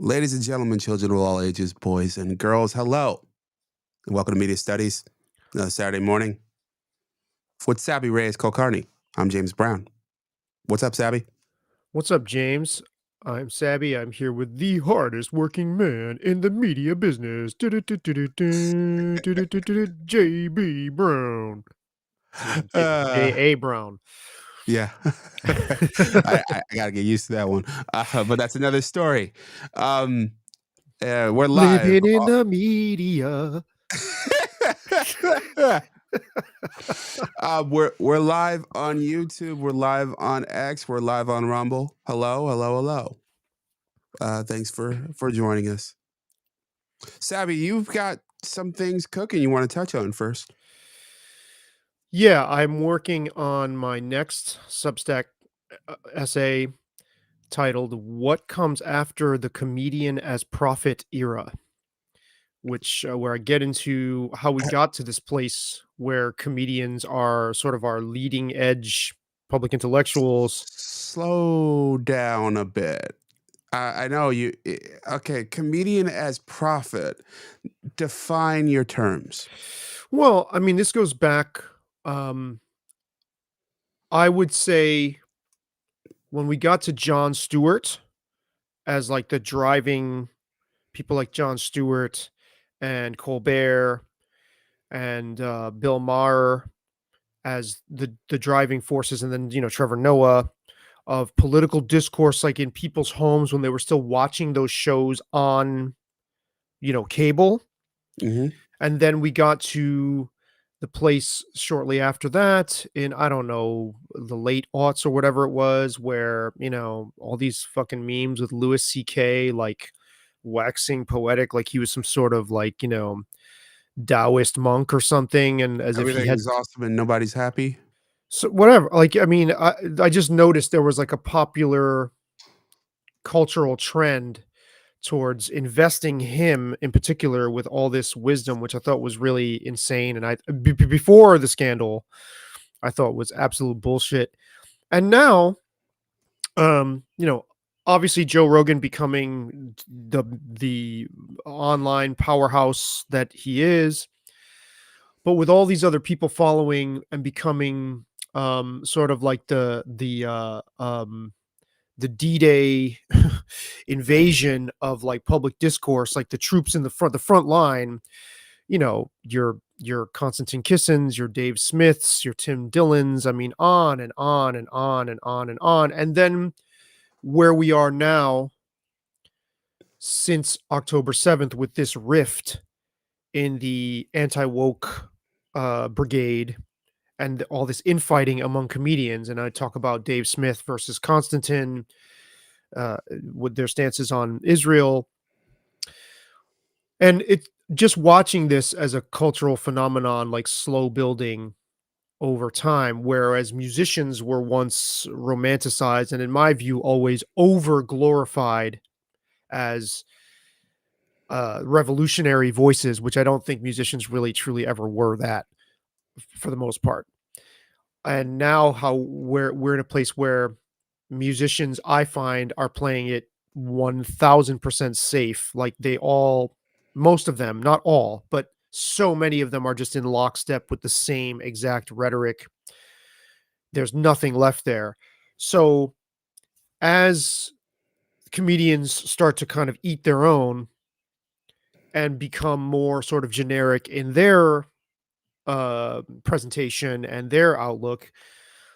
Ladies and gentlemen, children of all ages, boys and girls, hello. And welcome to Media Studies, another Saturday morning with Saby Reyes-Kulkarni. I'm James Brown. What's up, Saby? What's up, James? I'm Saby. I'm here with the hardest working man in the media business. J.B. Brown. J.A. Brown. Yeah, I got to get used to that one. But that's another story. We're live. Living in the media. We're live on YouTube. We're live on X. We're live on Rumble. Hello, hello, hello. Thanks for joining us. Saby, you've got some things cooking you want to touch on first. Yeah, I'm working on my next Substack essay titled "What Comes After the Comedian as Prophet Era," which where I get into how we got to this place where comedians are sort of our leading edge public intellectuals. Slow down a bit. I know you. Okay, comedian as prophet. Define your terms. Well, I mean, this goes back. Um, I would say when we got to Jon Stewart as like the driving people like Jon Stewart and Colbert and Bill Maher as the driving forces, and then Trevor Noah of political discourse, like in people's homes when they were still watching those shows on cable. Mm-hmm. And then we got to the place shortly after that in, I don't know, the late aughts or whatever it was, where all these fucking memes with Louis CK like waxing poetic like he was some sort of like Taoist monk or something, and as if he Everything had. is awesome and nobody's happy. So whatever, like, I mean, I just noticed there was like a popular cultural trend towards investing him in particular with all this wisdom, which I thought was really insane. And before the scandal, I thought was absolute bullshit. And now, obviously Joe Rogan becoming the online powerhouse that he is, but with all these other people following and becoming sort of like the D-Day invasion of like public discourse, like the troops in the front line, your Konstantin Kissins, your Dave Smiths, your Tim Dillons, I mean, on and on and on and on and on. And then where we are now since October 7th with this rift in the anti-woke brigade and all this infighting among comedians. And I talk about Dave Smith versus Konstantin, with their stances on Israel. And it just watching this as a cultural phenomenon, like slow building over time, whereas musicians were once romanticized and in my view always over glorified as revolutionary voices, which I don't think musicians really truly ever were that for the most part. And now how we're in a place where musicians, I find, are playing it 1000% safe. Like most of them, not all, but so many of them are just in lockstep with the same exact rhetoric. There's nothing left there. So as comedians start to kind of eat their own and become more sort of generic in their presentation and their outlook,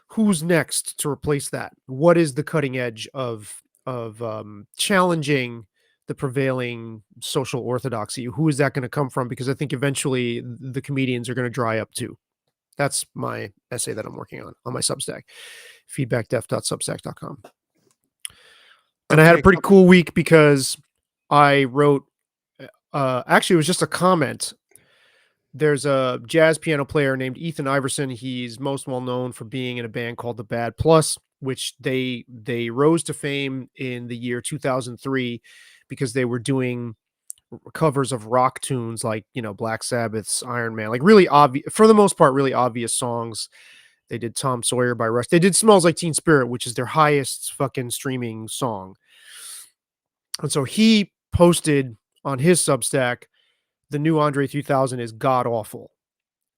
who's next to replace that? What is the cutting edge of challenging the prevailing social orthodoxy? Who is that going to come from? Because I think eventually the comedians are going to dry up too. That's my essay that I'm working on my Substack, feedbackdef.substack.com. And I had a pretty cool week because I wrote, actually, it was just a comment. There's a jazz piano player named Ethan Iverson. He's most well known for being in a band called the Bad Plus, which they rose to fame in the year 2003 because they were doing covers of rock tunes like, Black Sabbath's Iron Man, like really obvious, for the most part, really obvious songs. They did Tom Sawyer by Rush. They did Smells Like Teen Spirit, which is their highest fucking streaming song. And so he posted on his Substack, the new Andre 3000 is god awful.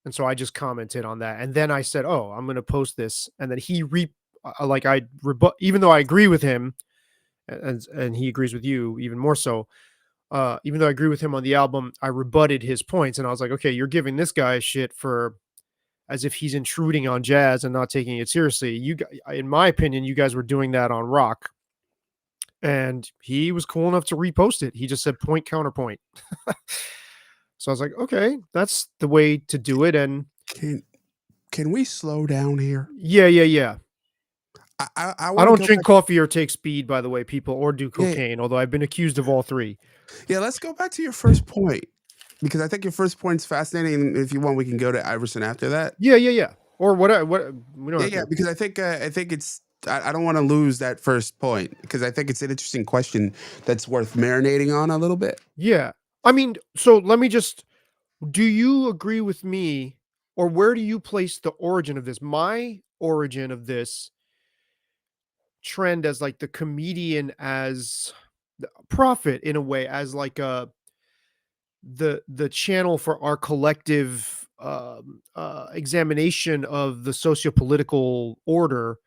And so I just commented on that. And then I said, oh, I'm going to post this. And then he like I rebut, even though I agree with him, and he agrees with you even more so. Even though I agree with him on the album, I rebutted his points, and I was like, okay, you're giving this guy shit for as if he's intruding on jazz and not taking it seriously. In my opinion, you guys were doing that on rock, and he was cool enough to repost it. He just said point counterpoint. So I was like, okay, that's the way to do it. And Can we slow down here? yeah. I I want to don't go drink back. coffee or take speed, by the way, people, or do Yeah, cocaine, although I've been accused of all three. yeah. Let's go back to your first point because I think your first point's fascinating. And if you want, we can go to Iverson after that. Yeah. Or what we don't Yeah, have yeah. to. Because I think it's. I don't want to lose that first point because I think it's an interesting question that's worth marinating on a little bit. Yeah. I mean, so let me just do you agree with me, or where do you place the origin of this? My origin of this trend as like the comedian as the prophet in a way, as like the channel for our collective examination of the socio-political order.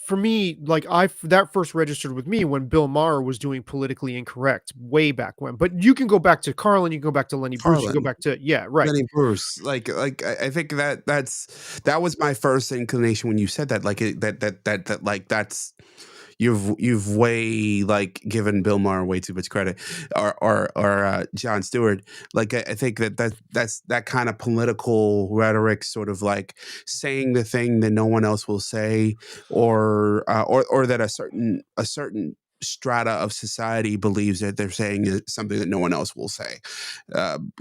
For me, like that first registered with me when Bill Maher was doing politically incorrect way back when. But you can go back to Carlin, you can go back to Lenny Bruce, you can go Carlin, back to yeah, right. Lenny Bruce, I think that was my first inclination when you said that. Like that like that's you've way like given Bill Maher way too much credit, or Jon Stewart. Like I think that's that kind of political rhetoric, sort of like saying the thing that no one else will say, or that a certain strata of society believes that they're saying something that no one else will say.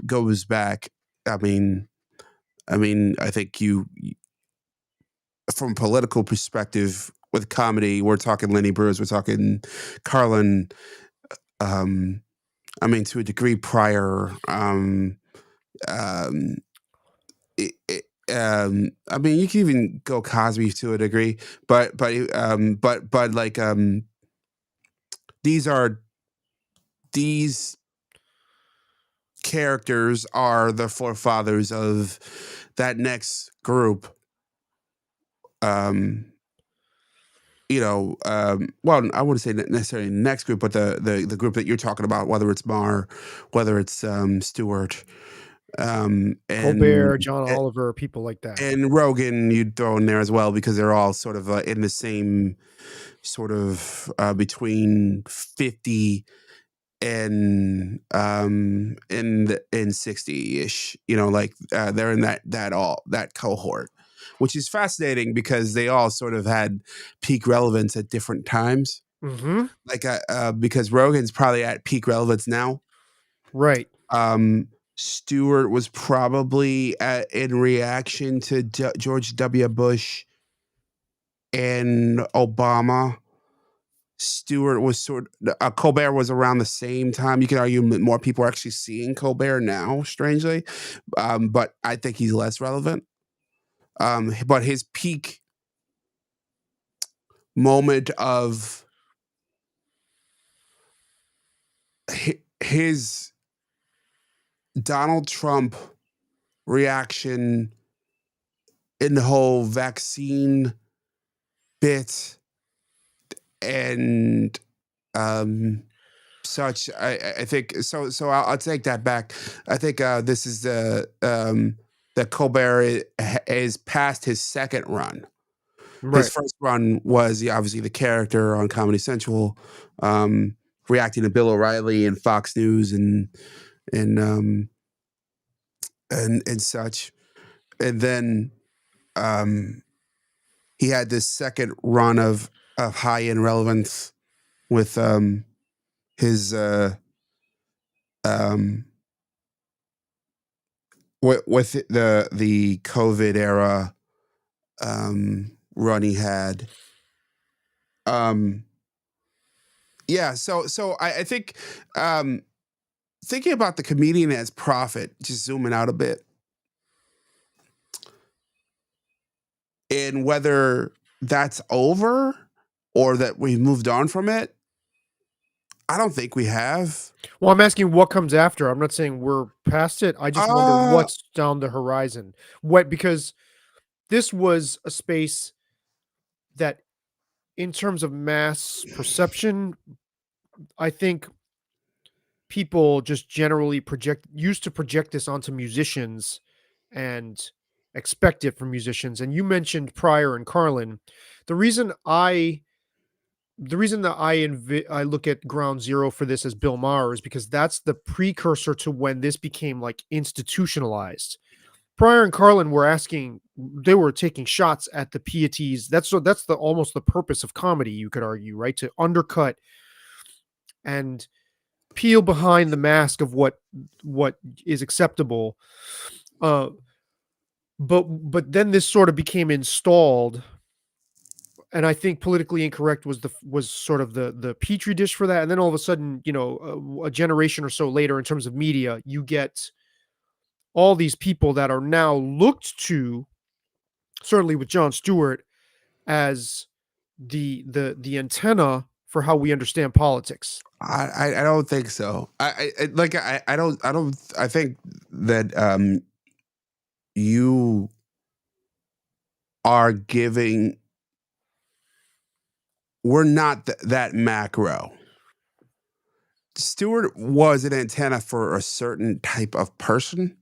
Goes back. I mean, I think from a political perspective with comedy, we're talking Lenny Bruce, we're talking Carlin. Um, to a degree, prior. Um, you can even go Cosby to a degree, but like these are these characters are the forefathers of that next group. Um, well, I wouldn't say necessarily next group, but the group that you're talking about, whether it's Marr, whether it's Stewart, Colbert, John Oliver, people like that. and Rogan, you'd throw in there as well because they're all sort of in the same sort of between 50 and in 60-ish. Like they're in that cohort, which is fascinating because they all sort of had peak relevance at different times. Mm-hmm. Like because Rogan's probably at peak relevance now. Right. Stewart was probably in reaction to George W. Bush and Obama. Stewart was Colbert was around the same time. You can argue more people are actually seeing Colbert now, strangely, but I think he's less relevant. But his peak moment of his Donald Trump reaction in the whole vaccine bit and such, I think so I'll take that back. I think this is that Colbert is past his second run. His Right. first run was obviously the character on Comedy Central, reacting to Bill O'Reilly and Fox News and and such. And then he had this second run of high end relevance with his um with the COVID era run he had. Yeah, so I think thinking about the comedian as prophet, just zooming out a bit, and whether that's over or that we've moved on from it. I don't think we have. Well, I'm asking what comes after. I'm not saying we're past it. I just wonder Uh, what's down the horizon. What because this was a space that, in terms of mass perception, I think people just generally used to project this onto musicians and expect it from musicians. And you mentioned Pryor and Carlin. The reason I the reason that I look at ground zero for this as Bill Maher is because that's the precursor to when this became like institutionalized. Pryor and Carlin were they were taking shots at the pieties. That's the almost the purpose of comedy, you could argue, right? To undercut and peel behind the mask of what is acceptable. Uh, but then this sort of became installed, and I think politically incorrect was sort of the petri dish for that. And then all of a sudden, a generation or so later, in terms of media, you get all these people that are now looked to, certainly with Jon Stewart, as the antenna for how we understand politics. I don't think so. I don't. I think that you are giving. We're not that macro. Stewart was an antenna for a certain type of person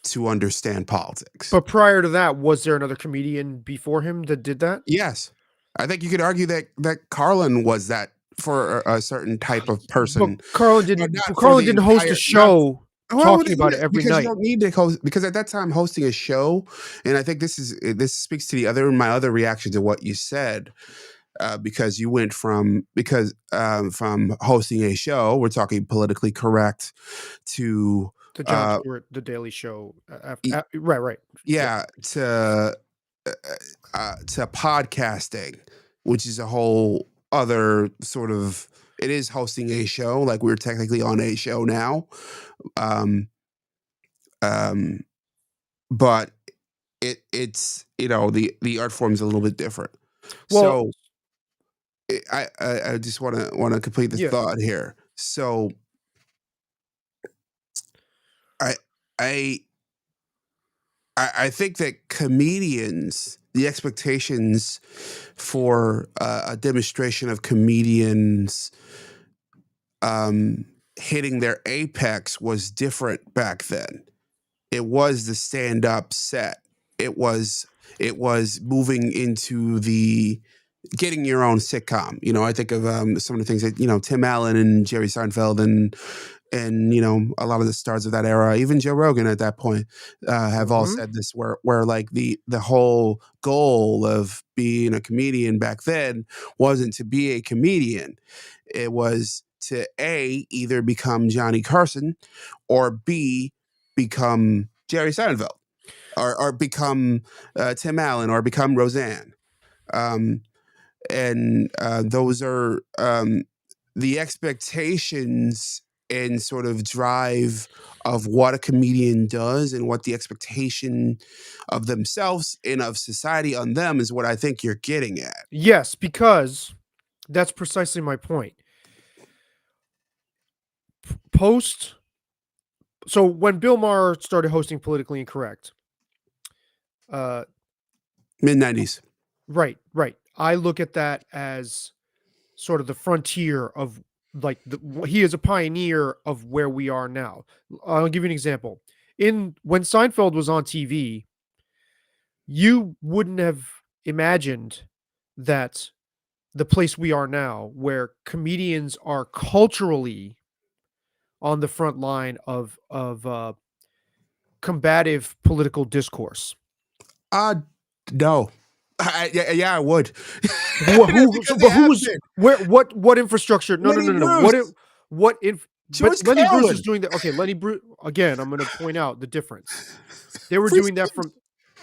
to understand politics. But prior to that, was there another comedian before him that did that? Yes, I think you could argue that Carlin was that for a certain type of But person, Carlin but didn't. not for Carlin the didn't host a entire. Not show well, talking about it every because you night. don't need to host because at that time hosting a show, and I think this speaks to my other reaction to what you said. Because you went from hosting a show, we're talking politically correct, to The Jon uh, Stewart, The Daily Show. y- Right. Yeah. yeah, to podcasting, which is a whole other sort of. It is hosting a show, like we're technically on a show now, um, um, but it's the art form is a little bit different. Well, So I just want to complete the yeah. thought here. So I I I think that comedians, the expectations for a demonstration of comedians hitting their apex was different back then. It was the stand up set. It was moving into the getting your own sitcom. I think of some of the things that Tim Allen and Jerry Seinfeld and a lot of the stars of that era, even Joe Rogan at that point, have all Mhm. said this, where like the whole goal of being a comedian back then wasn't to be a comedian. It was to either become Johnny Carson or B, become Jerry Seinfeld, or become Tim Allen, or become Roseanne. Um, and those are the expectations and sort of drive of what a comedian does, and what the expectation of themselves and of society on them is, what I think you're getting at. Yes, because that's precisely my point. Post So when Bill Maher started hosting Politically Incorrect, uh, Mid 90s. right. I look at that as sort of the frontier of he is a pioneer of where we are now. I'll give you an example. In When Seinfeld was on TV, you wouldn't have imagined that the place we are now, where comedians are culturally on the front line of combative political discourse. Uh, no. Yeah, I would. So, Because they but who have was been. where? What infrastructure? No, no, Lenny no, no. Bruce, What if? But George Lenny Bruce is Carlin, doing that. Okay, Lenny Bruce. Again, I'm going to point out the difference. They were Free doing that Speech. from.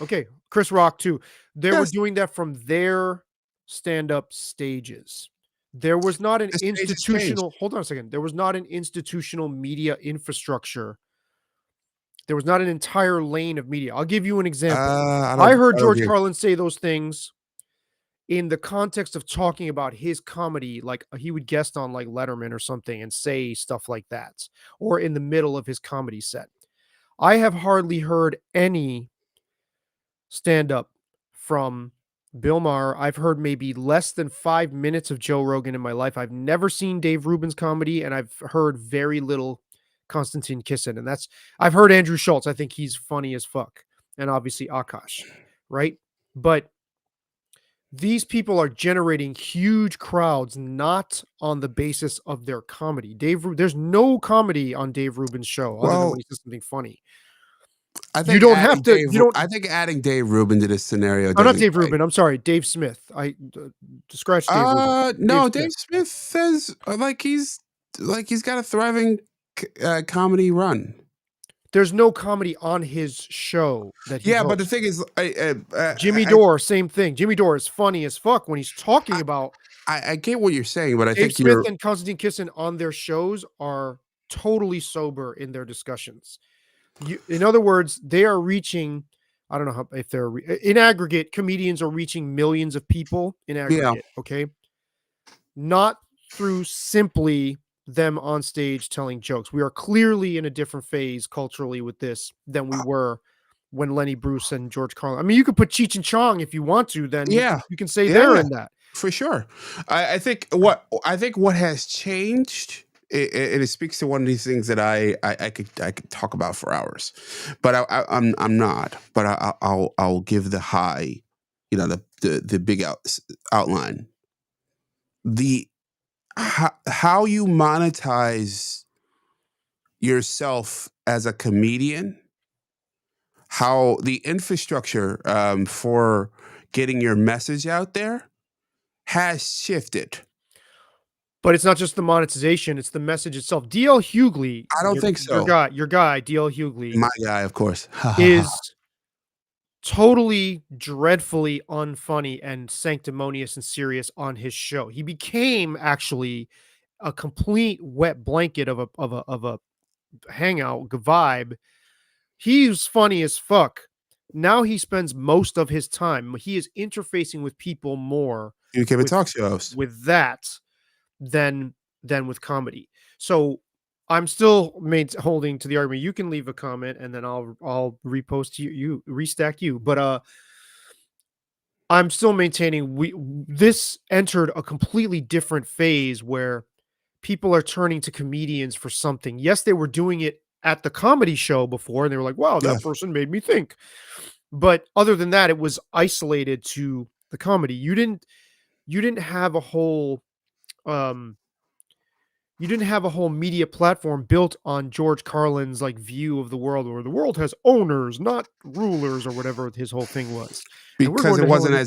Okay, Chris Rock too. They were Yes, doing that from their stand-up stages. There was not an the stage has changed. institutional. Hold on a second. There was not an institutional media infrastructure. There was not an entire lane of media. I'll give you an example. I I don't. heard I don't George agree. Carlin say those things in the context of talking about his comedy, like he would guest on like Letterman or something and say stuff like that, or in the middle of his comedy set. I have hardly heard any stand up from Bill Maher. I've heard maybe less than 5 minutes of Joe Rogan in my life. I've never seen Dave Rubin's comedy, and I've heard very little Konstantin Kisin, and I've heard Andrew Schultz. I think he's funny as fuck, and obviously Akash, right? But these people are generating huge crowds not on the basis of their comedy. There's no comedy on Dave Rubin's show other than when Well, he says something funny. I You think don't have to you don't I think adding Dave Rubin to this scenario Oh, not doesn't Dave quite. Rubin, I'm sorry, Dave Smith. Scratch Dave Rubin. Dave No, Dave Smith. Smith says like he's got a thriving comedy run. There's no comedy on his show that he Yeah, but the hosts. thing is, Jimmy Dore, same thing. Jimmy Dore is funny as fuck when he's talking about I get what you're saying, but I Dave think Smith you're and Konstantin Kisin on their shows are totally sober in their discussions. In other words, they are reaching. I don't know if they're in aggregate. Comedians are reaching millions of people in yeah. aggregate. Okay, not through simply them on stage telling jokes. We are clearly in a different phase culturally with this than we were when Lenny Bruce and George Carlin. I mean, you could put Cheech and Chong if you want to. Then Yeah. you can say Yeah, they're yeah, in that. for sure. I think what has changed, and it speaks to one of these things that I could talk about for hours, but I'm not. But I'll give the high, the big outline. The how you monetize yourself as a comedian, how the infrastructure for getting your message out there has shifted. But it's not just the monetization; it's the message itself. DL Hughley, I don't think so. your guy, DL Hughley, My guy, of course. is totally dreadfully unfunny and sanctimonious and serious on his show. He became actually a complete wet blanket of a hangout vibe. He's funny as fuck. Now he spends most of his time. He is interfacing with people more You became a with talk show host. that than with comedy. So I'm still holding to the argument. You can leave a comment and then I'll repost you restack you. But I'm still maintaining this entered a completely different phase where people are turning to comedians for something. Yes, they were doing it at the comedy show before and they were like, wow, Yeah. that person made me think. But other than that, it was isolated to the comedy. You didn't have a whole um you didn't have a whole media platform built on George Carlin's like view of the world, where the world has owners, not rulers, or whatever his whole thing was. And we're Because going it to hell wasn't in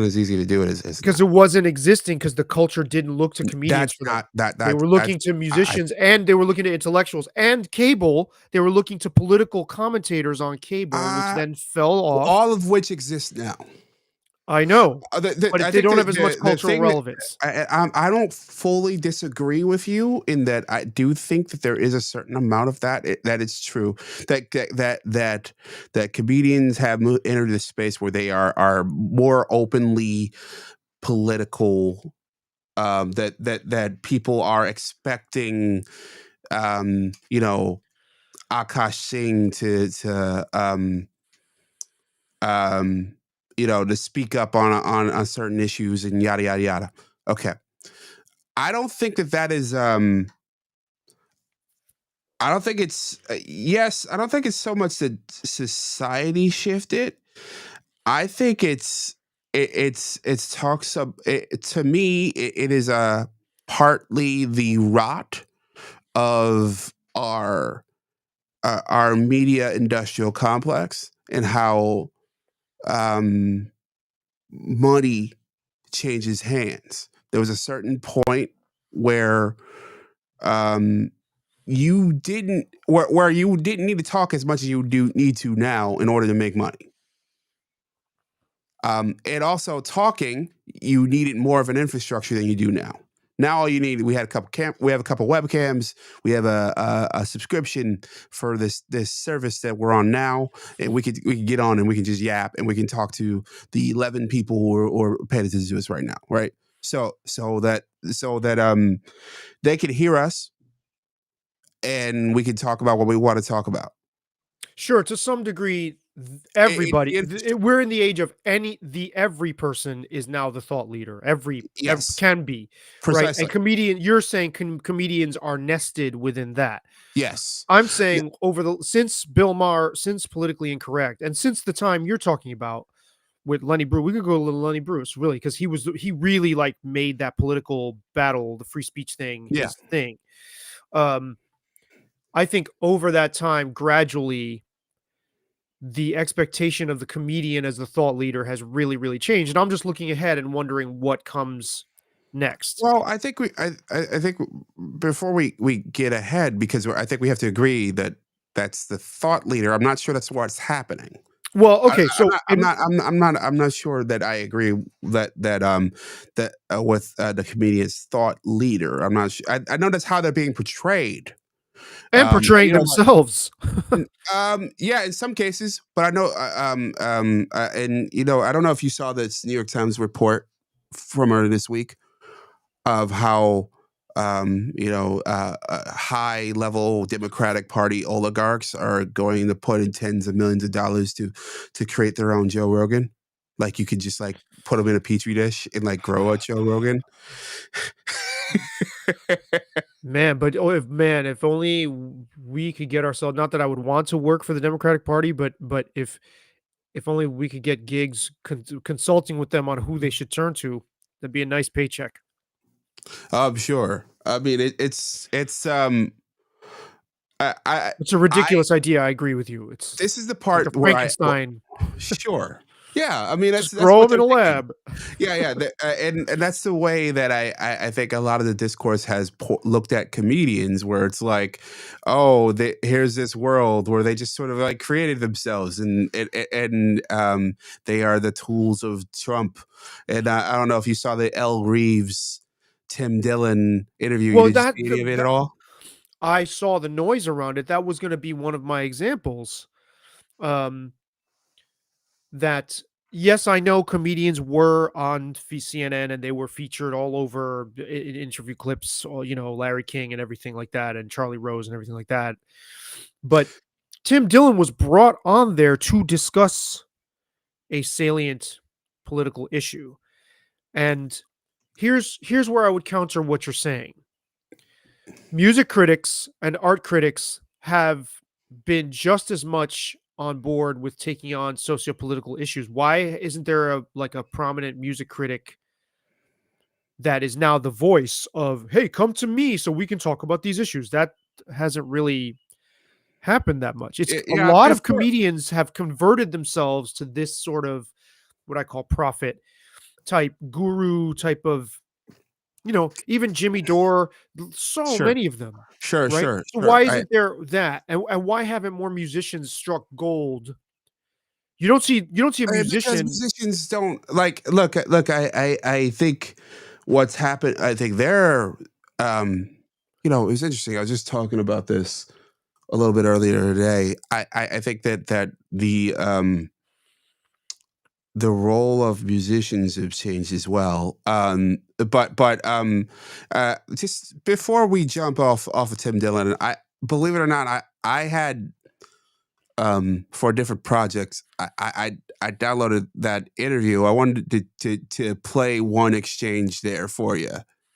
as easy to do it as because now. it wasn't existing because the culture didn't look to comedians That's for that. not that They that were that's looking to musicians and they were looking to intellectuals and cable. They were looking to political commentators on cable, which I then fell off. all of which exists now. I know, I but they think don't have as much the cultural thing that relevance. I don't fully disagree with you in that I do think that there is a certain amount of that that it's true that comedians have entered this space where they are more openly political, that people are expecting, you know, Akash Singh to speak up on certain issues and yada yada yada. Okay, I don't think that is. I don't think it's yes. I don't think it's so much that society shifted. I think it's talks of to me. It is partly the rot of our media industrial complex and how money changes hands. There was a certain point where where you didn't need to talk as much as you do need to now in order to make money. And also talking, you needed more of an infrastructure than you do now. Now all you need, we have a couple webcams, we have a subscription for this service that we're on now, and we could get on and we can just yap and we can talk to the 11 people who are paying attention to us right now, right? So that they can hear us and we can talk about what we want to talk about. Sure, to some degree, The everybody. infrastructure, We're in the age of every person is now the thought leader. yes, Can be, right? And precisely, you're saying comedians are nested within that. yes, I'm yeah, saying over the since Bill Maher, since Politically Incorrect, and since the time you're talking about with Lenny Bruce, we could go a little Lenny Bruce, really, because he really like made that political battle, the free speech thing, yeah. his thing. Um, I think over that time, gradually, the expectation of the comedian as the thought leader has really, really changed. And I'm just looking ahead and wondering what comes next. Well, I think before we get ahead, because I think we have to agree that that's the thought leader. I'm not sure that's what's happening. Well, I, okay, I'm so not. I'm in not. I'm not sure that I agree that with the comedian's thought leader. I'm not. I know that's how they're being portrayed. and portraying You know, themselves. yeah, in some cases, but I know, and I don't know if you saw this New York Times report from earlier this week of how high level Democratic Party oligarchs are going to put in tens of millions of dollars to create their own Joe Rogan. Like you could just like put them in a petri dish and like grow a Joe Rogan. Man, but if only we could get ourselves, not that I would want to work for the Democratic Party, but if only we could get gigs consulting with them on who they should turn to, that'd be a nice paycheck. I'm sure. I mean, I It's a I ridiculous idea. I agree with you. It's this is the like a part where Frankenstein. sure. Yeah, I mean Just that's grow what them in they're a thinking. lab. Yeah, yeah, and that's the way that I think a lot of the discourse has looked at comedians, where it's like, oh, here's this world where they just sort of like created themselves, and they are the tools of Trump. And I don't know if you saw the L. Reeves, Tim Dillon interview. Well, Did you see any of it at all? I saw the noise around it. That was going to be one of my examples. Um, that yes, I know comedians were on CNN and they were featured all over in interview clips, or Larry King and everything like that, and Charlie Rose and everything like that. But Tim Dillon was brought on there to discuss a salient political issue, and here's where I would counter what you're saying. Music critics and art critics have been just as much on board with taking on socio-political issues. Why isn't there a prominent music critic that is now the voice of, hey, come to me so we can talk about these issues? That hasn't really happened that much. It's a Yeah, I lot mean, of comedians have converted themselves to this sort of what I call prophet type, guru type of, even Jimmy Dore, so sure, many of them, sure, right? sure, So sure. why isn't there that? And why haven't more musicians struck gold? You don't see a Because musician. musicians don't like look. I think what's happened. I think they're, um, it was interesting. I was just talking about this a little bit earlier today. I think that the role of musicians have changed as well. Just before we jump off of Tim Dillon, I believe it or not, I had for different projects. I downloaded that interview. I wanted to play one exchange there for you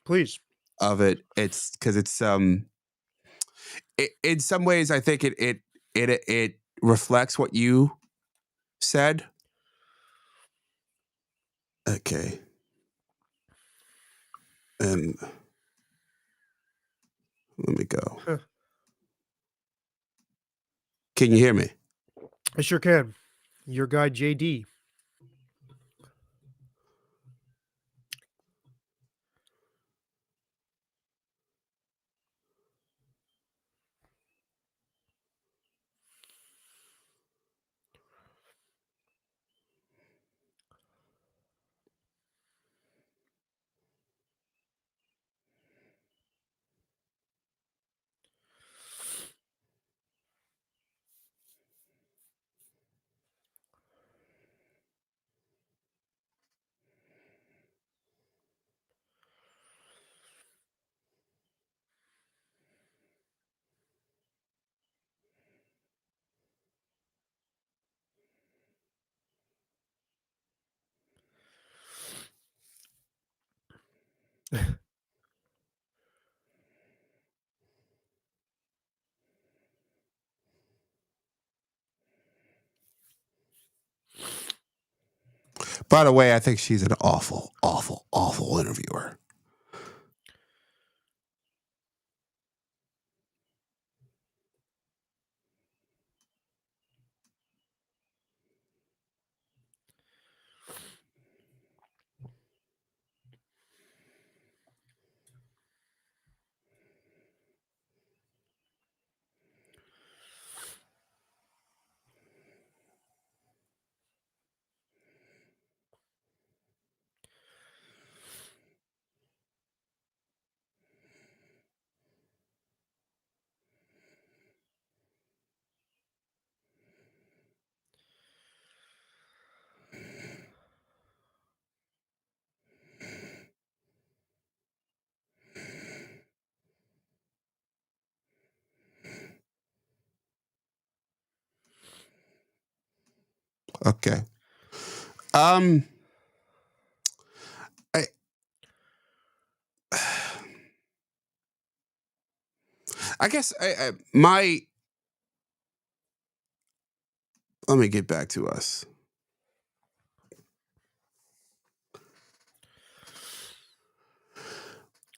Please. of it. It's because it's in some ways I think it reflects what you said. Okay, and let me go. Huh. Can you hear me? I sure can. Your guy JD. By the way, I think she's an awful, awful, awful interviewer. Okay. I I guess my let me get back to us.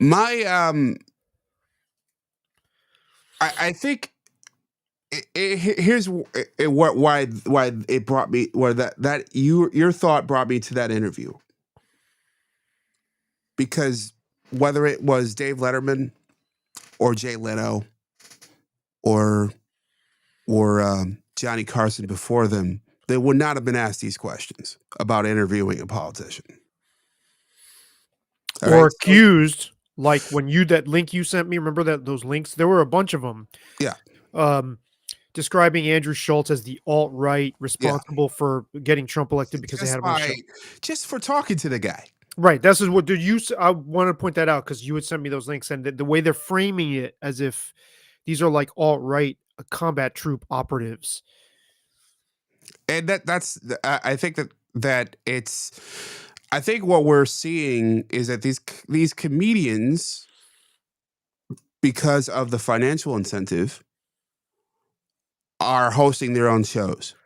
My I think here's what why it brought me where that your thought brought me to that interview, because whether it was Dave Letterman or Jay Leno or Johnny Carson before them, they would not have been asked these questions about interviewing a politician. All Or right. So, accused, like when that link you sent me, remember those links? There were a bunch of them. yeah. Describing Andrew Schultz as the alt-right Yeah. responsible for getting Trump elected because they had him on the show. Just for talking to the guy. Right. This is what did you I want to point that out because you had sent me those links, and the way they're framing it as if these are like alt-right combat troop operatives. And that's I think that it's I think what we're seeing is that these comedians, because of the financial incentive, are hosting their own shows,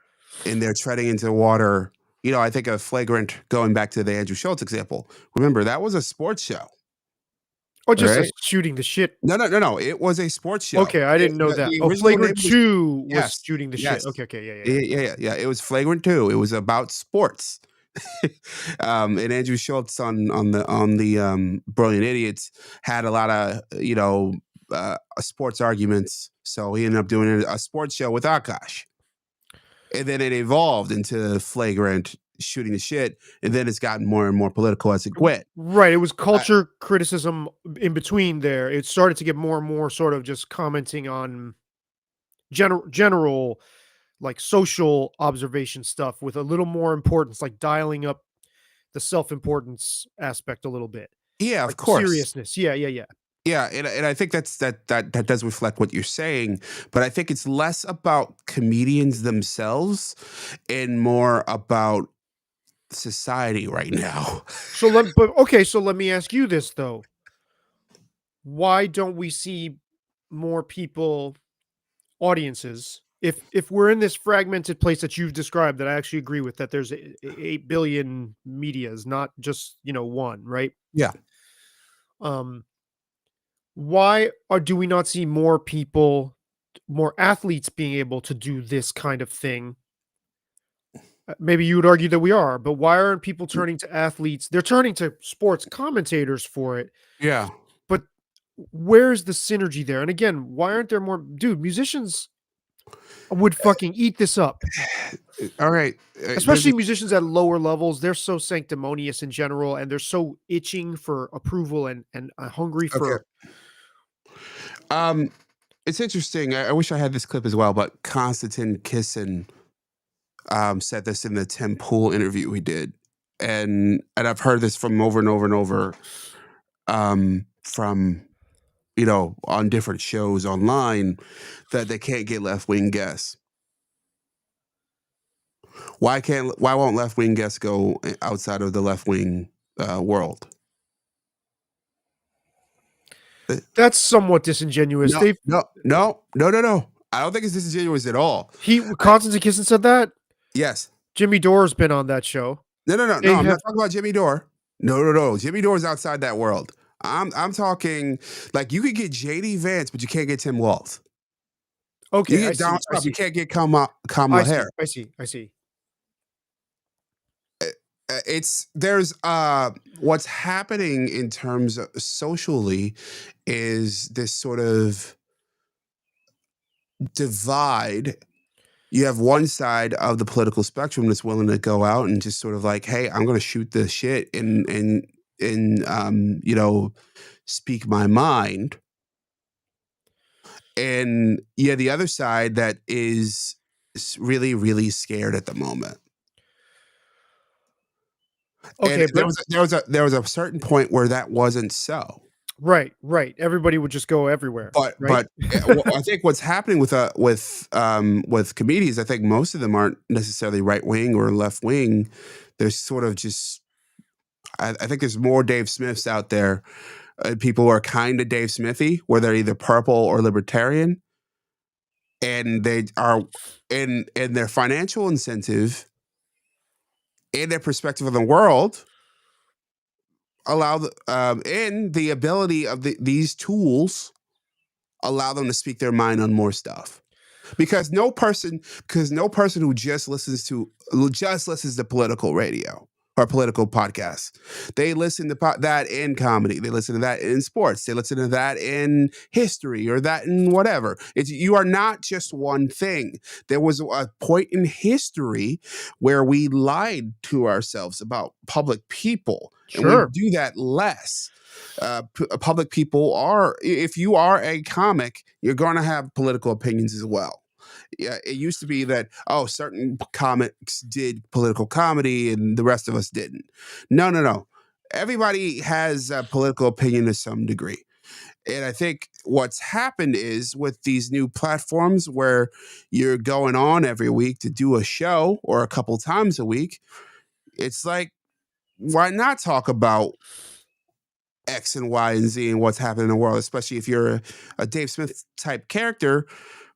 and they're treading into water. You know, I think a flagrant, going back to the Andrew Schultz example. Remember, that was a sports show. Oh, just Right? as shooting the shit. No. It was a sports show. Okay, I didn't know that. The Oh, original name Flagrant was 2 was yes, shooting the shit. yes, Okay, yeah. It was Flagrant 2. It was about sports. And Andrew Schultz on the Brilliant Idiots had a lot of sports arguments, so he ended up doing a sports show with Akash, and then it evolved into Flagrant shooting the shit, and then it's gotten more and more political as it went. Right, it was culture criticism in between there. It started to get more and more sort of just commenting on general like social observation stuff with a little more importance, like dialing up the self-importance aspect a little bit. Yeah, Like of the course. seriousness. Yeah. Yeah, and I think that does reflect what you're saying, but I think it's less about comedians themselves and more about society right now. So let me ask you this though. Why don't we see more people, audiences, if we're in this fragmented place that you've described, that I actually agree with, that there's 8 billion medias, not just, one, right? Yeah. Um, why do we not see more people, more athletes being able to do this kind of thing? Maybe you would argue that we are, but why aren't people turning to athletes? They're turning to sports commentators for it, Yeah. but where's the synergy there? And again, why aren't there more musicians would fucking eat this up. All right. There's Especially musicians at lower levels, they're so sanctimonious in general, and they're so itching for approval and hungry okay. for. It's interesting. I wish I had this clip as well, but Konstantin Kisin said this in the Tim Pool interview we did, and I've heard this from over and over and over, from on different shows online, that they can't get left wing guests. Why won't left wing guests go outside of the left wing world? That's somewhat disingenuous. No, no, no, no, no, no. I don't think it's disingenuous at all. Constance and Kissen said that. Yes. Jimmy Dore's been on that show. No, no, no, no. They I'm have not talking about Jimmy Dore. No, no, no. Jimmy Dore's outside that world. I'm talking like you could get JD Vance, but you can't get Tim Walz. You okay. get I see. Donald I Trump, you see. can't get Kamala I see. Harris. I see. I see. It's there's what's happening in terms of socially is this sort of divide. You have one side of the political spectrum that's willing to go out and just sort of like, hey, I'm going to shoot the shit and you know, speak my mind. And yeah, the other side that is really, really scared at the moment. Okay, And but there was a certain point where that wasn't so. right. Everybody would just go everywhere, right? But I think what's happening with comedians, I think most of them aren't necessarily right wing or left wing. They're sort of just. I think there's more Dave Smiths out there. People who are kind of Dave Smithy, where they're either purple or libertarian, and they are in their financial incentive, in their perspective of the world, allow and the ability of these tools allow them to speak their mind on more stuff. Because no person who just listens to political radio or political podcasts. They listen to that in comedy. They listen to that in sports. They listen to that in history or that in whatever. You are not just one thing. There was a point in history where we lied to ourselves about public people, and we Sure. do that less. Public people are, if you are a comic, you're going to have political opinions as well. Yeah, it used to be that certain comics did political comedy and the rest of us didn't. No. Everybody has a political opinion to some degree. And I think what's happened is with these new platforms where you're going on every week to do a show or a couple times a week, it's like, why not talk about X and Y and Z and what's happening in the world, especially if you're a Dave Smith type character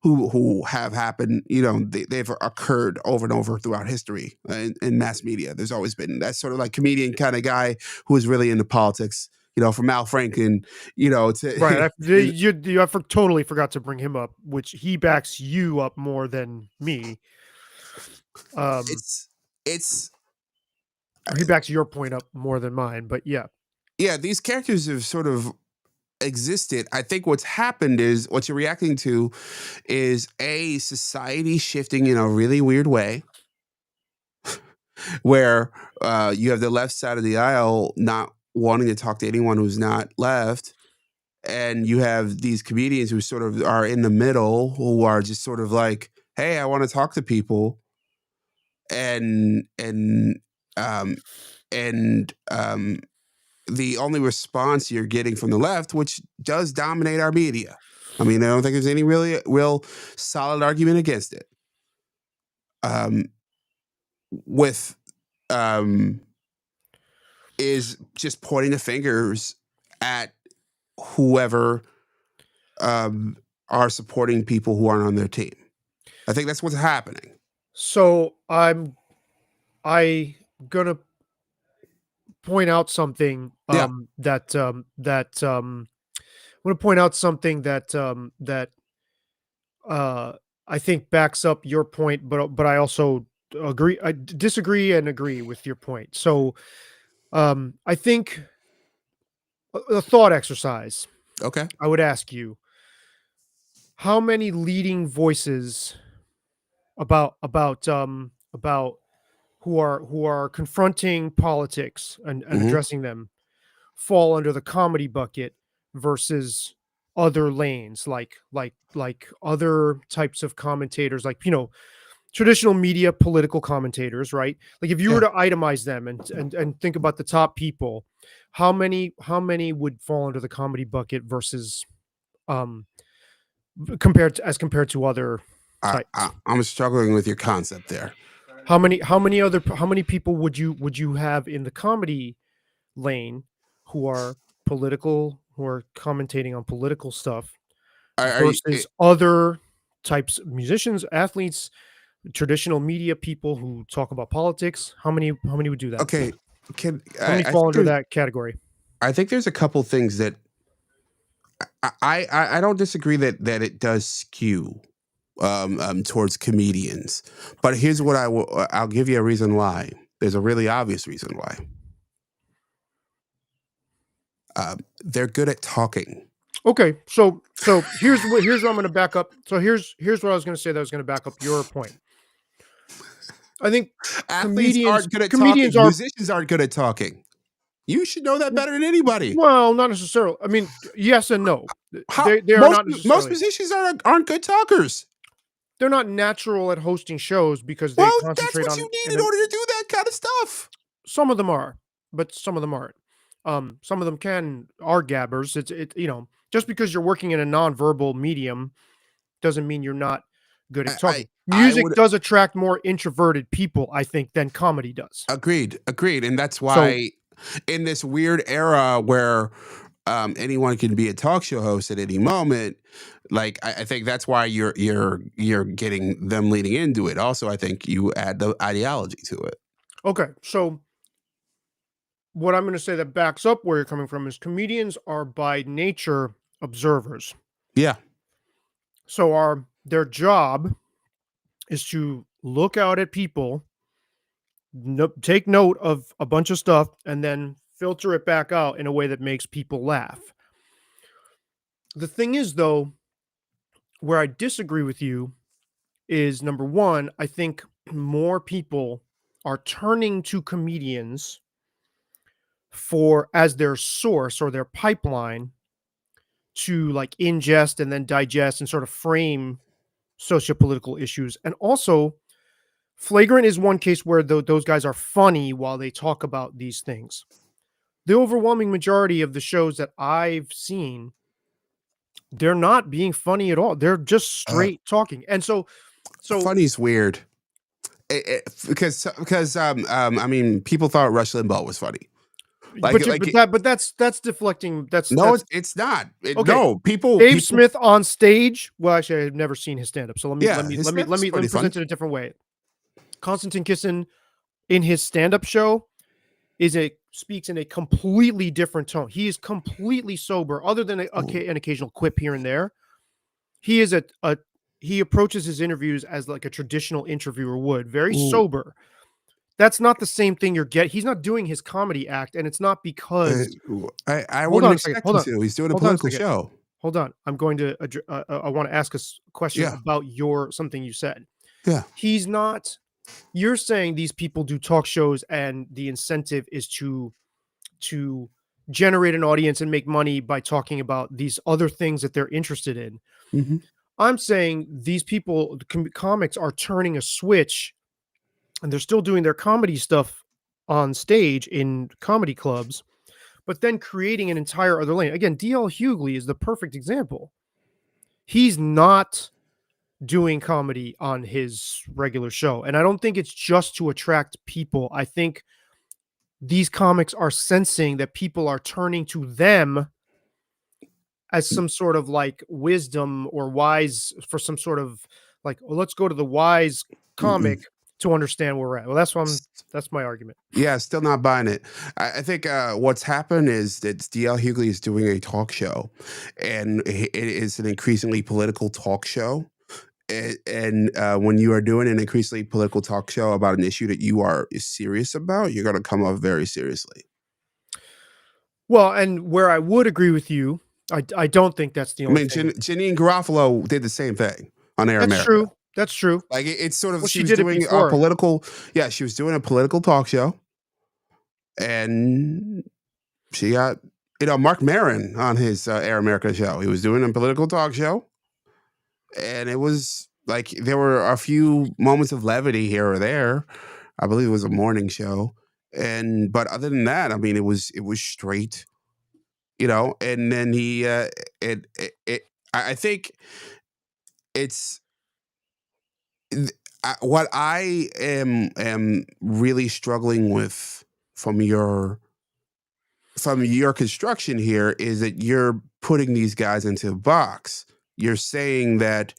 who have happened, you know, they've occurred over and over throughout history in mass media. There's always been that sort of like comedian kind of guy who is really into politics, you know, from Al Franken, you know, to Right. I totally forgot to bring him up, which he backs you up more than me. It's Or he backs your point up more than mine, but yeah. Yeah, these characters have sort of existed. I think what's happened is what you're reacting to is a society shifting in a really weird way where you have the left side of the aisle not wanting to talk to anyone who's not left, and you have these comedians who sort of are in the middle who are just sort of like, hey, I want to talk to people, and the only response you're getting from the left, which does dominate our media. I mean, I don't think there's any real solid argument against it. Is just pointing the fingers at whoever are supporting people who aren't on their team. I think that's what's happening. So I gonna point out something Yeah. that I'm gonna point out something that I think backs up your point, but I also disagree and agree with your point. So I think a thought exercise. Okay. I would ask you, how many leading voices about who are confronting politics and addressing them fall under the comedy bucket versus other lanes like other types of commentators, like, you know, traditional media political commentators, right? Like if you were to itemize them and think about the top people, how many would fall under the comedy bucket versus compared to other types? I'm struggling with your concept there. How many people would you have in the comedy lane who are political, who are commentating on political stuff Are you, versus other types of musicians, athletes, traditional media people who talk about politics? How many would do that? okay? Can How many I fall think under there's that category? I think there's a couple things that I don't disagree that it does skew towards comedians, but here's what I'll give you a reason why. There's a really obvious reason why. They're good at talking. Okay, so here's what I'm gonna back up. So here's what I was gonna say that was gonna back up your point. I think Athletes comedians aren't good at talking. comedians are Musicians aren't good at talking. You should know that better than anybody. well, not necessarily. I mean, yes and no. How They are not most necessarily. musicians aren't good talkers. They're not natural at hosting shows because they Well, that's concentrate what you on need and in then order to do that kind of stuff. some of them are, but some of them aren't. Some of them are gabbers. Just because you're working in a nonverbal medium doesn't mean you're not good I at I, talking. I Music would does attract more introverted people, I think, than comedy does. agreed, and that's So, why in this weird era where anyone can be a talk show host at any moment, like I think that's why you're getting them leading into it. Also, I think you add the ideology to it. okay. So, what I'm going to say that backs up where you're coming from is comedians are by nature observers. Yeah. So, their job is to look out at people, take note of a bunch of stuff, and then filter it back out in a way that makes people laugh. The thing is, though, where I disagree with you is number one, I think more people are turning to comedians for as their source or their pipeline to like ingest and then digest and sort of frame sociopolitical issues. And also, Flagrant is one case where those guys are funny while they talk about these things. The overwhelming majority of the shows that I've seen, they're not being funny at all. They're just Uh, straight talking. And so Funny's weird. Because I mean, people thought Rush Limbaugh was funny. Like but like that's deflecting. no, it's not. Okay. No, Dave people. Smith on stage. Well, actually, I've never seen his stand up. So Yeah, his stuff is let pretty me fun. present it a different way. Konstantin Kisin in his stand up show speaks in a completely different tone. He is completely sober, other than an occasional quip here and there. He is he approaches his interviews as like a traditional interviewer would, very Ooh, sober. That's not the same thing he's not doing his comedy act, and it's not because I hold wouldn't on a second. expect him to. He's doing a Hold on a political second. show. Hold on. I'm going to I want to ask a question Yeah, about something you said. yeah. He's not You're saying these people do talk shows and the incentive is to generate an audience and make money by talking about these other things that they're interested in. Mhm. I'm saying these people, comics, are turning a switch and they're still doing their comedy stuff on stage in comedy clubs, but then creating an entire other lane. Again, DL Hughley is the perfect example. He's not doing comedy on his regular show. And I don't think it's just to attract people. I think these comics are sensing that people are turning to them as some sort of like wisdom or wise for some sort of like, well, let's go to the wise Mm-mm. comic to understand where we're at. Well, that's my argument. Yeah, still not buying it. I think what's happened is that DL Hughley is doing a talk show, and it is an increasingly political talk show. And when you are doing an increasingly political talk show about an issue that you are serious about, you're going to come off very seriously. Well, and where I would agree with you, I don't think that's the I only mean, thing. Janine Garofalo did the same thing on Air That's America. true. That's true. Like it's sort of Well, she she was did it doing a before. political, yeah, she was doing a political talk show, and she got Mark Maron on his Air America show. He was doing a political talk show, and it was like there were a few moments of levity here or there. I believe it was a morning show, and but other than that, I mean, it was straight, And then I think it's what I am really struggling with from your from your construction here is that you're putting these guys into a box. You're saying that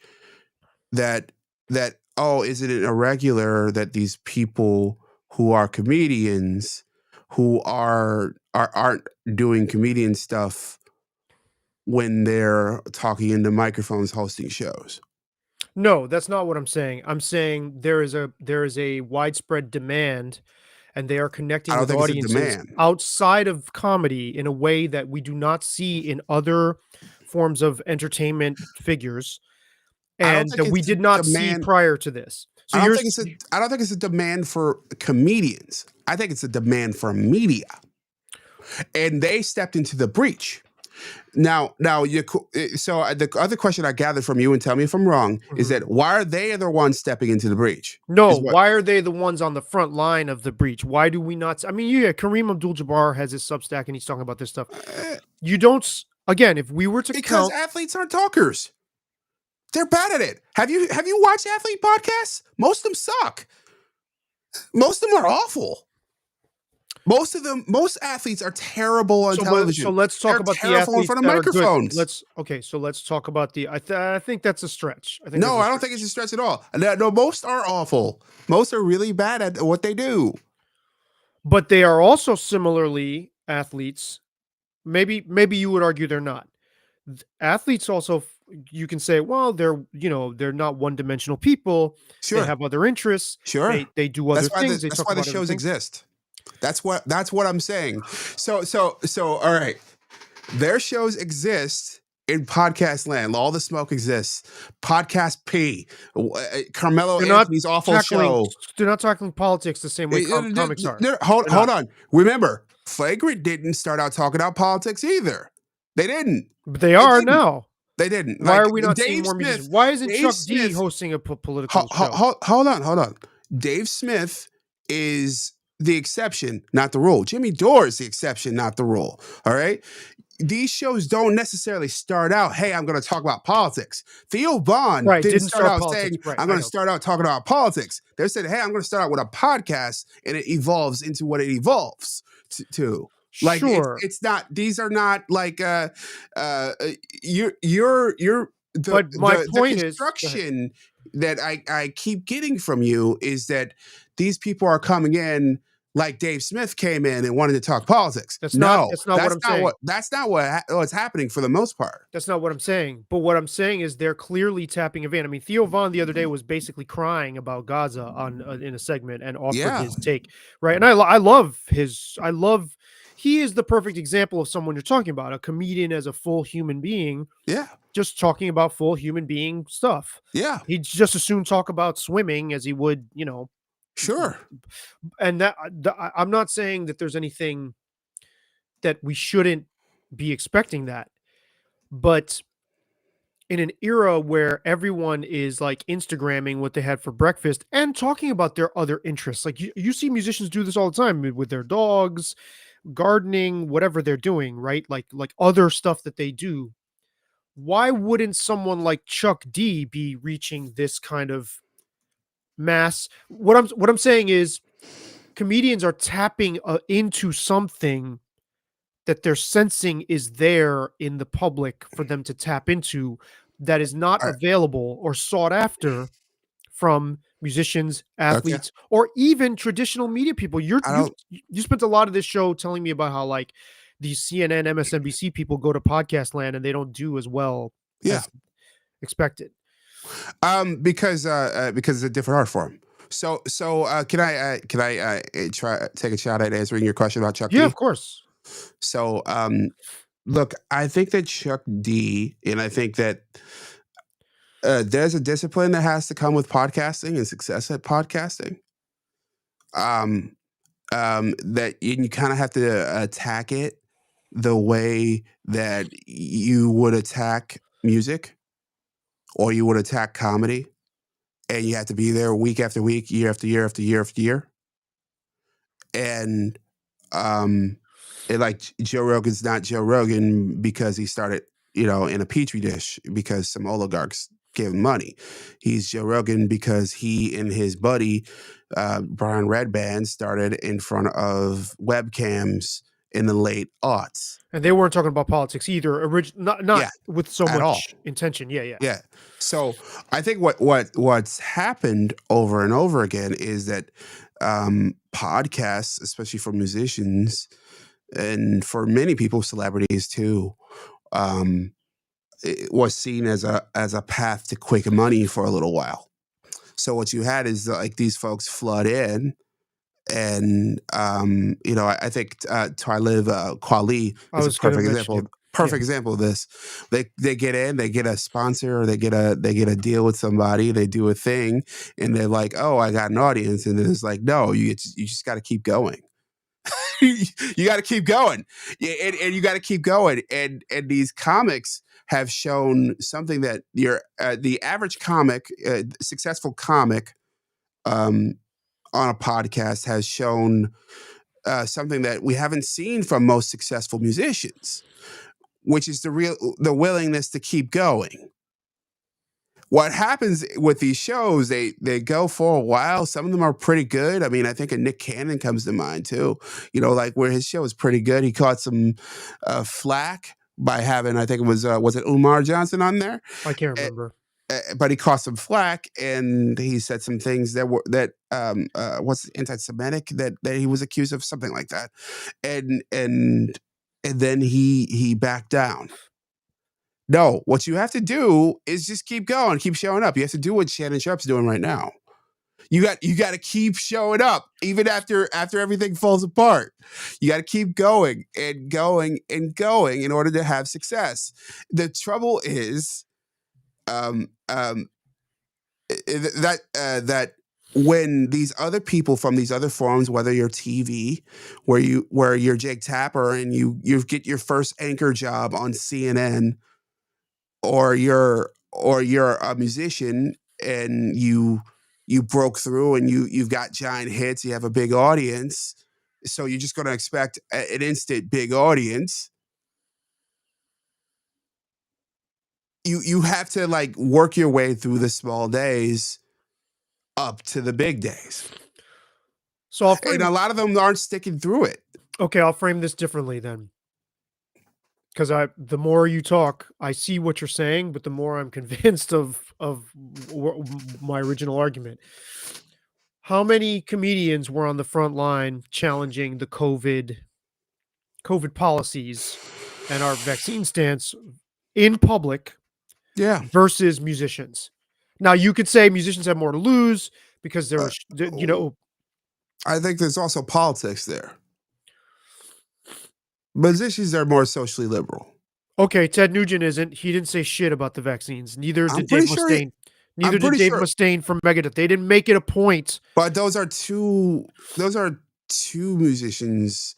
that oh, isn't it irregular that these people who are comedians who aren't doing comedian stuff when they're talking into microphones hosting shows? No, that's not what I'm saying. I'm saying there is a widespread demand, and they are I connecting don't with think it's a audiences demand. outside of comedy in a way that we do not see in other forms of entertainment figures, I don't and think that we it's a did not see demand. prior to this. So I don't you're think it's a I don't think it's a demand for comedians. I think it's a demand for media. And they stepped into the breach. Now, so the other question I gathered from you, and tell me if I'm wrong, is Mhm. that why are they the ones stepping into the breach? No, Is what? why are they the ones on the front line of the breach? Why do we not I mean, yeah, Kareem Abdul-Jabbar has his Substack and he's talking about this stuff. Uh, You don't again, if we were to because count athletes aren't talkers. They're bad at it. Have you watched athlete podcasts? Most of them suck. Most of them are awful. Most athletes are terrible on so television. let's talk They're about the terrible in athletes front of that are good. microphones. So let's talk about the I think that's a stretch. I think that's No, a I don't think it's stretch. a stretch at all. No, most are awful. Most are really bad at what they do. But they are also similarly athletes. Maybe you would argue they're not. Athletes also you can say, well, they're not one-dimensional people. They Sure, have other interests. sure. They do other things. They That's talk why the about other shows things. exist. That's what I'm saying. So all right. Their shows exist in podcast land. All the smoke exists. Podcast P. Carmelo They're not Anthony's awful tackling show. they're not tackling politics the same way comics are. They're Hold not. on. Remember, Flagrant didn't start out talking about politics either. They didn't. But they They are didn't. now. They didn't. Why Like are we not seeing Dave more Smith. musicians? Why isn't Dave Chuck D Smith. hosting a political show? Hold on. Dave Smith is the exception, not the rule. Jimmy Dore is the exception, not the rule. All right. These shows don't necessarily start out, hey, I'm going to talk about politics. Theo Vaughn Right, didn't didn't start start out politics. saying, Right, I'm I going to know. start out talking about politics. They said, hey, I'm going to start out with a podcast, and it evolves into what it evolves to. Like Sure. it's not, these are not like you're But my the point is go ahead. construction that I keep getting from you is that these people are coming in like Dave Smith came in and wanted to talk politics. That's No, not what I'm saying. what's happening for the most part. That's not what I'm saying. But what I'm saying is they're clearly tapping a vein. I mean, Theo Vaughn the other day was basically crying about Gaza on in a segment and offered Yeah, his take, right? And I love he is the perfect example of someone you're talking about, a comedian as a full human being, yeah, just talking about full human being stuff. yeah, He'd just as soon talk about swimming as he would, sure. and I'm not saying that there's anything that we shouldn't be expecting that, but in an era where everyone is like Instagramming what they had for breakfast and talking about their other interests, like you see musicians do this all the time with their dogs, gardening, whatever they're doing, right? Like other stuff that they do. Why wouldn't someone like Chuck D be reaching this kind of mass? What I'm saying is comedians are tapping into something that they're sensing is there in the public for them to tap into that is not All right. available or sought after from musicians, Okay. athletes, or even traditional media people. I don't. You spent a lot of this show telling me about how like these CNN, MSNBC people go to podcast land and they don't do as well Yeah. as expected. Because it's a different art form. So can I try take a shot at answering your question about Chuck Yeah, D? of course. So look, I think that Chuck D, and I think that there's a discipline that has to come with podcasting and success at podcasting. Um, that you kind of have to attack it the way that you would attack music or you would attack comedy, and you have to be there week after week, year after year after year after year. And like Joe Rogan's not Joe Rogan because he started, in a petri dish because some oligarchs gave him money. He's Joe Rogan because he and his buddy Brian Redband started in front of webcams in the late aughts. And they weren't talking about politics either. Not Yeah, with so at all. much intention. Yeah, yeah. Yeah. So I think what's happened over and over again is that podcasts, especially for musicians and for many people, celebrities too, um, it was seen as a path to quick money for a little while. So what you had is like these folks flood in, and I think Talib Kweli I is a was gonna perfect mention example. him. Yeah. Perfect example of this. They get in, they get a sponsor, or they get a deal with somebody, they do a thing, and they're like, "Oh, I got an audience," and then it's like, "No, you just got to keep going." You got to keep going. Yeah, and you got to keep going. And these comics have shown something that the average comic, successful comic, um, on a podcast has shown something that we haven't seen from most successful musicians, which is the willingness to keep going. What happens with these shows, they go for a while. Some of them are pretty good. I mean, I think a Nick Cannon comes to mind too. Like where his show is pretty good. He caught some flack by having, I think was it Umar Johnson on there? I can't Eh, remember. but he caught some flack, and he said some things that what's anti-Semitic, that he was accused of, something like that, and then he backed down. No, what you have to do is just keep going, keep showing up. You have to do what Shannon Sharp's doing right now. You got to keep showing up even after everything falls apart. You got to keep going and going and going in order to have success. The trouble is that when these other people from these other forums, whether you're TV, where you're Jake Tapper and you get your first anchor job on CNN, or you're a musician and you broke through and you've got giant hits, you have a big audience, so you're just going to expect an instant big audience. You have to like work your way through the small days up to the big days, So and a lot of them aren't sticking through it. okay, I'll frame this differently then. Because the more you talk, I see what you're saying, but the more I'm convinced of my original argument. How many comedians were on the front line challenging the COVID policies and our vaccine stance in public Yeah. versus musicians? Now, you could say musicians have more to lose because there was, I think there's also politics there. Musicians are more socially liberal. okay, Ted Nugent isn't. He didn't say shit about the vaccines. Neither I'm did pretty Dave sure Mustaine. Neither did pretty Dave sure- Mustaine from Megadeth. They didn't make it a point. But those are two musicians.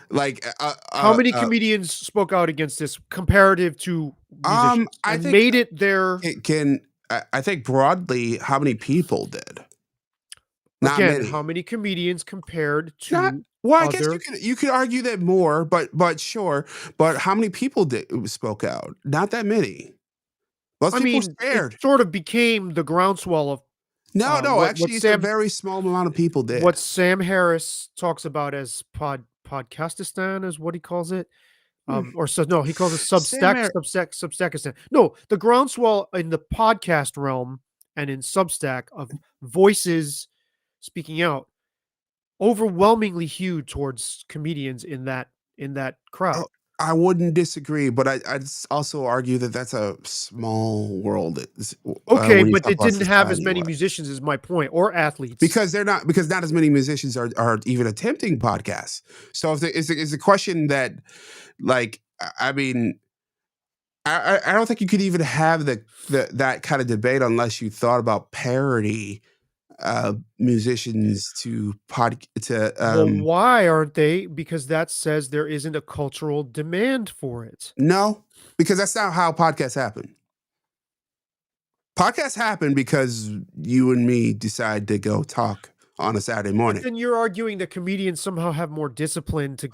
Like How many comedians spoke out against this comparative to musicians I and think made it their I think broadly, how many people did? Not again? many. How many comedians compared to Not well. I guess other? you could argue that more, but sure. But how many people spoke out? Not that many. Most I people mean, were scared. it sort of became the groundswell of No. what Actually, it's a Sam very small amount of people did. what Sam Harris talks about as podcastistan is what he calls it. Or so no, he calls it Substackistan. No, the groundswell in the podcast realm and in Substack of voices speaking out overwhelmingly huge towards comedians in that crowd. I wouldn't disagree, but I'd also argue that that's a small world. Okay, when you but talk it about didn't have as society many wise. musicians as my point, or athletes. Because not as many musicians are even attempting podcasts. So if it's a question that, like, I mean, I don't think you could even have that kind of debate unless you thought about parody musicians to Well, why aren't they? Because that says there isn't a cultural demand for it. no, because that's not how podcasts happen. Podcasts happen because you and me decide to go talk on a Saturday But morning. then you're arguing that comedians somehow have more discipline to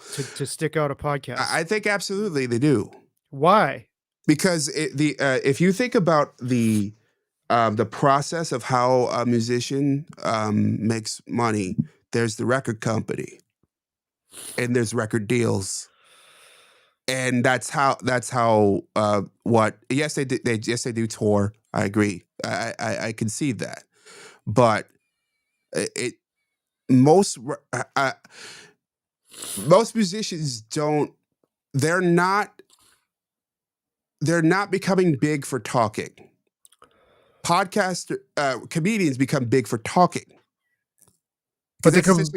stick out a podcast. I think absolutely they do. Why? Because if you think about the process of how a musician makes money, there's the record company. and there's record deals. And that's how what yes they do tour. I agree. I concede that. But it most most musicians don't they're not becoming big for talking. Podcast comedians become big for talking. But Because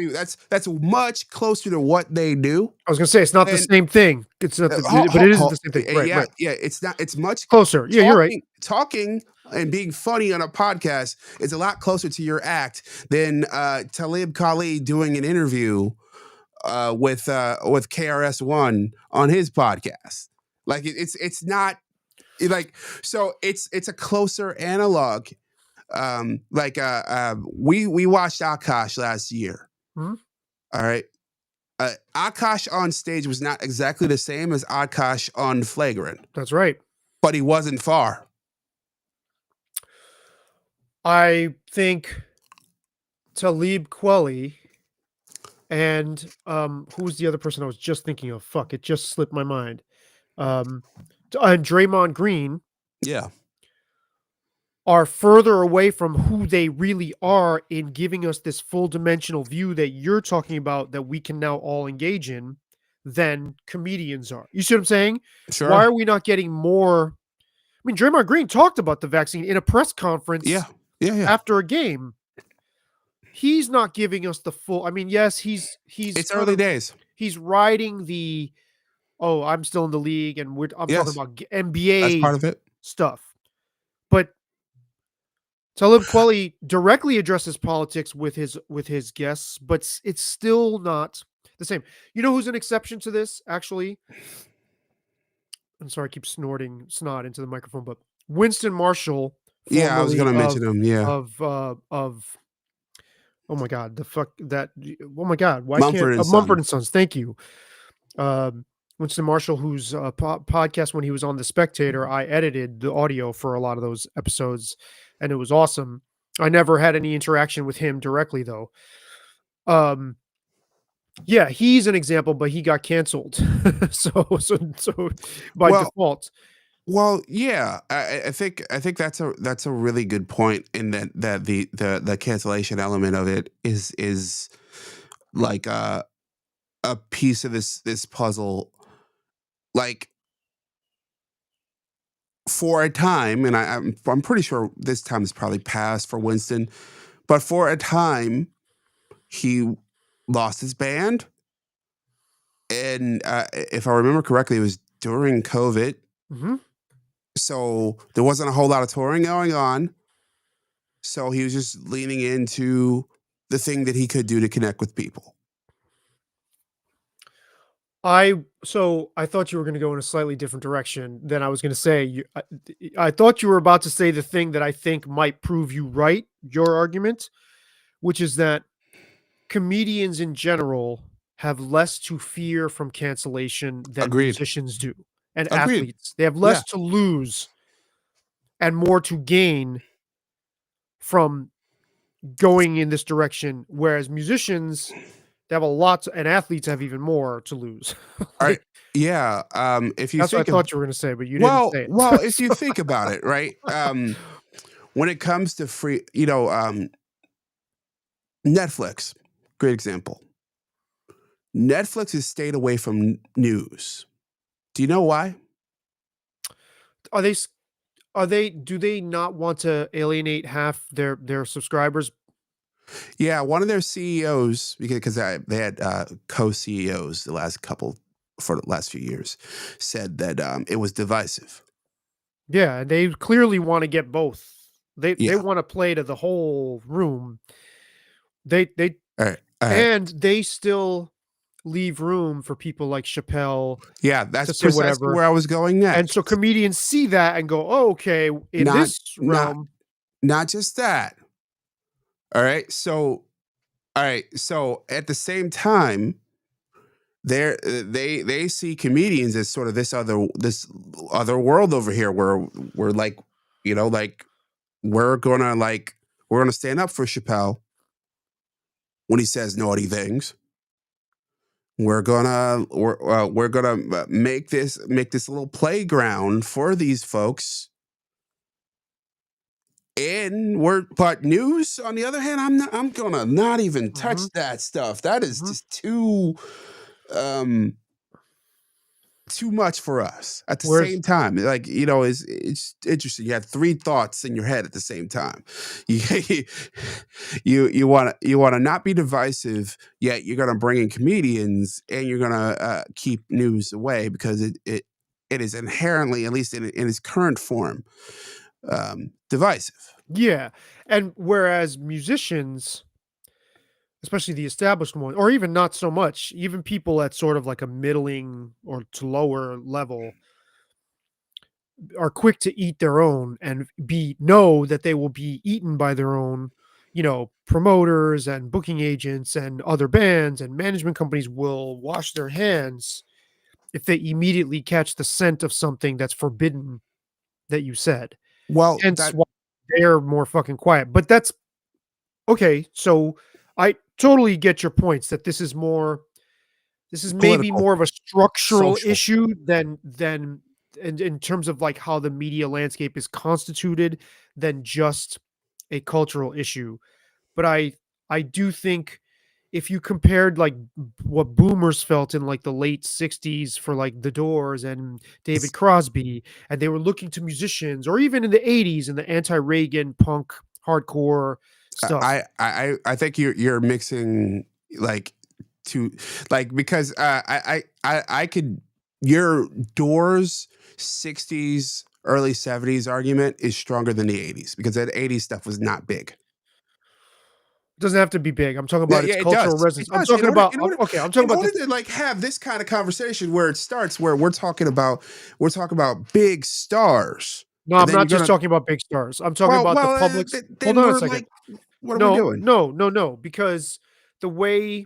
that's much closer to what they do. I was gonna say it's not the same thing. It's not, but it isn't the same thing. Right, Yeah, right. yeah. It's not. It's much Closer. Yeah, you're right. Talking and being funny on a podcast is a lot closer to your act than Talib Kweli doing an interview with KRS-One on his podcast. Like it's not like so. It's a closer analog. We watched Akash last year. Mm-hmm. All right. Akash on stage was not exactly the same as Akash on Flagrant. That's right. But he wasn't far. I think Talib Kweli and who's the other person I was just thinking of? Fuck, it just slipped my mind. And Draymond Green. Yeah. Are further away from who they really are in giving us this full dimensional view that you're talking about that we can now all engage in than comedians are. You see what I'm saying? Sure. Why are we not getting more? I mean, Draymond Green talked about the vaccine in a press conference after a game. He's not giving us the full. I mean, yes, he's it's early days. He's riding the I'm still in the league and I'm talking about NBA That's part of it. stuff. But Talib Kweli directly addresses politics with his guests, but it's still not the same. You know who's an exception to this, actually? I'm sorry, I keep snorting snot into the microphone, but Winston Marshall. Yeah, I was going to mention him. Yeah. Of oh my God, the fuck that. Oh my God, why Mumford can't Mumford and Sons? Thank you. Winston Marshall, whose podcast when he was on The Spectator, I edited the audio for a lot of those episodes, and it was awesome. I never had any interaction with him directly, though. Yeah, he's an example, but he got canceled, so by default. Well, yeah, I think that's a really good point in that the cancellation element of it is like a piece of this puzzle. Like for a time, and I'm pretty sure this time is probably past for Winston, but for a time he lost his band, and if I remember correctly, it was during COVID. Mm-hmm. So there wasn't a whole lot of touring going on. So he was just leaning into the thing that he could do to connect with people. I thought you were going to go in a slightly different direction than I was going to say. I thought you were about to say the thing that I think might prove you right, your argument, which is that comedians in general have less to fear from cancellation than musicians do. And athletes, they have less to lose and more to gain from going in this direction. Whereas musicians, they have a lot, and athletes have even more to lose. Right. Yeah. If you that's what I thought you were going to say, but you didn't say it. Well, if you think about it, right? When it comes to free, Netflix, great example. Netflix has stayed away from news. Do you know why? Do they not want to alienate half their subscribers? Yeah, one of their CEOs, because they had co-CEOs for the last few years, said that it was divisive. Yeah, they clearly want to get both. They want to play to the whole room. All right. And they still leave room for people like Chappelle. Yeah, that's precisely where I was going next. And so comedians see that and go, "Oh, okay, in this realm." Not just that. All right. So at the same time, they see comedians as sort of this other world over here where we're like, we're gonna stand up for Chappelle when he says naughty things. we're gonna make this little playground for these folks. And but news, on the other hand, I'm gonna not even Mhm, touch that stuff. That is mhm. just um too much for us at the Whereas same time. Like, it's interesting. You have three thoughts in your head at the same time. You you want to not be divisive, yet you're gonna bring in comedians and you're gonna keep news away because it is inherently, at least in its current form, divisive. yeah, and whereas musicians, especially the established ones, or even not so much, even people at sort of like a middling or to lower level are quick to eat their own and be know that they will be eaten by their own, promoters and booking agents and other bands and management companies will wash their hands if they immediately catch the scent of something that's forbidden that you said. Well, Hence that why they're more fucking quiet. But that's okay. So I totally get your points that this is maybe political, more of a structural social. issue than in terms of like how the media landscape is constituted than just a cultural issue. But I do think if you compared like what boomers felt in like the late 60s for like the Doors and David Crosby, and they were looking to musicians, or even in the 80s in the anti-Reagan punk hardcore stuff. I think you're mixing like two, like, because I could, your Doors 60s early 70s argument is stronger than the 80s because that 80s stuff was not big. It doesn't have to be big. I'm talking Yeah, about its yeah, it does. cultural It resonance. I'm does. talking about okay, I'm talking In about order the to like have this kind of conversation where it starts, where we're talking about big stars, no, and I'm then not you're just gonna, talking about big stars. I'm talking about the public's hold then on a we're second. like, what are we No, doing? no, no, no, because the way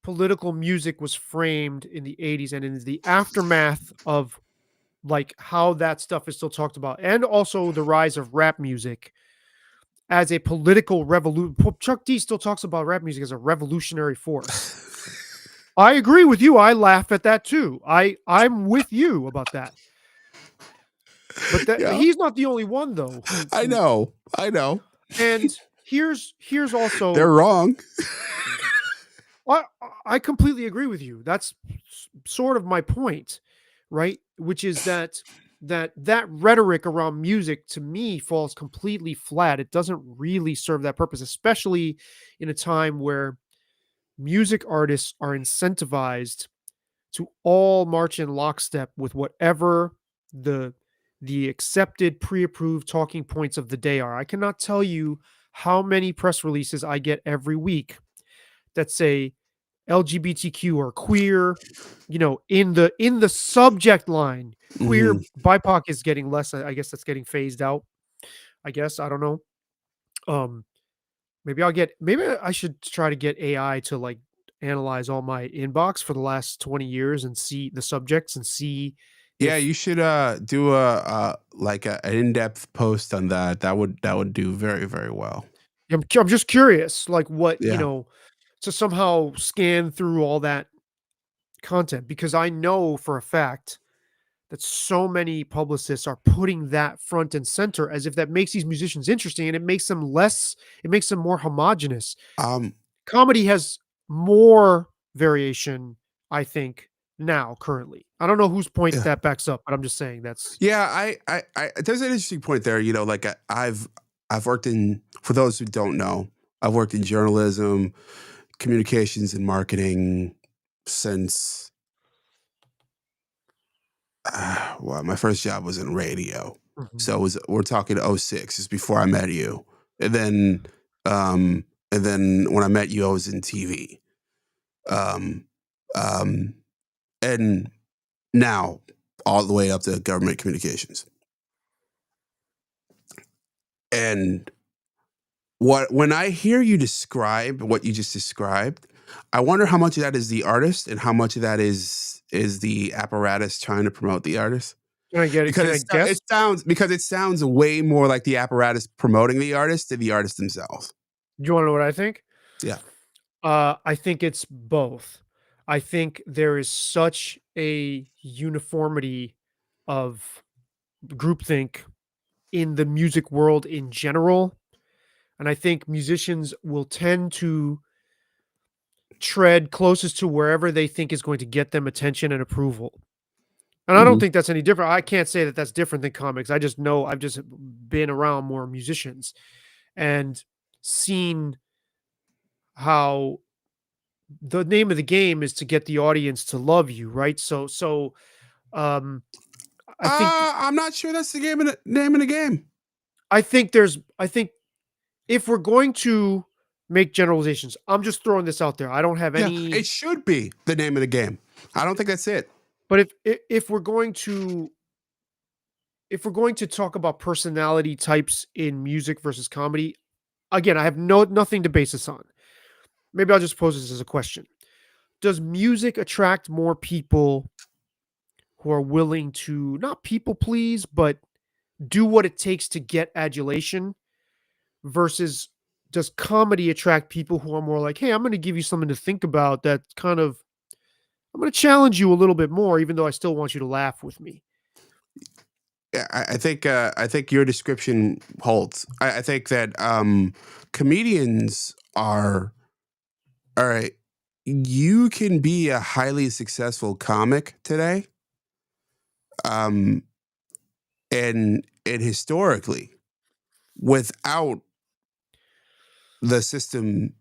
political music was framed in the 80s and in the aftermath of like how that stuff is still talked about, and also the rise of rap music as a political revolution. Chuck D still talks about rap music as a revolutionary force. I agree with you. I laugh at that too. I'm with you about that. But that Yeah, he's not the only one though I who know, I know. and here's They're also wrong. I I completely agree with you. That's sort of my point, right? Which is that rhetoric around music to me falls completely flat. It doesn't really serve that purpose, especially in a time where music artists are incentivized to all march in lockstep with whatever the the accepted pre-approved talking points of the day are. I cannot tell you how many press releases I get every week that say LGBTQ or queer, in the subject line. Hmm. Queer BIPOC is getting less. I guess that's getting phased out. I guess I don't know. Um, maybe I should try to get AI to like analyze all my inbox for the last 20 years and see the subjects and see Yeah, if you should do an in-depth post on that. That would do very, very well. I'm just curious, like what, Yeah. to somehow scan through all that content because I know for a fact that so many publicists are putting that front and center as if that makes these musicians interesting and it makes them more homogenous. Um. Comedy has more variation, I think, now currently. I don't know whose point Yeah. that backs up, but I'm just saying that's Yeah. There's an interesting point there. Like I've worked in. For those who don't know, I've worked in journalism, communications, and marketing since. Well, my first job was in radio, mhm. so we're talking '06. It's before I met you, and then when I met you, I was in TV. Um, um, and now all the way up to government communications. And when I hear you describe what you just described, I wonder how much of that is the artist and how much of that is the apparatus trying to promote the artist. Can I get it? Because Can I guess? it sounds way more like the apparatus promoting the artist than the artist themselves. Do you want to know what I think? Yeah. I think it's both. I think there is such a uniformity of groupthink in the music world in general, and I think musicians will tend to tread closest to wherever they think is going to get them attention and approval. And I don't Mhm. think that's any different. I can't say that that's different than comics. I just know I've just been around more musicians and seen how the name of the game is to get the audience to love you, right? Um I think I'm not sure that's the name of the game. I think if we're going to make generalizations, I'm just throwing this out there. I don't have Yeah, any, it should be the name of the game. I don't think that's it. but if we're going to talk about personality types in music versus comedy, again, I have nothing to base this on. Maybe I'll just pose this as a question. Does music attract more people who are willing to not people please, but do what it takes to get adulation versus does comedy attract people who are more like, "Hey, I'm going to give you something to think about that kind of I'm going to challenge you a little bit more even though I still want you to laugh with me." Yeah, I think your description holds. I think that comedians are all right. You can be a highly successful comic today, um, and historically, without the system,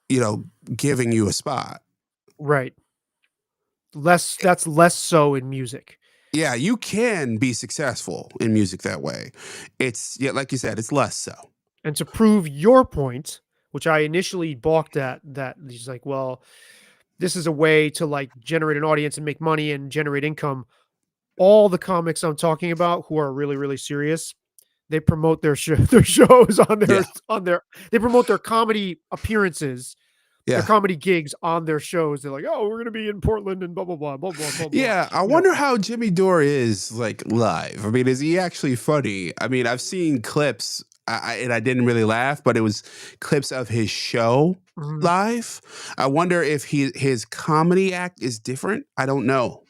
you know, giving you a spot. Right. That's less so in music. Yeah, you can be successful in music that way. It's yeah, like you said, it's less so. And to prove your point, which I initially balked at, that he's like, well, this is a way to like generate an audience and make money and generate income. All the comics I'm talking about who are really, really serious, they promote their their shows Yeah, on their they promote their comedy appearances, their yeah. comedy gigs on their shows. They're like, "Oh, we're gonna be in Portland and blah blah blah blah blah blah blah." Yeah, I You know, wonder how Jimmy Dore is like live. I mean, is he actually funny? I mean, I've seen clips and I didn't really laugh, but it was clips of his show mhm. live. I wonder if his comedy act is different. I don't know.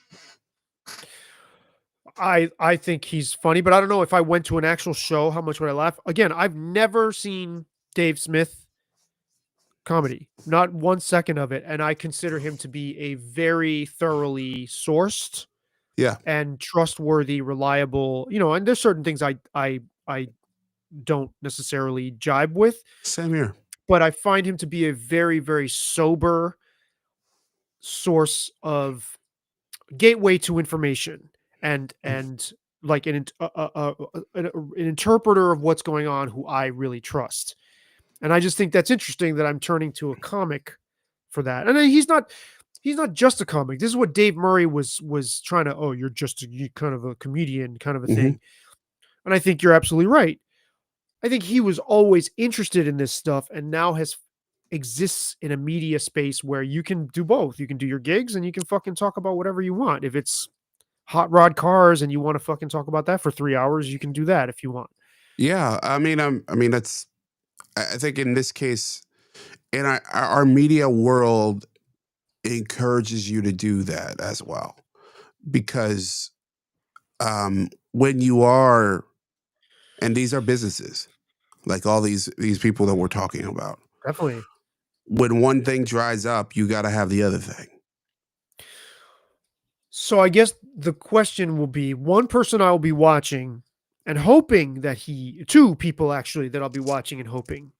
I think he's funny, but I don't know if I went to an actual show, how much would I laugh? Again, I've never seen Dave Smith comedy, not 1 second of it, and I consider him to be a very thoroughly sourced Yeah, and trustworthy, reliable, and there's certain things I don't necessarily jibe with, same here. but I find him to be a very, very sober source of gateway to information and like an interpreter of what's going on who I really trust. And I just think that's interesting that I'm turning to a comic for that. And he's not just a comic. This is what Dave Murray was trying to, oh, you're just you kind of a comedian kind of a Hmm. thing. And I think you're absolutely right. I think he was always interested in this stuff and now has exists in a media space where you can do both. You can do your gigs and you can fucking talk about whatever you want. If it's hot rod cars and you want to fucking talk about that for 3 hours, you can do that if you want. Yeah, I mean that's. I think in this case, in our media world encourages you to do that as well because when you are, and these are businesses like all these people that we're talking about. Definitely. When one thing dries up, you got to have the other thing. So I guess the question will be one person I will be watching and hoping that two people actually that I'll be watching and hoping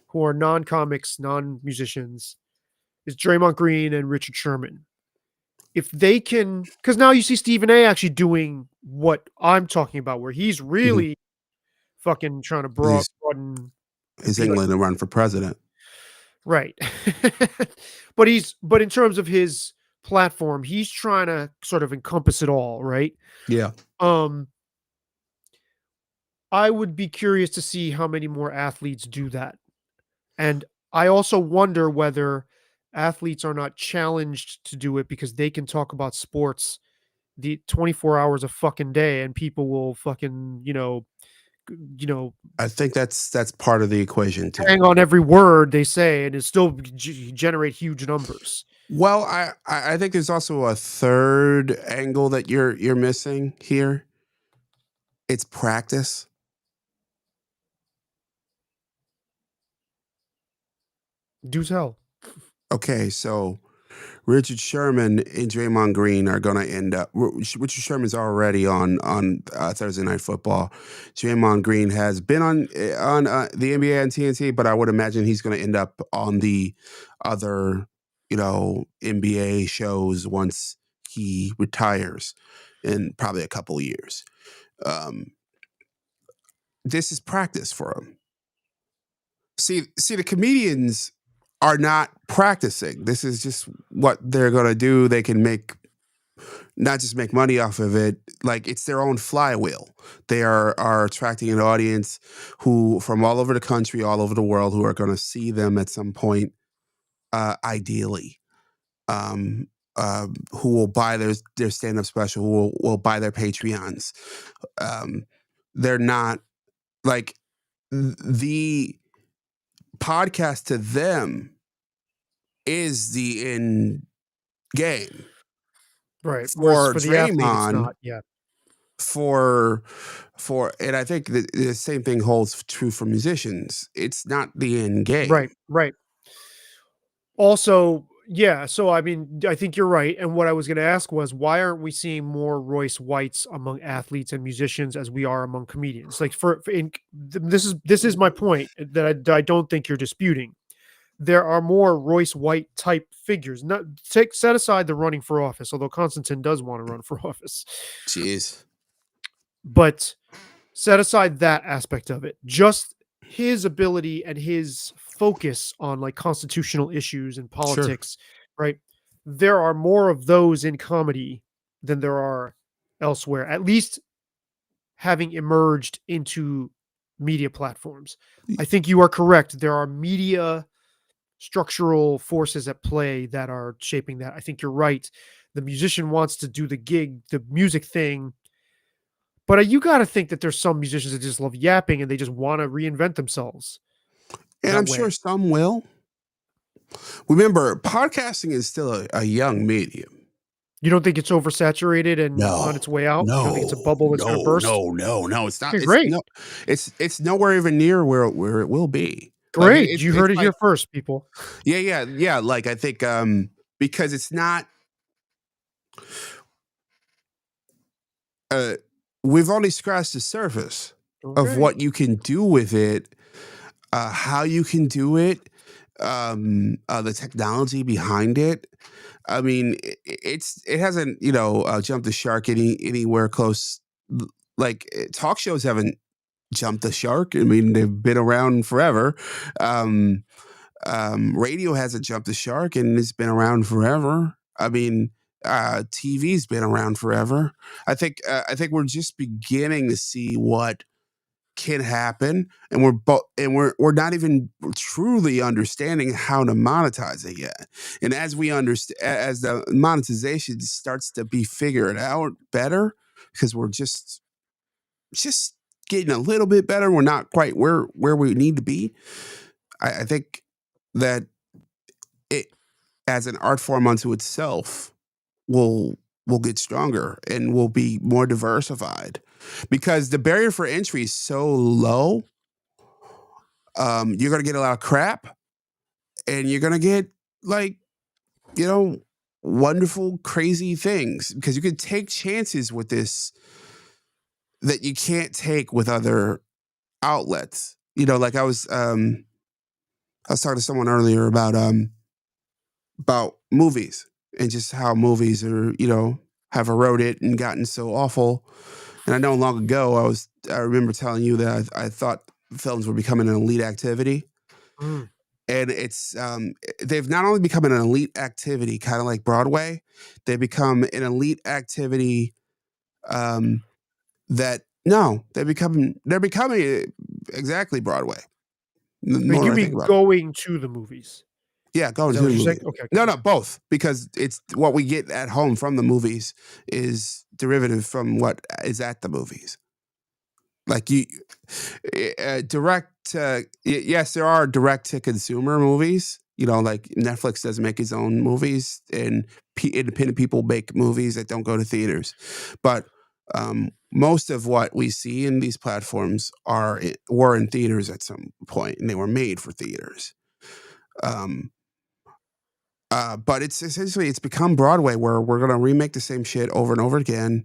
who are non-comics, non-musicians is Draymond Green and Richard Sherman. If they can, because now you see Stephen A actually doing what I'm talking about, where he's Mhm. really fucking trying to He's broaden His be like, England to run for president. right. But in terms of his platform, he's trying to sort of encompass it all, right? Yeah. Um, I would be curious to see how many more athletes do that. And I also wonder whether athletes are not challenged to do it because they can talk about sports the 24 hours a fucking day and people will fucking, you know, I think that's part of the equation too. hang on every word they say and it still generate huge numbers. Well, I think there's also a third angle that you're missing here. It's practice. Do tell. Okay, so Richard Sherman and Draymond Green are going to end up. Richard Sherman's already on Thursday Night Football. Draymond Green has been on the NBA and TNT, but I would imagine he's going to end up on the other NBA shows once he retires in probably a couple of years. Um, this is practice for him. See, the comedians are not practicing. This is just what they're gonna do. They can not just make money off of it. Like it's their own flywheel. They are attracting an audience who from all over the country, all over the world, who are gonna see them at some point. Ideally, um, who will buy their stand up special, who will buy their Patreons. Um, they're not like the podcast to them is the end game. Right. Whereas For for the athlete, it's Draymond, not. Yeah. for and I think the same thing holds true for musicians. It's not the end Right. game. Right. Also, yeah. So I mean, I think you're right. And what I was going to ask was, why aren't we seeing more Royce Whites among athletes and musicians as we are among comedians? Like this is my point that I don't think you're disputing. There are more Royce White type figures. Not set aside the running for office, although Constantine does want to run for office. Jeez. But set aside that aspect of it. Just his ability and his focus on like constitutional issues and Sure. politics, right? There are more of those in comedy than there are elsewhere, at least having emerged into media platforms. I think you are correct. There are media structural forces at play that are shaping that. I think you're right. The musician wants to do the gig, the music thing, but you got to think that there's some musicians that just love yapping and they just want to reinvent themselves And that I'm sure way. some will. Remember, podcasting is still a young medium. You don't think it's oversaturated and on its No, way out? You don't think it's a no, bubble that's going to no, burst? no, no, no. It's not. Okay, great. It's nowhere even near where it will be. Like Great. You it's heard it like here first, people. yeah. Like I think because it's not. Uh, we've only scratched the surface of Okay. what you can do with it, how you can do it, the technology behind it. I mean, it hasn't jumped the shark anywhere close. Like talk shows haven't jumped the shark. I mean, they've been around forever. Um, Radio hasn't jumped the shark, and it's been around forever. I mean, TV's been around forever. I think we're just beginning to see what can happen, and we're not even truly understanding how to monetize it yet. And as we understand, as the monetization starts to be figured out better, because we're just getting a little bit better, we're not quite where we need to be. I think that it, as an art form unto itself, will will get stronger and will be more diversified because the barrier for entry is so low. You're gonna get a lot of crap, and you're gonna get like you know wonderful, crazy things because you can take chances with this that you can't take with other outlets. Like I was talking to someone earlier about movies and just how movies are, have eroded and gotten so awful. And I know long ago I remember telling you that I thought films were becoming an elite activity. Mm. And they've not only become an elite activity, kind of like Broadway, they become an elite activity um, that no, they're becoming exactly Broadway. The Wait, more you I think mean about it. going to the movies? Yeah, Is going that to what the you're movie. saying? Okay, okay, No, no, okay. both because it's what we get at home from the movies is derivative from what is at the movies. Like direct to yes, there are direct to consumer movies, Like Netflix doesn't make its own movies, and independent people make movies that don't go to theaters. But most of what we see in these platforms were in theaters at some point, and they were made for theaters. Um, but it's become Broadway, where we're going to remake the same shit over and over again,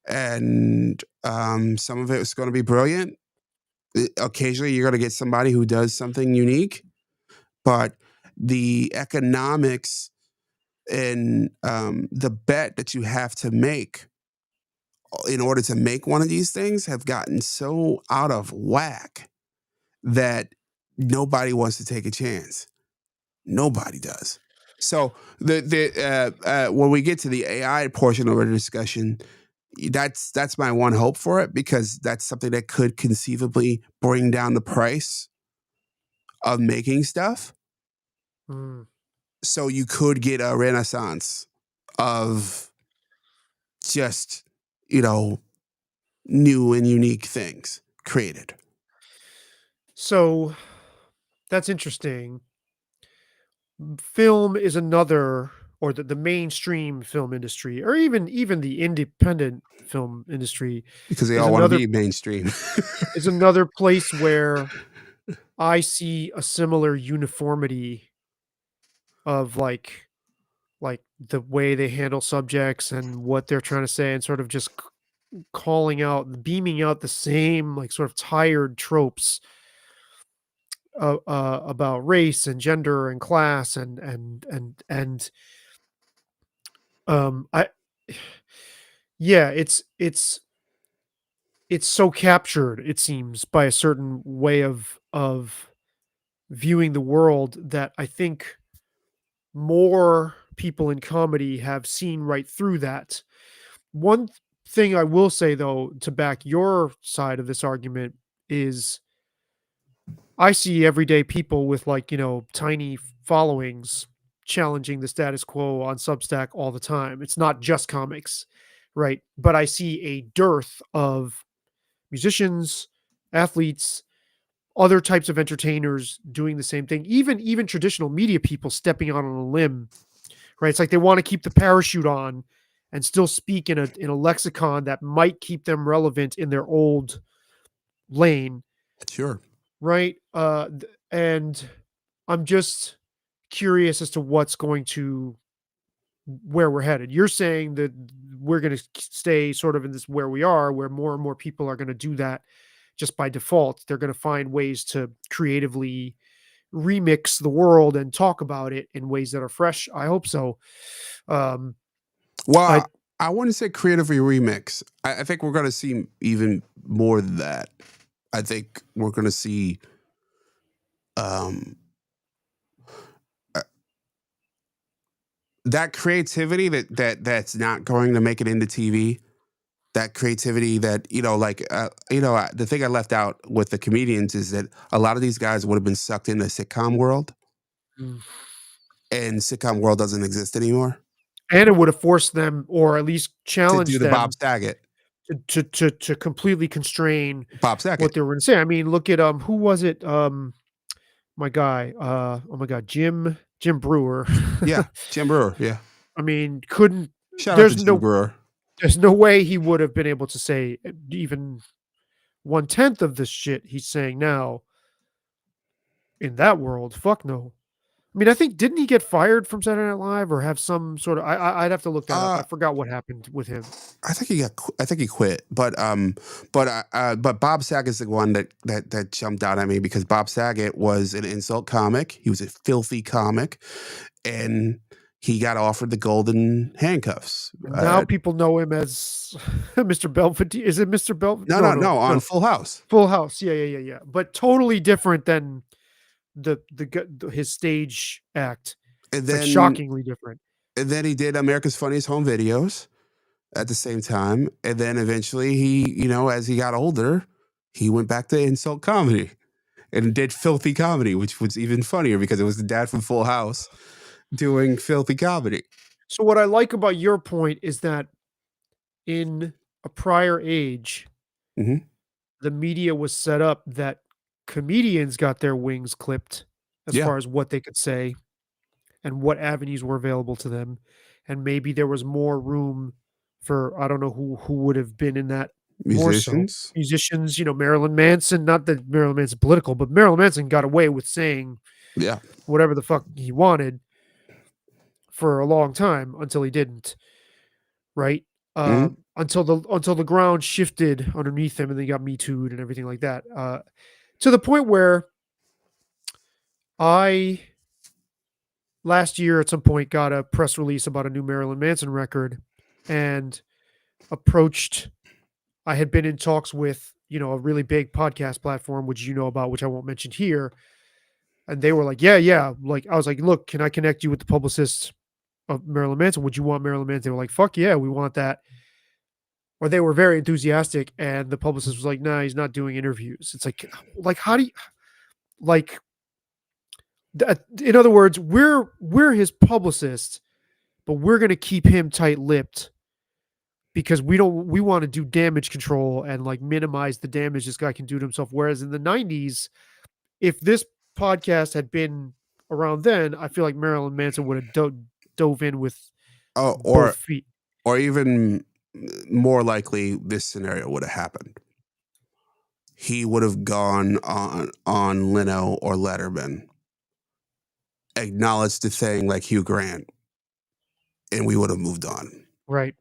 and some of it is going to be brilliant. Occasionally, you're going to get somebody who does something unique, but the economics and the bet that you have to make in order to make one of these things have gotten so out of whack that nobody wants to take a chance. Nobody does. So when we get to the AI portion of our discussion, that's my one hope for it, because that's something that could conceivably bring down the price of making stuff. Mm. So you could get a renaissance of just, you know, new and unique things created. So that's interesting. Film is another, or the mainstream film industry, or even the independent film industry Because they is all want to another be mainstream. place where I see a similar uniformity of like the way they handle subjects and what they're trying to say, and sort of just calling out, beaming out the same like sort of tired tropes about race and gender and class and I yeah, it's so captured, it seems, by a certain way of viewing the world, that I think more people in comedy have seen right through that. One thing I will say, though, to back your side of this argument, is I see everyday people with, like, tiny followings challenging the status quo on Substack all the time. It's not just comics, right? But I see a dearth of musicians, athletes, other types of entertainers doing the same thing. Even traditional media people stepping out on a limb, right? It's like they want to keep the parachute on and still speak in a lexicon that might keep them relevant in their old lane, Sure. right? And I'm just curious as to where we're headed. You're saying that we're going to stay sort of in this where we are, where more and more people are going to do that just by default. They're going to find ways to creatively remix the world and talk about it in ways that are fresh. I hope so. Um, I Well, I wouldn't say creatively remix. I think we're going to see even more than that. I think we're going to see um, uh, that creativity that's not going to make it into TV. That creativity that the thing I left out with the comedians is that a lot of these guys would have been sucked into the sitcom world, Mm. and sitcom world doesn't exist anymore. And it would have forced them, or at least To do challenged the Bob them Saget, to completely constrain Bob what Saget, they were going to say. I mean, look at who was it? My guy, oh my god, Jim Brewer. yeah, Jim Brewer, yeah. I mean, couldn't Shout out to there's Jim no Brewer. there's no way he would have been able to say even 1/10 of the shit he's saying now in that world. Fuck no. I mean, I think, didn't he get fired from Saturday Night Live, or have some sort of, I'd have to look that up. I Uh, forgot what happened with him. I think I think he quit, but Bob Saget's the one that jumped out at me, because Bob Saget was an insult comic. He was a filthy comic, and he got offered the golden handcuffs. And now people know him as Mr. Belvedere. Is it Mr. Belvedere? No, No, no, no, no, on no. Full House, Full House. Yeah, yeah, yeah, yeah. But totally different than his stage act. and It's like then shockingly different. he did America's Funniest Home Videos at the same time, and then eventually he, as he got older, he went back to insult comedy and did filthy comedy, which was even funnier because it was the dad from Full House doing filthy comedy. So what I like about your point is that in a prior age, Hmm. the media was set up that comedians got their wings clipped as Yeah. far as what they could say and what avenues were available to them, and maybe there was more room for I don't know who would have been in that more so. Musicians. Musicians, Marilyn Manson, not that Marilyn Manson's political, but Marilyn Manson got away with saying Yeah. whatever the fuck he wanted for a long time until he didn't, right? Mhm. Until the ground shifted underneath him and they got me too'd and everything like that. To the point where I last year at some point got a press release about a new Marilyn Manson record and approached I had been in talks with, a really big podcast platform, which you know about, which I won't mention here. And they were like, yeah, yeah. Like, I was like, look, can I connect you with the publicist of Marilyn Manson? Would you want Marilyn Manson? They were like, fuck yeah, we want that. Or they were very enthusiastic. And the publicist was like, nah, he's not doing interviews. It's like, how do you, like, in other words, we're his publicist, but we're going to keep him tight lipped because we want to do damage control and like minimize the damage this guy can do to himself. Whereas in the 90s, if this podcast had been around then, I feel like Marilyn Manson would have dove in with Oh, both feet. or even more likely, this scenario would have happened. He would have gone on Leno or Letterman, acknowledged the thing like Hugh Grant, and we would have moved on. Right.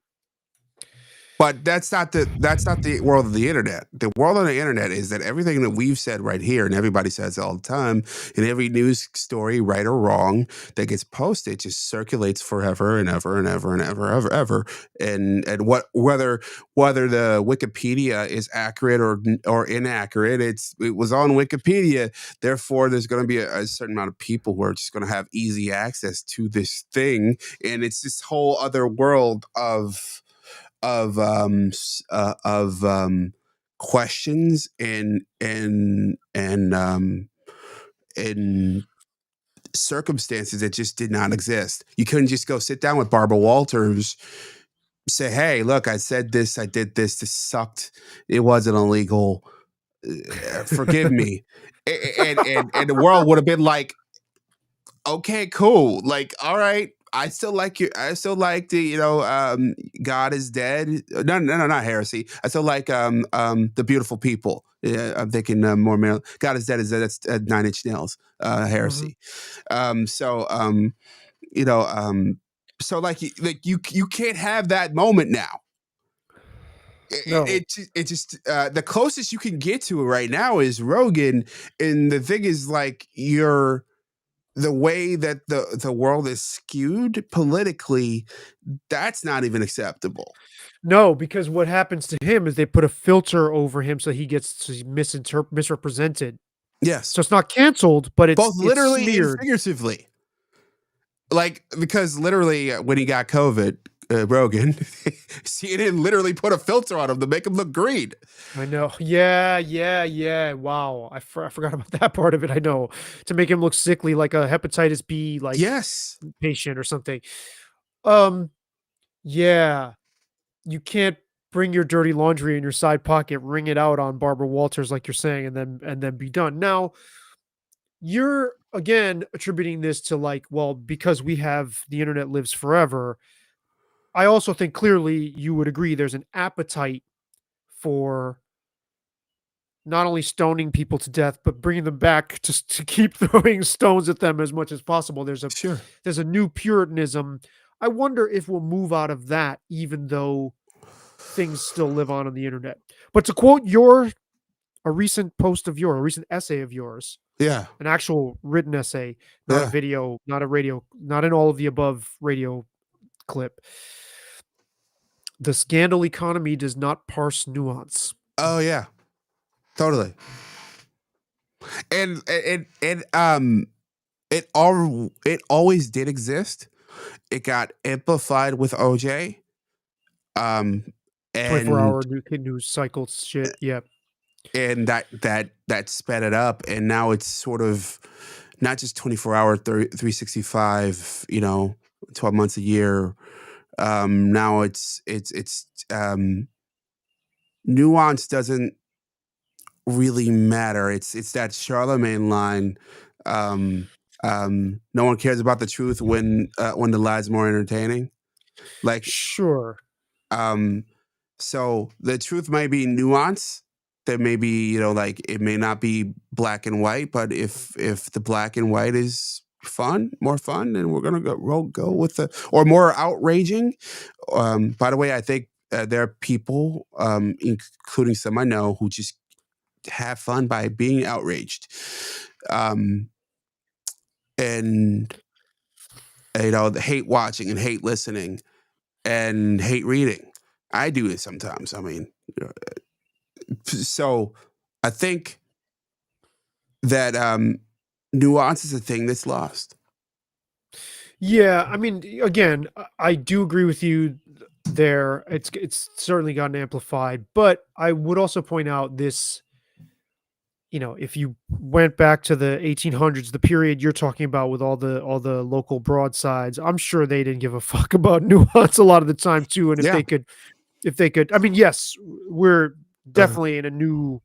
But that's not the world of the internet. The world of the internet is that everything that we've said right here, and everybody says all the time, in every news story, right or wrong, that gets posted, just circulates forever and ever and ever and ever. And whether the Wikipedia is accurate or inaccurate, it was on Wikipedia. Therefore, there's going to be a certain amount of people who are just going to have easy access to this thing, and it's this whole other world of questions and circumstances that just did not exist. You couldn't just go sit down with Barbara Walters, say, "Hey, look, I said this, I did this. This sucked. It wasn't illegal. Forgive me." And the world would have been like, "Okay, cool. Like, all right." I still like you. I still like the, God is dead. No, not heresy. I still like the beautiful people. Yeah, I'm thinking more. God is dead. That's Nine Inch Nails. Mhm. Heresy. So you know, so you can't have that moment now. No. It just the closest you can get to it right now is Rogan, and the thing is like the way that the world is skewed politically, that's not even acceptable. No, because what happens to him is they put a filter over him so he gets to misrepresented. Yes, So it's not canceled, but both it's literally and smeared. figuratively. Like, because literally when he got COVID, Rogan, CNN literally put a filter on him to make him look green. I know. Yeah, yeah, yeah. Wow. I forgot about that part of it. I know. To make him look sickly like a hepatitis B like Yes. patient or something. Um yeah, you can't bring your dirty laundry in your side pocket, wring it out on Barbara Walters like you're saying and then be done. Now, you're again attributing this to like, well, because we have the internet lives forever. I also think clearly you would agree there's an appetite for not only stoning people to death, but bringing them back to keep throwing stones at them as much as possible. Sure. There's a new Puritanism. I wonder if we'll move out of that, even though things still live on the internet. But to quote a recent post of yours, a recent essay of yours, Yeah. an actual written essay, not a Yeah. video, not a radio, not an all of the above radio clip. The scandal economy does not parse nuance. Oh yeah. Totally. And it always did exist. It got amplified with OJ. Um 24-hour and news cycle shit. Yeah. and that sped it up, and now it's sort of not just 24-hour 365, 12 months a year. Now it's nuance doesn't really matter. It's that Charlemagne line, Um, no one cares about the truth when the lie's more entertaining. Like, Sure. um, so the truth might be nuance. There may be, like it may not be black and white, but if the black and white is more fun, then we're gonna go with the or more outraging. By the way, I think there are people, including some I know, who just have fun by being outraged, um, and the hate watching and hate listening and hate reading. I do it sometimes. I mean, so I think that nuance is a thing that's lost. Yeah, I mean, again, I do agree with you there. It's certainly gotten amplified, but I would also point out this, if you went back to the 1800s, the period you're talking about with all the local broadsides, I'm sure they didn't give a fuck about nuance a lot of the time too. And Yeah. if they could, I mean, yes, we're Uh, definitely in a new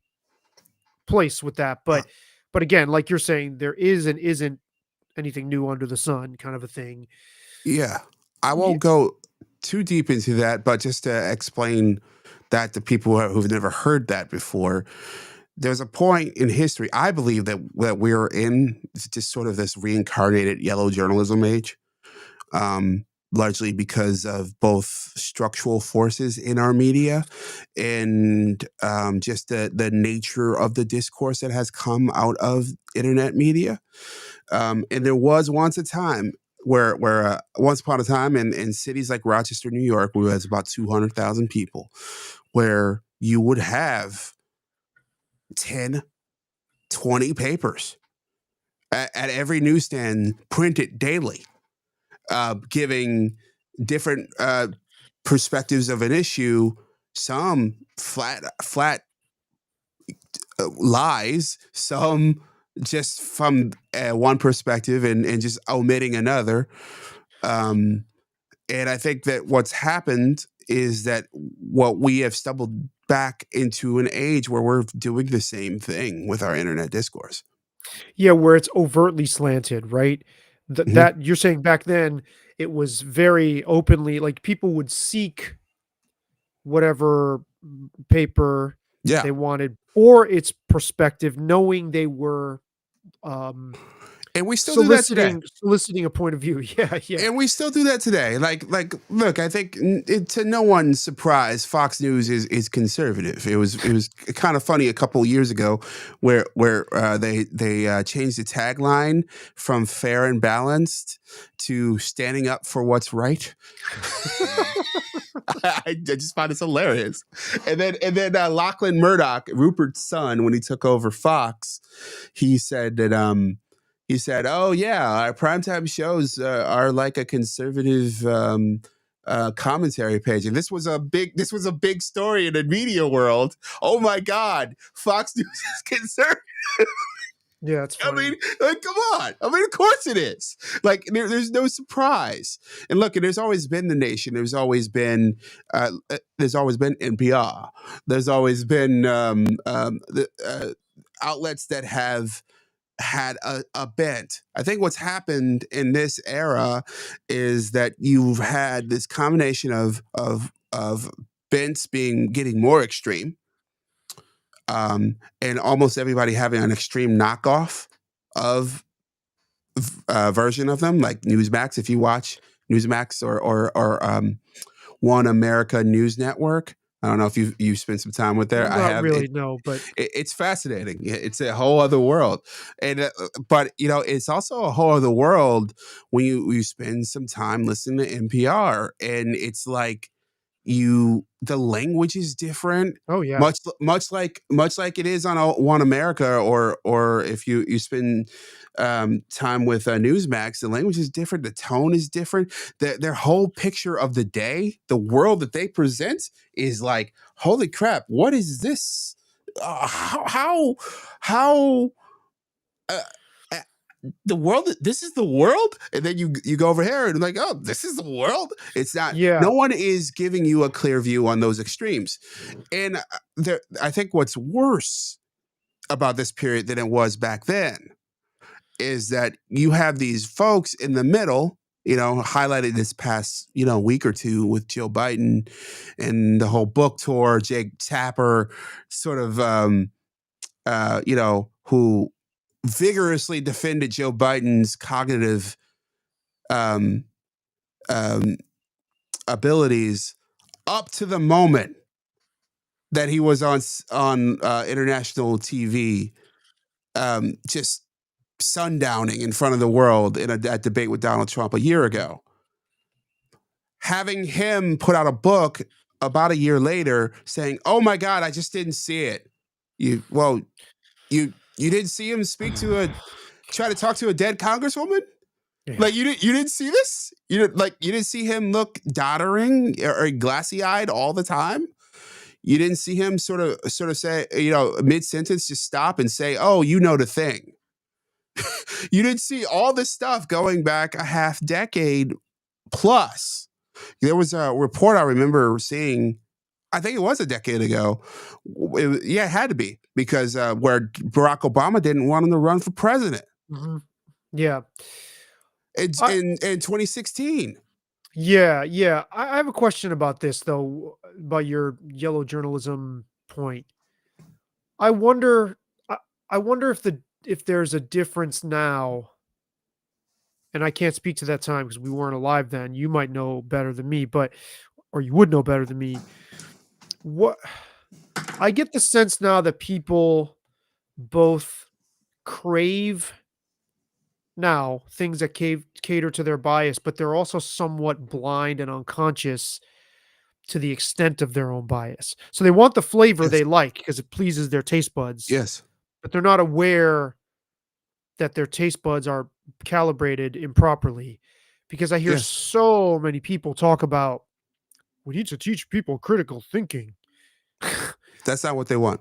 place with that, uh, but again, like you're saying, there is and isn't anything new under the sun, kind of a thing. yeah. I Yeah, won't go too deep into that, but just to explain that to people who've never heard that before, there's a point in history, I believe, that we're in just sort of this reincarnated yellow journalism age, largely because of both structural forces in our media and just the nature of the discourse that has come out of internet media. And there was once a time where once upon a time in cities like Rochester, New York, where there's about 200,000 people, where you would have 10, 20 papers at every newsstand printed daily, giving different perspectives of an issue, some flat lies, some just from one perspective and just omitting another. Um, and I think that what's happened is that what we have stumbled back into an age where we're doing the same thing with our internet discourse. yeah, where it's overtly slanted, right? Mhm. That you're saying back then, it was very openly like people would seek whatever paper Yeah. they wanted or its perspective, knowing they were um And we still do that today. soliciting a point of view. Yeah, yeah. And we still do that today. Look, I think to no one's surprise, Fox News is conservative. It was kind of funny a couple years ago, where they changed the tagline from "fair and balanced" to "standing up for what's right." I just find this hilarious. And then Lachlan Murdoch, Rupert's son, when he took over Fox, he said that he said, "Oh yeah, our primetime shows are like a conservative commentary page." And this was a big story in the media world. Oh my God, Fox News is conservative. Yeah, it's I mean, funny. like, come on. I mean, of course it is. Like, there's no surprise. And look, there's always been the nation. There's always been NPR. There's always been outlets that have had a bent. I think what's happened in this era is that you've had this combination of bents getting more extreme, and almost everybody having an extreme knockoff of version of them, like Newsmax. If you watch Newsmax or One America News Network, I don't know if you spent some time with there. I Not have really, no, but it's fascinating. It's a whole other world, and but it's also a whole other world when you spend some time listening to NPR, and it's like the language is different, oh yeah. much like it is on One America, or if you spend time with Newsmax, the language is different, the tone is different, their whole picture of the day, the world that they present is like, holy crap, what is this? How uh, uh, the world, this is the world, and then you go over here and like, oh, this is the world. It's not. Yeah. No one is giving you a clear view on those extremes, and I think what's worse about this period than it was back then is that you have these folks in the middle, highlighted this past, week or two with Joe Biden and the whole book tour, Jake Tapper, sort of, who vigorously defended Joe Biden's cognitive um, um, abilities up to the moment that he was on international TV, just sundowning in front of the world in a debate with Donald Trump a year ago. Having him put out a book about a year later saying, "Oh my God, I just didn't see it." You didn't see him try to talk to a dead congresswoman? Yeah. Like you didn't see this? You didn't see him look doddering or glassy eyed all the time? You didn't see him sort of say, mid sentence, just stop and say, "Oh, you know the thing." You didn't see all this stuff going back a half decade plus. There was a report I remember seeing, I think it was a decade ago. It had to be, because where Barack Obama didn't want him to run for president Mhm. Yeah. in 2016. Yeah. I have a question about this though, about your yellow journalism point. I wonder I, I wonder if there's a difference now, and I can't speak to that time because we weren't alive then. You might know better than me, but or you would know better than me. What I get the sense now that people both crave now things that cater to their bias, but they're also somewhat blind and unconscious to the extent of their own bias. So they want the flavor Yes. they like because it pleases their taste buds, Yes. but they're not aware that their taste buds are calibrated improperly. Because I hear Yes. so many people talk about we need to teach people critical thinking. That's not what they want.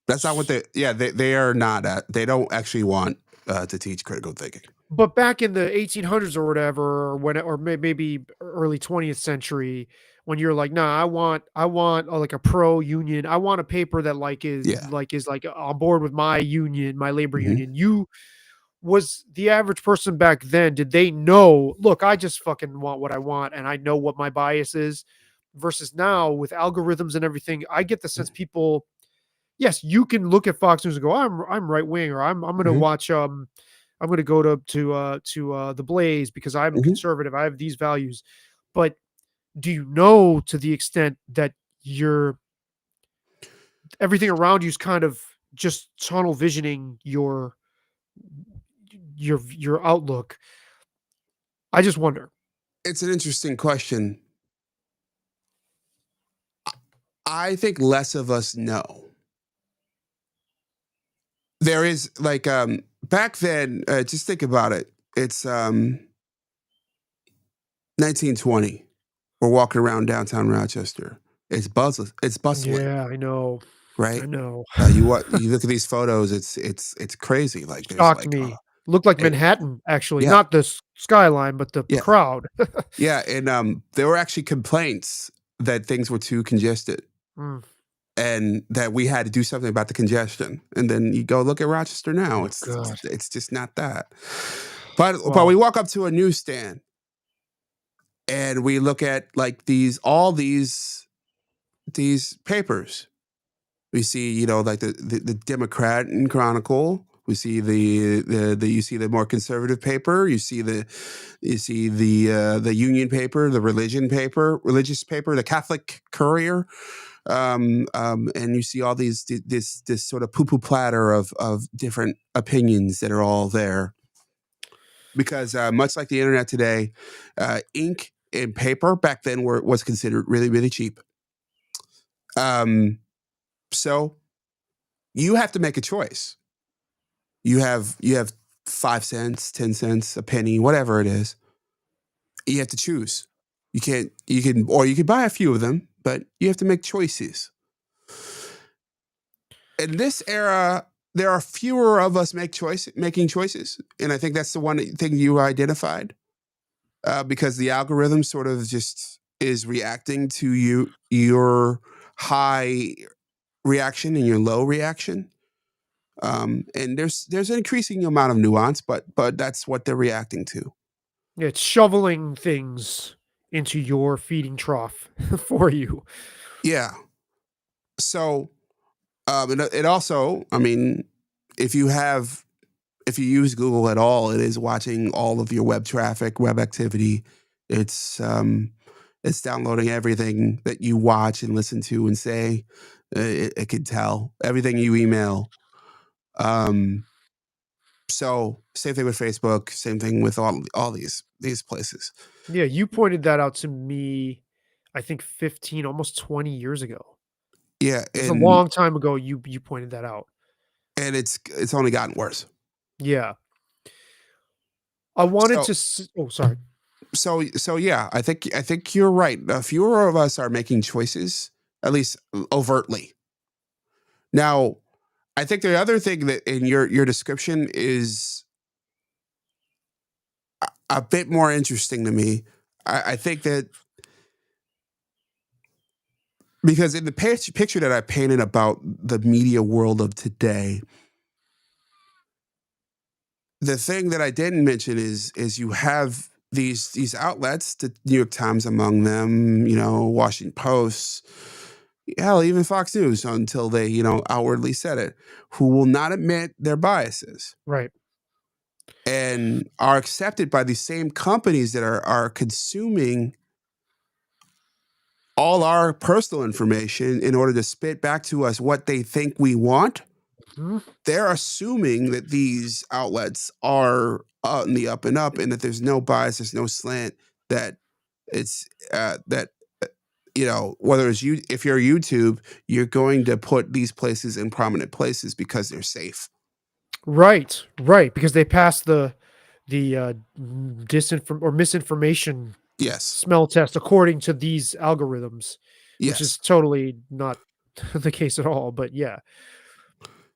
That's not what they are not they don't actually want to teach critical thinking. But back in the 1800s or whatever, or maybe early 20th century, when you're like, "Nah, I want like a pro union. I want a paper that Yeah. is like on board with my union, my labor Hmm. union." Was the average person back then, did they know, "Look, I just fucking want what I want and I know what my bias is." Versus now with algorithms and everything, I get the sense people, yes, you can look at Fox News and go, I'm right wing, or I'm gonna Hmm. watch I'm gonna go to the Blaze because I'm Hmm. conservative. I have these values. But do you know to the extent that you're everything around you is kind of just tunnel visioning your outlook? I just wonder. It's an interesting question. I think less of us know. There is like back then. Just think about it. It's 1920. We're walking around downtown Rochester. It's buzz. It's bustling, Yeah, I know. I right? know. You look at these photos. It's crazy. Like there's Shocked like me. Looked like it, Manhattan, actually, yeah, not the skyline, but the yeah, crowd. yeah, and there were actually complaints that things were too congested Mm. and that we had to do something about the congestion. And then you go look at Rochester now. Oh It's god. it's just not that. But we Wow. walk up to a newsstand and we look at like these papers. We see, like the Democrat and Chronicle. We see the you see the more conservative paper. You see the Union paper, the religious paper, the Catholic Courier, and you see all this sort of poo poo platter of different opinions that are all there. Because much like the internet today, ink and paper back then was considered really really cheap. Um, so you have to make a choice. You have 5 cents, 10 cents, a penny, whatever it is. You have to choose. You can buy a few of them, but you have to make choices. In this era, there are fewer of us making choices, and I think that's the one thing you identified, because the algorithm sort of just is reacting to your high reaction and your low reaction. And there's an increasing amount of nuance, but that's what they're reacting to. It's shoveling things into your feeding trough for you. Yeah. So it also, I mean, if you have if you use Google at all, it is watching all of your web traffic, web activity. It's downloading everything that you watch and listen to and say. It can tell everything you email. Um, so same thing with Facebook. Same thing with all these places. Yeah, you pointed that out to me, I think 15, almost 20 years ago. Yeah, It's a long time ago you pointed that out. and it's only gotten worse. Yeah. I wanted So to oh, sorry. so yeah, I think you're right. Fewer of us are making choices, at least overtly. Now, I think the other thing that in your description is a bit more interesting to me. I think that because in the picture that I painted about the media world of today, the thing that I didn't mention is you have these outlets, the New York Times among them, Washington Post, hell, even Fox News until they, outwardly said it, who will not admit their biases Right. and are accepted by these same companies that are consuming all our personal information in order to spit back to us what they think we want. Mhm. They're assuming that these outlets are on the up and up and that there's no bias, there's no slant, that it's that whether it's you, if you're YouTube, you're going to put these places in prominent places because they're safe. Right, right, because they passed the disinform or misinformation Yes. smell test according to these algorithms, which is Yes. totally not the case at all, but yeah.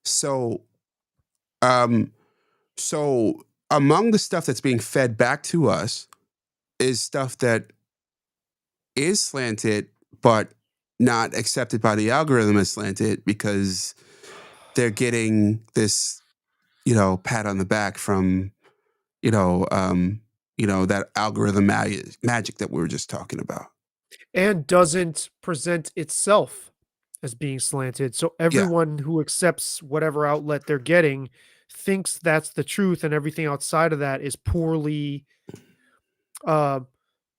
So um so among the stuff that's being fed back to us is stuff that is slanted, but not accepted by the algorithm as slanted because they're getting this, pat on the back from, you know, um, that algorithm magic that we were just talking about. And doesn't present itself as being slanted, so Yeah. everyone who accepts whatever outlet they're getting thinks that's the truth, and everything outside of that is uh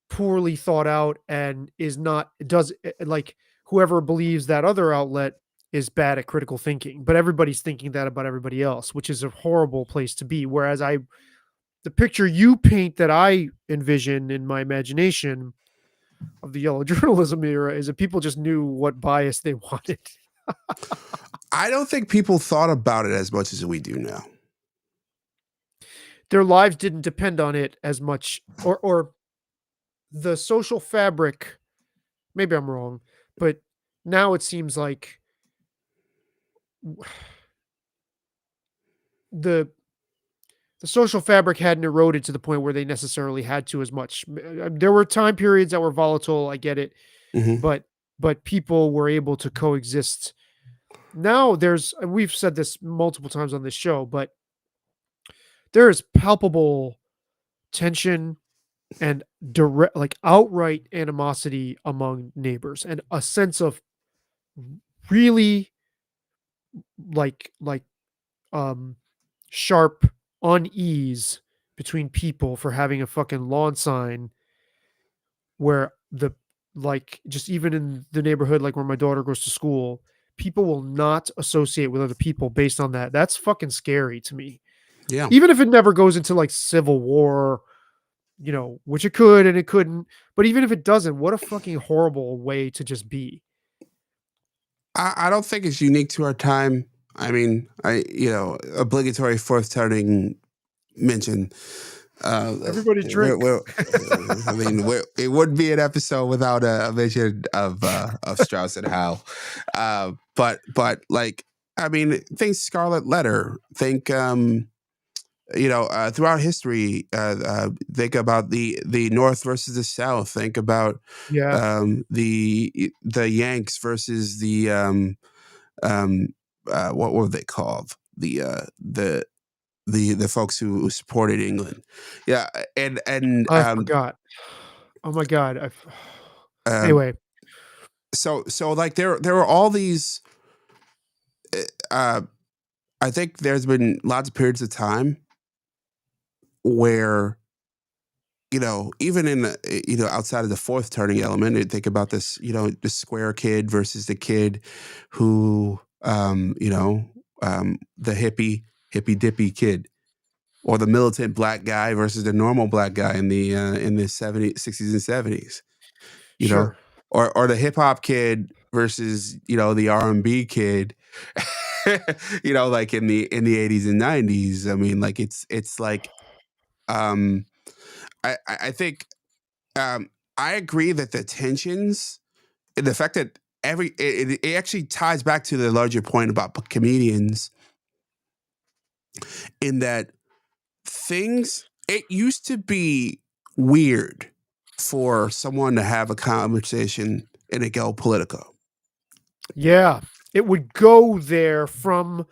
poorly thought out and is not does like whoever believes that other outlet is bad at critical thinking, but everybody's thinking that about everybody else, which is a horrible place to be. Whereas the picture you paint that I envision in my imagination of the yellow journalism era is that people just knew what bias they wanted. I don't think people thought about it as much as we do now. Their lives didn't depend on it as much, or the social fabric, maybe I'm wrong, but now it seems like the the social fabric hadn't eroded to the point where they necessarily had to as much. There were time periods that were volatile, I get it, Hmm. but people were able to coexist. Now there's and we've said this multiple times on this show, but there is palpable tension and direct, like outright animosity among neighbors, and a sense of really like um sharp unease between people for having a fucking lawn sign where the like just even in the neighborhood like where my daughter goes to school, people will not associate with other people based on that. That's fucking scary to me. Yeah. Even if it never goes into like civil war, which it could and it couldn't, but even if it doesn't, what a fucking horrible way to just be. I don't think it's unique to our time. I mean, obligatory forthtelling mention. Everybody drink. I mean, it wouldn't be an episode without a mention of Strauss and Howe. But like, I mean, think Scarlet Letter. Think, throughout history. Think about the North versus the South. Think about Yeah. the Yanks versus the what were they called? the folks who supported England. Yeah, and I forgot. Oh my god. um, Anyway, so like there were all these. Uh, I think there's been lots of periods of time where, even in outside of the fourth turning element, you think about this, the square kid versus the kid who, the hippy dippy kid, or the militant black guy versus the normal black guy in the 70s, 60s and 70s, you know, sure. or the hip hop kid versus, the R&B kid, like in the 80s and 90s. I mean, like it's like, um I think, um I agree that the tensions and the fact that it actually ties back to the larger point about comedians, in that it used to be weird for someone to have a conversation and it go political. Yeah, it would go there from,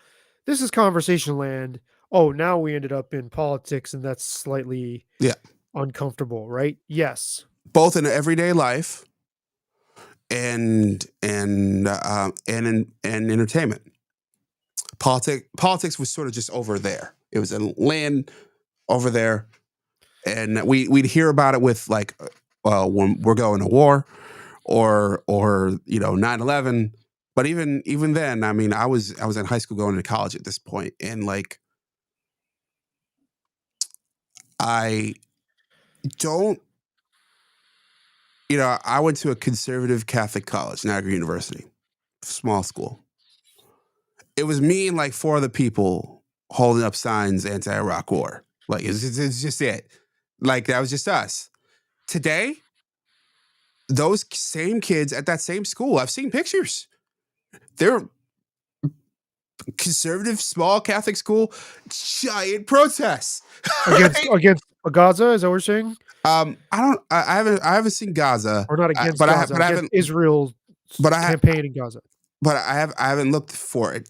"This is conversation land." Oh, now we ended up in politics, and that's slightly Yeah, uncomfortable, right? Yes. both in everyday life and entertainment. Politics was sort of just over there. It was a land over there, and we'd hear about it with like, when we're going to war, or 9/11. But even then, I mean, I was in high school going to college at this point, and like I don't, I went to a conservative Catholic college, Niagara University, small school. It was me and like four other people holding up signs anti-Iraq war. Like it's just it. Like that was just us. Today, those same kids at that same school, I've seen pictures. They're conservative, small Catholic school, giant protests. Against Right? Gaza, is that what you're saying? I don't. I haven't seen Gaza, Or not against but Gaza, but I against haven't. Israel's But campaign in Gaza. I haven't looked for it.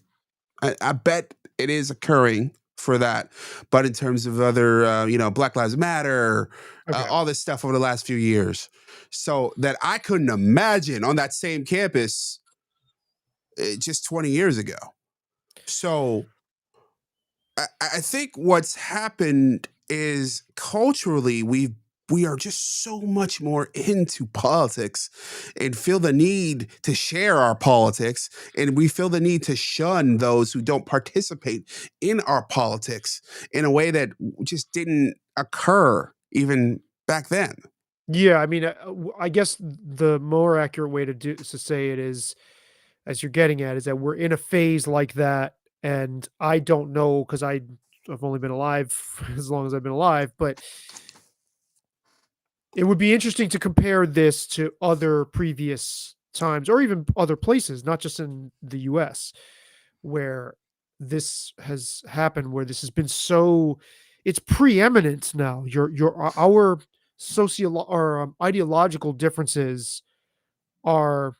I bet it is occurring for that. But in terms of other, Black Lives Matter, Okay. all this stuff over the last few years, so that I couldn't imagine on that same campus, just 20 years ago. So I think what's happened is culturally we are just so much more into politics and feel the need to share our politics, and we feel the need to shun those who don't participate in our politics in a way that just didn't occur even back then. Yeah, I mean, I guess the more accurate way to say it is, as you're getting at, is that we're in a phase like that, and I don't know, 'cause I've only been alive as long as I've been alive, but it would be interesting to compare this to other previous times, or even other places, not just in the US, where this has happened, where this has been so, it's preeminent now. Our ideological differences are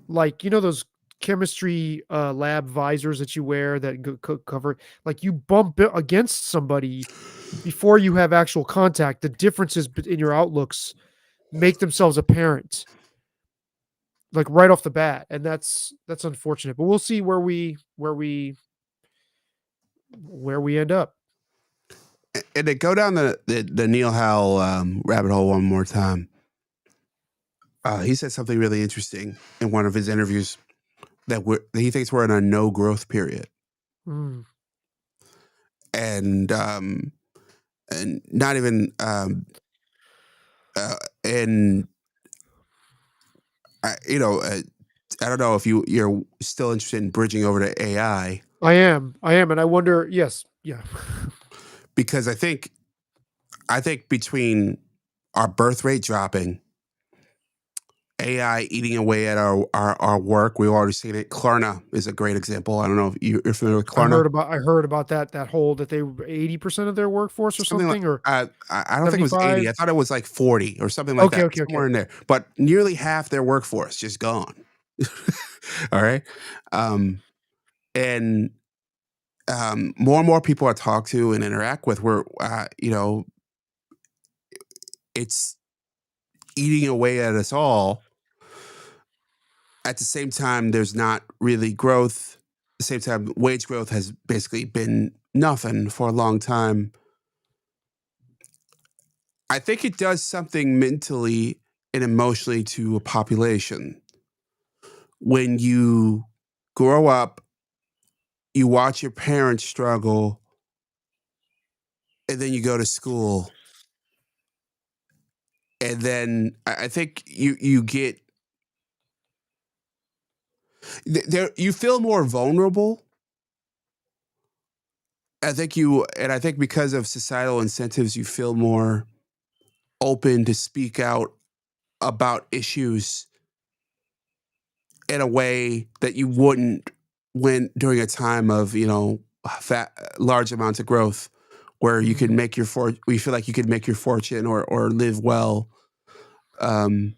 like, those chemistry lab visors that you wear that cover, like, you bump against somebody before you have actual contact, the differences in your outlooks make themselves apparent, like, right off the bat, and that's unfortunate. But we'll see where we end up. And to go down the Neil Howe, rabbit hole one more time, he said something really interesting in one of his interviews, that he thinks we're in a no growth period, Mm. and not even, and I don't know if you're still interested in bridging over to AI, I am, and I wonder. Yes, yeah. because I think between our birth rate dropping, AI eating away at our work, we've already seen it. Klarna is a great example. I don't know if you're familiar with Klarna. I heard about that whole, that they were 80% of their workforce or Something like, something, or I don't think it was 80. 75. I thought it was like 40 or something like Okay, that, okay, okay. somewhere in there. But nearly half their workforce just gone. All right. Um, and more and more people I talk to and interact with, where it's eating away at us all. At the same time, there's not really growth. At the same time, wage growth has basically been nothing for a long time. I think it does something mentally and emotionally to a population. When you grow up, you watch your parents struggle, and then you go to school, and then I think you get there. You feel more vulnerable. I think because of societal incentives, you feel more open to speak out about issues in a way that you wouldn't when during a time of large amounts of growth, where you could Mhm. make you feel like you could make your fortune or live well. um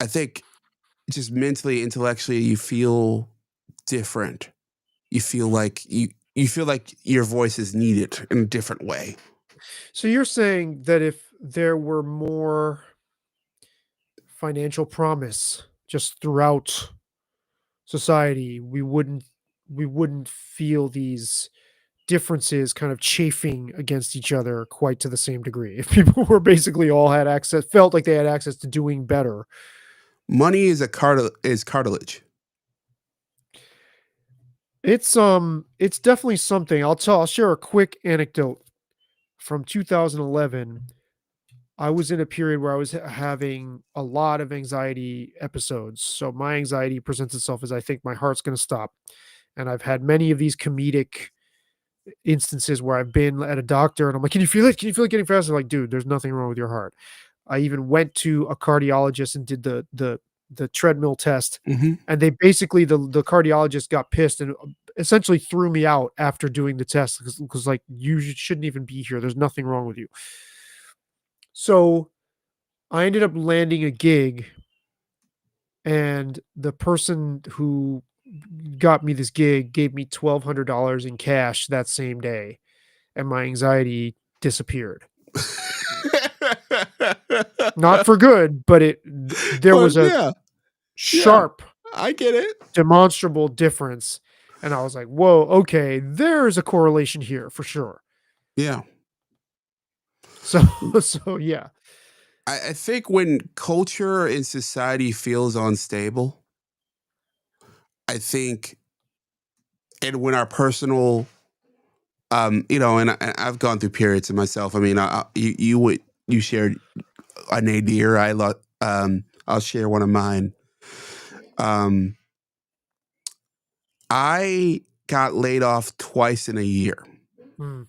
I think just mentally, intellectually, you feel different. You feel like your voice is needed in a different way. So you're saying that if there were more financial promise just throughout society, we wouldn't feel these differences kind of chafing against each other quite to the same degree. If people were basically all had access, felt like they had access to doing better. Money is cartilage. It's definitely something. I'll share a quick anecdote from 2011. I was in a period where I was having a lot of anxiety episodes. So my anxiety presents itself as I think my heart's going to stop. And I've had many of these comedic instances where I've been at a doctor and I'm like, "Can you feel it? Can you feel it getting faster?" Like, dude, there's nothing wrong with your heart. I even went to a cardiologist and did the treadmill test, Hmm. and they basically the cardiologist got pissed and essentially threw me out after doing the test because like you shouldn't even be here. There's nothing wrong with you. So I ended up landing a gig, and the person who got me this gig gave me $1,200 in cash that same day, and my anxiety disappeared. Not for good, but there Well, was a yeah, yeah, sharp, I get it. demonstrable difference, and I was like, "Whoa, okay, there's a correlation here for sure." Yeah. So so yeah. I think when culture and society feels unstable, I think, and when our personal, I've gone through periods of myself. I mean, you shared a nadir. I'll share one of mine. Um, I got laid off twice in a year, Mm,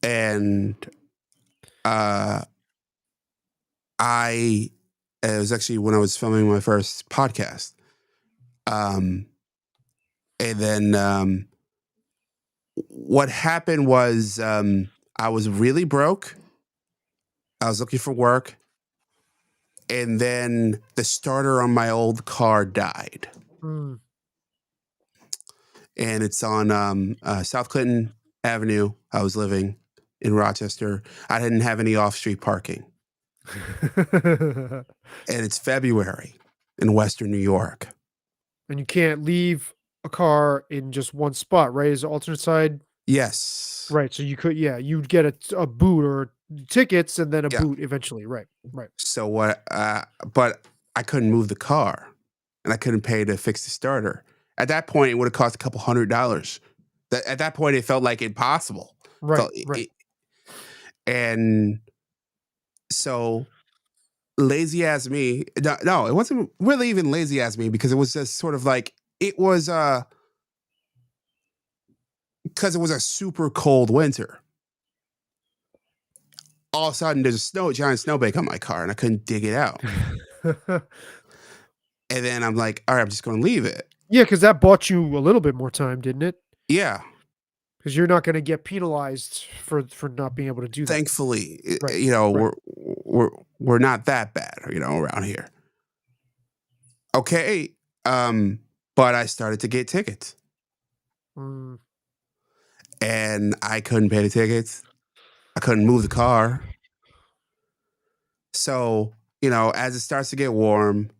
and uh, I it was actually when I was filming my first podcast. Um, and then what happened was, I was really broke. I was looking for work, and then the starter on my old car died, mm. and it's on South Clinton Avenue. I was living in Rochester. I didn't have any off street parking, and it's February in Western New York. And you can't leave a car in just one spot, right? Is the alternate side Yes, right, so you could yeah, you'd get a boot or tickets and then a yeah. boot eventually, right, right. So what? But I couldn't move the car, and I couldn't pay to fix the starter. At that point, it would have cost a couple $100. At that point, it felt like impossible. Right, Felt right. and so lazy as me. No, it wasn't really even lazy as me, because it was just sort of like it was because it was a super cold winter. All of a sudden, there's a giant snowbank on my car, and I couldn't dig it out. And then I'm like, all right, I'm just going to leave it. Yeah, because that bought you a little bit more time, didn't it? Yeah, Because 'Cause you're not gonna get penalized for not being able to do that. thankfully, Right, right. we're not that bad, around here. Okay, but I started to get tickets. Mm. and I couldn't pay the tickets. I couldn't move the car. So, as it starts to get warm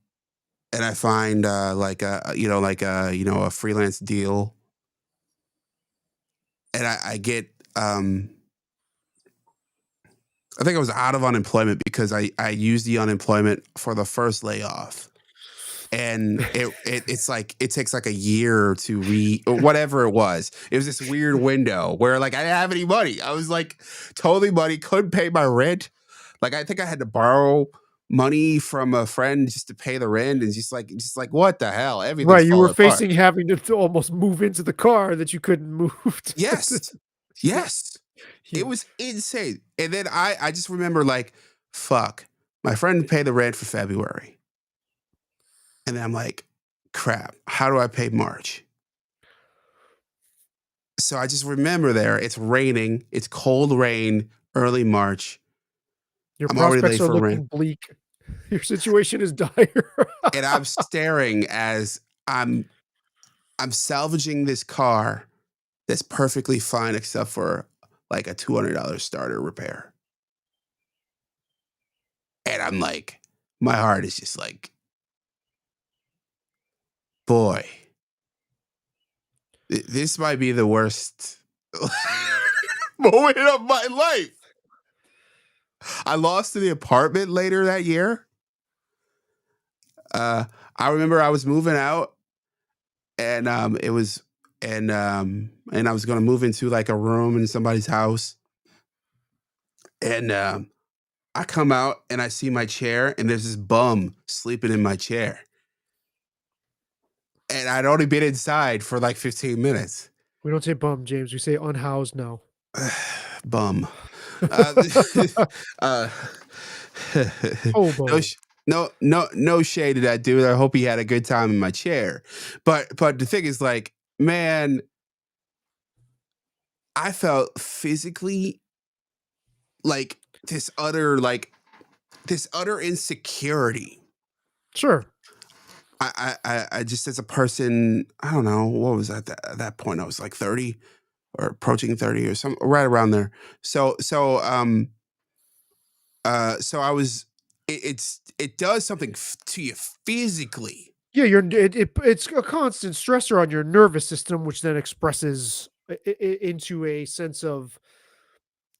and I find a freelance deal, and I get I think I was out of unemployment because I used the unemployment for the first layoff. And it's like it takes like a year to or whatever it was. It was this weird window where like I didn't have any money. I was like totally money, couldn't pay my rent. Like I think I had to borrow money from a friend just to pay the rent, and just like what the hell? Everything's Right, you were falling apart. facing having to almost move into the car that you couldn't move to. Yes. Yes. It Yeah. was insane. And then I just remember like, fuck, my friend paid the rent for February. And then I'm like, crap, how do I pay March? So I just remember there, it's raining, it's cold rain, early March. Your I'm already prospects late are for rent. looking bleak. Your situation is dire. And I'm staring as I'm salvaging this car that's perfectly fine except for like a $200 starter repair. And I'm like, my heart is just like, boy, this might be the worst moment of my life. I lost to the apartment later that year. I remember I was moving out, and it was, and I was going to move into like a room in somebody's house, and I come out and I see my chair, and there's this bum sleeping in my chair, and I'd only been inside for like 15 minutes. We don't say bum, James. We say unhoused now. Bum. Uh, uh, no, Hobo. no shade to that dude. I hope he had a good time in my chair. But the thing is, like, man, I felt physically like this utter insecurity. Sure. I just as a person, I don't know what was at that point. I was like 30 or approaching 30 or some right around there. So I was. It does something to you physically. Yeah, it's a constant stressor on your nervous system, which then expresses into a sense of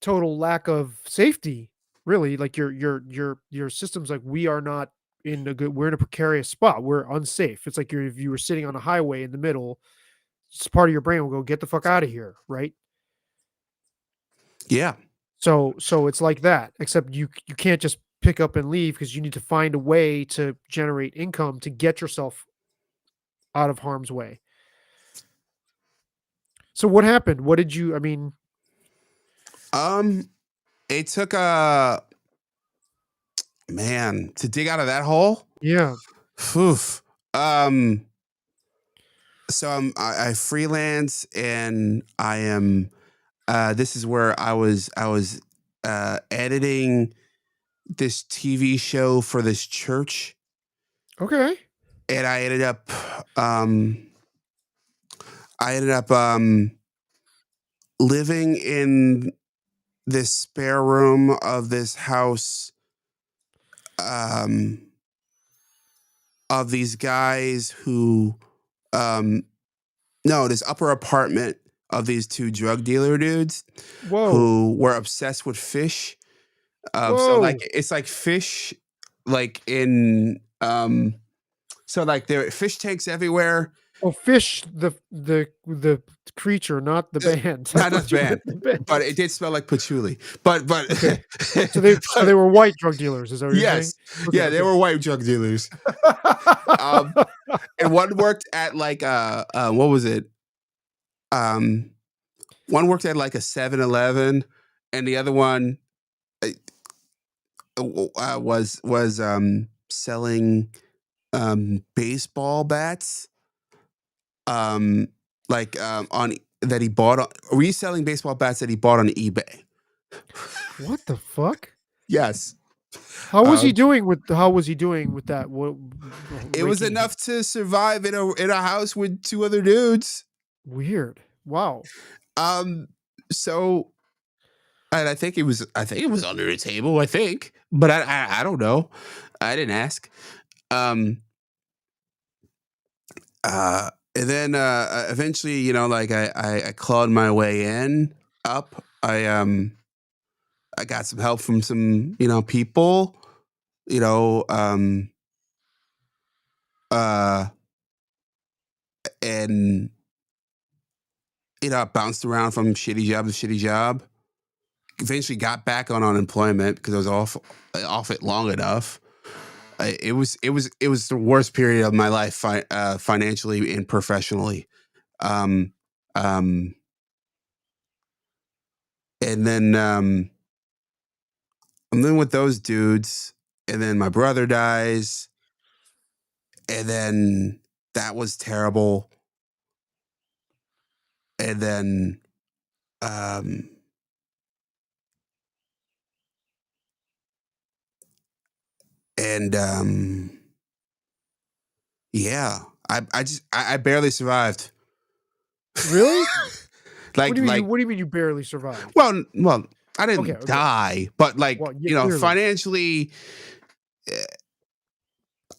total lack of safety. Really, like your system's like we are not in a good. We're in a precarious spot. We're unsafe. It's like if you were sitting on a highway in the middle. It's part of your brain will go get the fuck out of here, right? Yeah. So it's like that, except you can't just pick up and leave because you need to find a way to generate income to get yourself out of harm's way. So what happened? What did you I mean, Um, it took a man to dig out of that hole. yeah. Phew. Um, so I freelance and I am. This is where I was editing this TV show for this church, Okay. and um I ended up living in this spare room of this house um of these guys who um no, this upper apartment of these two drug dealer dudes Whoa. who were obsessed with fish. So like Whoa. it's like fish like in so like there are fish tanks everywhere. Oh, Fish, the creature, not the Uh, band. I Not as thought you bad, meant the band. but it did smell like patchouli. But Okay. So they but were white drug dealers, is that what you're saying? yes, Okay, yeah, they okay. were white drug dealers. Um, and one worked at like what was it? Um, one worked at like a 7-Eleven, and the other one uh, was selling baseball bats um on that he bought on reselling baseball bats that he bought on eBay. What the fuck? Yes. How Um was he doing with that? What it was raking enough to survive in a house with two other dudes. Weird. Wow. Um, so, and I think it was under the table. I think, but I don't know. I didn't ask. Um, and then eventually, you know, like I clawed my way in up. I got some help from some, you know, people, you know, uh, and you know, I bounced around from shitty job to shitty job. Eventually, got back on unemployment because I was off it long enough. It was the worst period of my life, financially and professionally. Um, um, and then I'm living with those dudes, and then my brother dies, and then that was terrible. And then um, and yeah, I barely survived. Really? like like What do you mean you barely survived? well, I Okay, didn't okay. die, but like Well, yeah, you know, clearly. financially,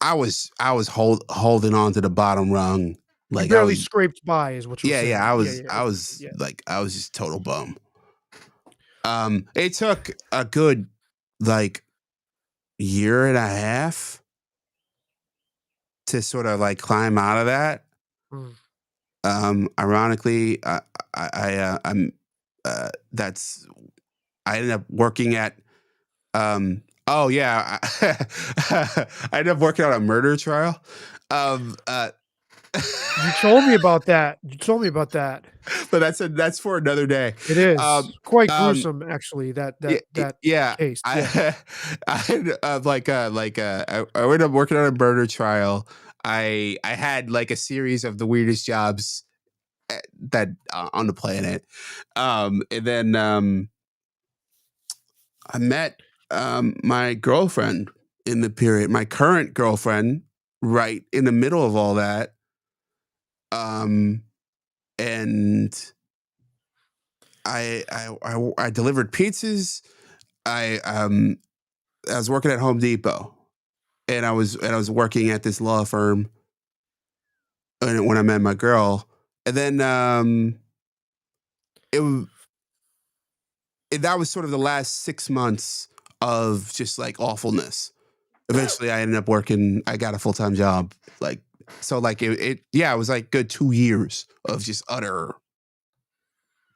I was holding on to the bottom rung. You Like I barely was, scraped by is what you're yeah, yeah, saying. Yeah, yeah, I okay, was yeah. like I was just total bum. It took a good like year and a half to sort of like climb out of that. Mm. Ironically, I'm that's I ended up working at oh yeah, I ended up working on a murder trial. Um, uh, You told me about that. You told me about that. but that's for another day. It is Um, quite um, gruesome, actually, yeah, that yeah. case, yeah. I, I ended up working on a murder trial. I had like a series of the weirdest jobs that on the planet. And then I met my girlfriend in the period, my current girlfriend, right in the middle of all that. Um, and I delivered pizzas. I was working at Home Depot, and I was working at this law firm and when I met my girl, and then it, w- that was sort of the last 6 months of just like awfulness. Eventually, I ended up working. I got a full time job. Like so, like yeah, it was like good 2 years of just utter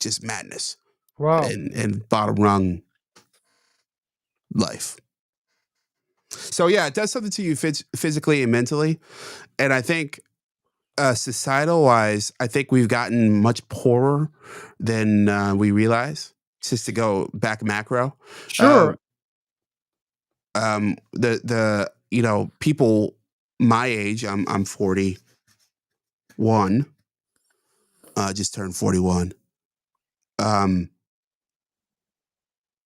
just madness Wow. and bottom rung life. So yeah, it does something to you physically and mentally, and I think societal wise, I think we've gotten much poorer than we realize. Just to go back macro, Sure. the you know people my age, I'm 41, just turned 41. Um,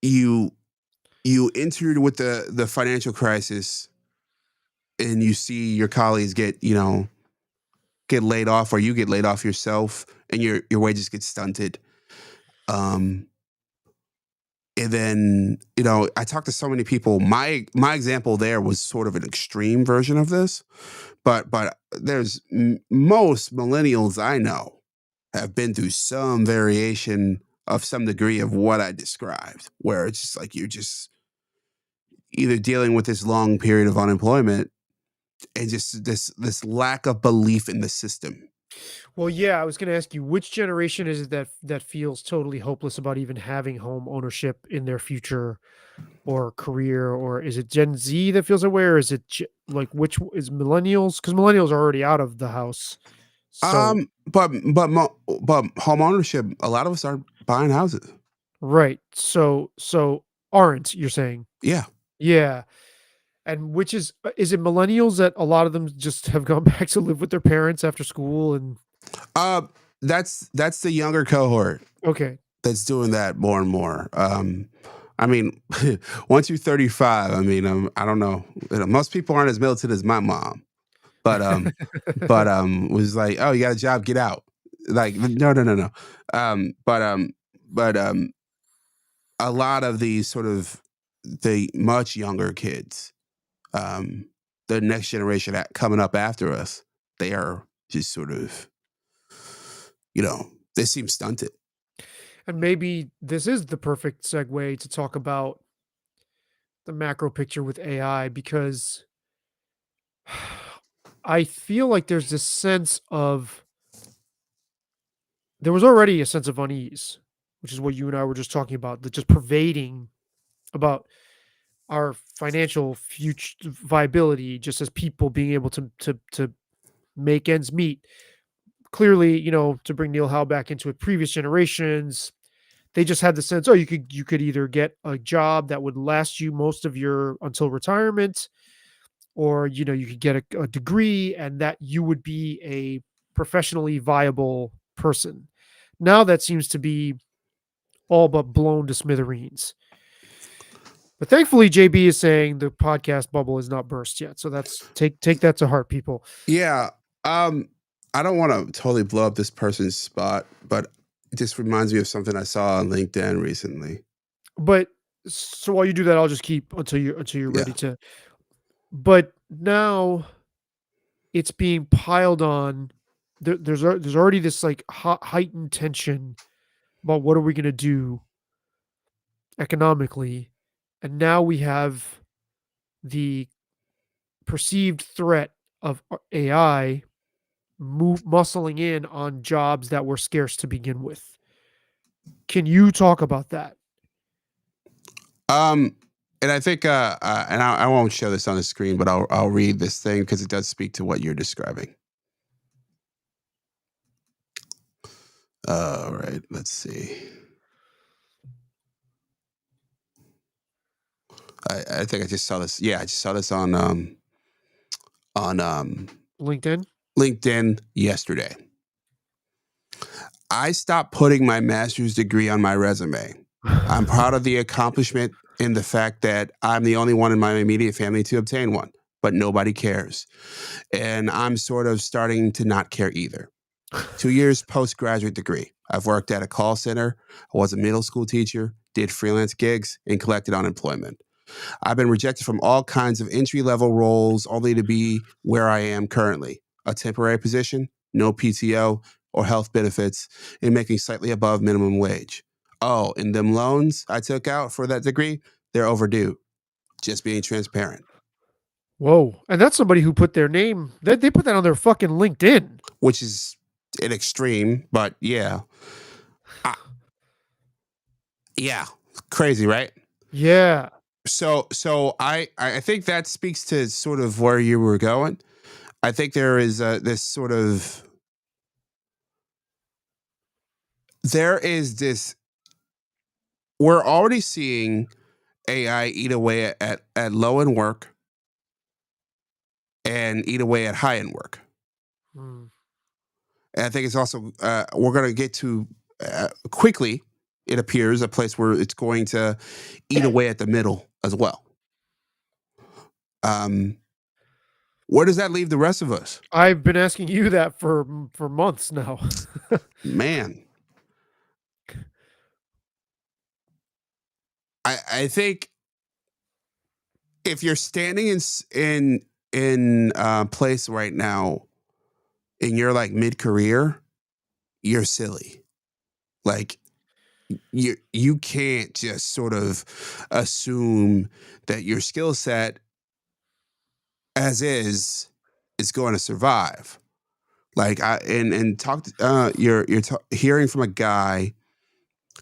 you you entered with the financial crisis, and you see your colleagues get you know get laid off, or you get laid off yourself, and your wages get stunted. Um, and then you know I talked to so many people. My example there was sort of an extreme version of this, but there's most millennials I know have been through some variation of some degree of what I described, where it's just like you're just either dealing with this long period of unemployment and just this lack of belief in the system. Well, yeah, I was gonna ask you, which generation is it that feels totally hopeless about even having home ownership in their future or career, or is it Gen Z that feels aware? Or is it like which is millennials? Because millennials are already out of the house. So But home ownership, a lot of us are buying houses. right. So aren't you're saying? Yeah. Yeah. And which is it millennials that a lot of them just have gone back to live with their parents after school and Uh, that's the younger cohort okay. that's doing that more and more. I mean, once you're 35, I mean, I don't know. You know, most people aren't as militant as my mom, but was like, oh, you got a job, get out. like no. But a lot of these sort of the much younger kids, um, the next generation coming up after us, they are just sort of, they seem stunted. And maybe this is the perfect segue to talk about the macro picture with AI because I feel like there's this sense of there was already a sense of unease, which is what you and I were just talking about, that just pervading about our financial future viability, just as people being able to make ends meet. Clearly, to bring Neil Howe back into it, previous generations, they just had the sense, oh, you could either get a job that would last you most of your until retirement, or you could get a degree and that you would be a professionally viable person. Now that seems to be all but blown to smithereens. But thankfully, JB is saying the podcast bubble is not burst yet. So that's take that to heart, people. Yeah. I don't want to totally blow up this person's spot, but it just reminds me of something I saw on LinkedIn recently. But so while you do that, I'll just keep until you're Yeah. ready to. But now it's being piled on. There's already this like heightened tension about what are we going to do economically, and now we have the perceived threat of AI muscling in on jobs that were scarce to begin with. Can you talk about that? And I think, and I won't show this on the screen, but I'll read this thing because it does speak to what you're describing. All right, let's see. I think I just saw this. Yeah, I just saw this on LinkedIn? LinkedIn yesterday. I stopped putting my master's degree on my resume. I'm proud of the accomplishment in the fact that I'm the only one in my immediate family to obtain one, but nobody cares. And I'm sort of starting to not care either. 2 years postgraduate degree. I've worked at a call center. I was a middle school teacher, did freelance gigs, and collected unemployment. I've been rejected from all kinds of entry level roles only to be where I am currently, a temporary position, no PTO or health benefits, and making slightly above minimum wage. Oh, and them loans I took out for that degree, they're overdue. Just being transparent. Whoa. And that's somebody who put their name, they put that on their fucking LinkedIn. Which is an extreme, but yeah. Yeah. Crazy, right? Yeah. So I think that speaks to sort of where you were going. I think there is this. We're already seeing AI eat away at low end work and eat away at high end work. Hmm. And I think it's also we're going to get to quickly. It appears a place where it's going to eat away at the middle as well. Where does that leave the rest of us? I've been asking you that for months now. Man, I think if you're standing in place right now and you're like mid career, you're silly. Like you can't just sort of assume that your skill set as is going to survive. Like you're hearing from a guy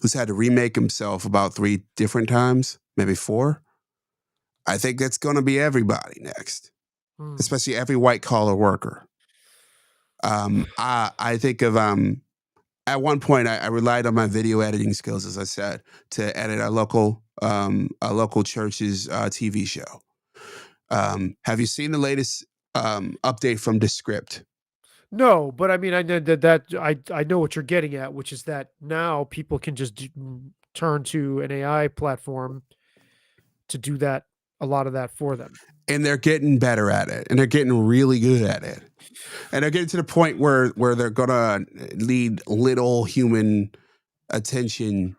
who's had to remake himself about 3 different times, maybe 4. I think that's going to be everybody next, Hmm. especially every white collar worker. I think of at one point I relied on my video editing skills, as I said, to edit a local church's TV show. Have you seen the latest update from Descript? No, but I mean, I know that I know what you're getting at, which is that now people can just turn to an AI platform to do that a lot of that for them. And they're getting better at it, and they're getting really good at it, and they're getting to the point where they're gonna need little human attention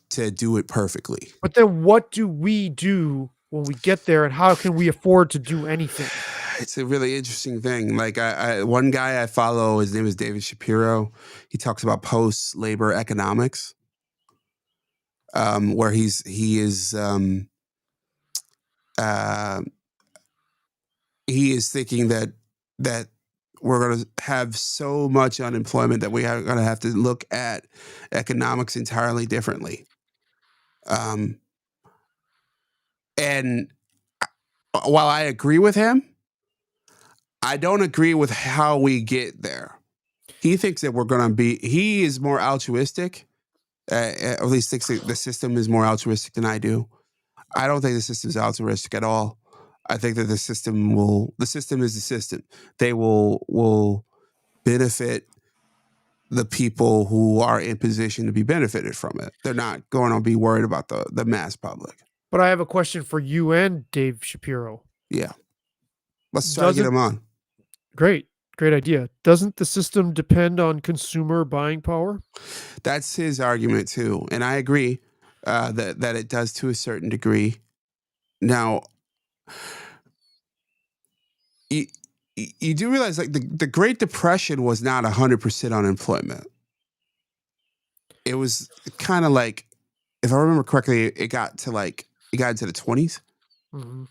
to do it perfectly. But then what do we do when we get there, and how can we afford to do anything? It's a really interesting thing. Like one guy I follow, his name is David Shapiro. He talks about post labor economics, where he is thinking that we're going to have so much unemployment that we are going to have to look at economics entirely differently. And while I agree with him, I don't agree with how we get there. He thinks that he is more altruistic, at least thinks that the system is more altruistic than I do. I don't think the system is altruistic at all. I think that the system is the system. They will benefit the people who are in position to be benefited from it. They're not going to be worried about the mass public. But I have a question for you and Dave Shapiro. Yeah. Let's try to get him on. Great idea. Doesn't the system depend on consumer buying power? That's his argument too, and I agree that it does to a certain degree. Now, you do realize, like, the Great Depression was not 100% unemployment. It was kind of like, if I remember correctly, it got into the 20s. Mm-hmm.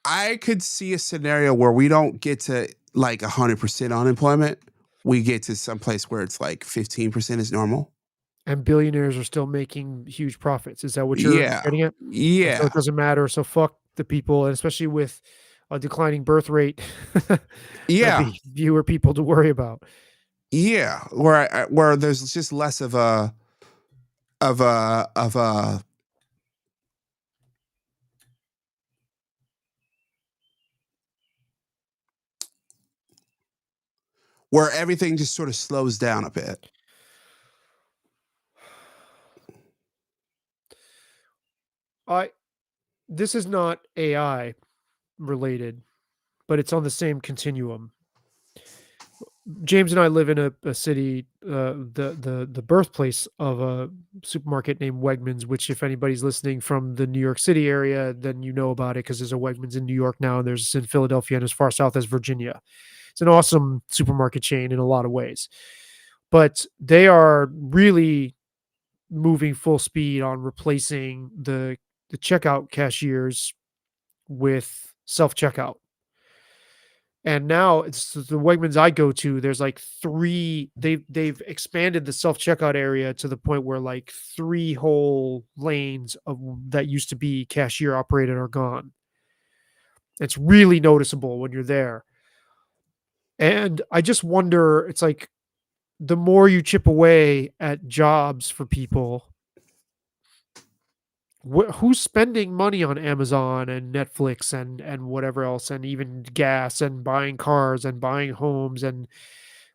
I could see a scenario where we don't get to like 100% unemployment. We get to some place where it's like 15% is normal. And billionaires are still making huge profits. Is that what you're getting at? Yeah. So it doesn't matter. So fuck the people, and especially with a declining birth rate. Yeah. Fewer people to worry about. Yeah. Where there's just less of a where everything just sort of slows down a bit. This is not AI related, but it's on the same continuum. James and I live in a city, the birthplace of a supermarket named Wegmans, which, if anybody's listening from the New York City area, then you know about it, because there's a Wegmans in New York now, and there's in Philadelphia and as far south as Virginia. It's an awesome supermarket chain in a lot of ways, but they are really moving full speed on replacing the checkout cashiers with self-checkout. And now it's the Wegmans I go to. There's like they've expanded the self-checkout area to the point where like 3 whole lanes of that used to be cashier operated are gone. It's really noticeable when you're there. And I just wonder, it's like, the more you chip away at jobs for people, who's spending money on Amazon and Netflix and whatever else, and even gas and buying cars and buying homes, and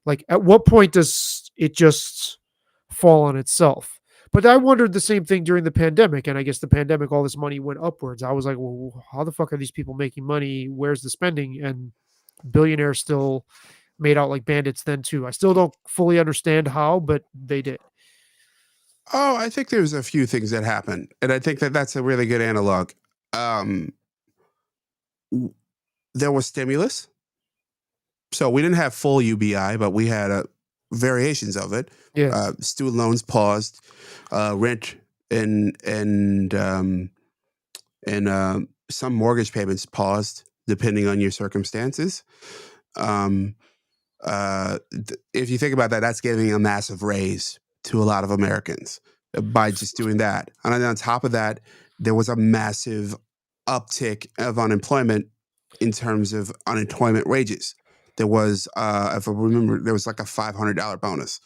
like, at what point does it just fall on itself? But I wondered the same thing during the pandemic, and I guess the pandemic, all this money went upwards. I was like, well, how the fuck are these people making money? Where's the spending? And billionaires still made out like bandits then too. I still don't fully understand how, but they did. Oh, I think there's a few things that happen, and I think that that's a really good analog. There was stimulus, so we didn't have full UBI, but we had variations of it. Yeah. Student loans paused, rent and some mortgage payments paused depending on your circumstances. If you think about that, that's giving a massive raise to a lot of Americans by just doing that. And then on top of that, there was a massive uptick of unemployment in terms of unemployment wages. There was, if I remember, there was like a $500 bonus.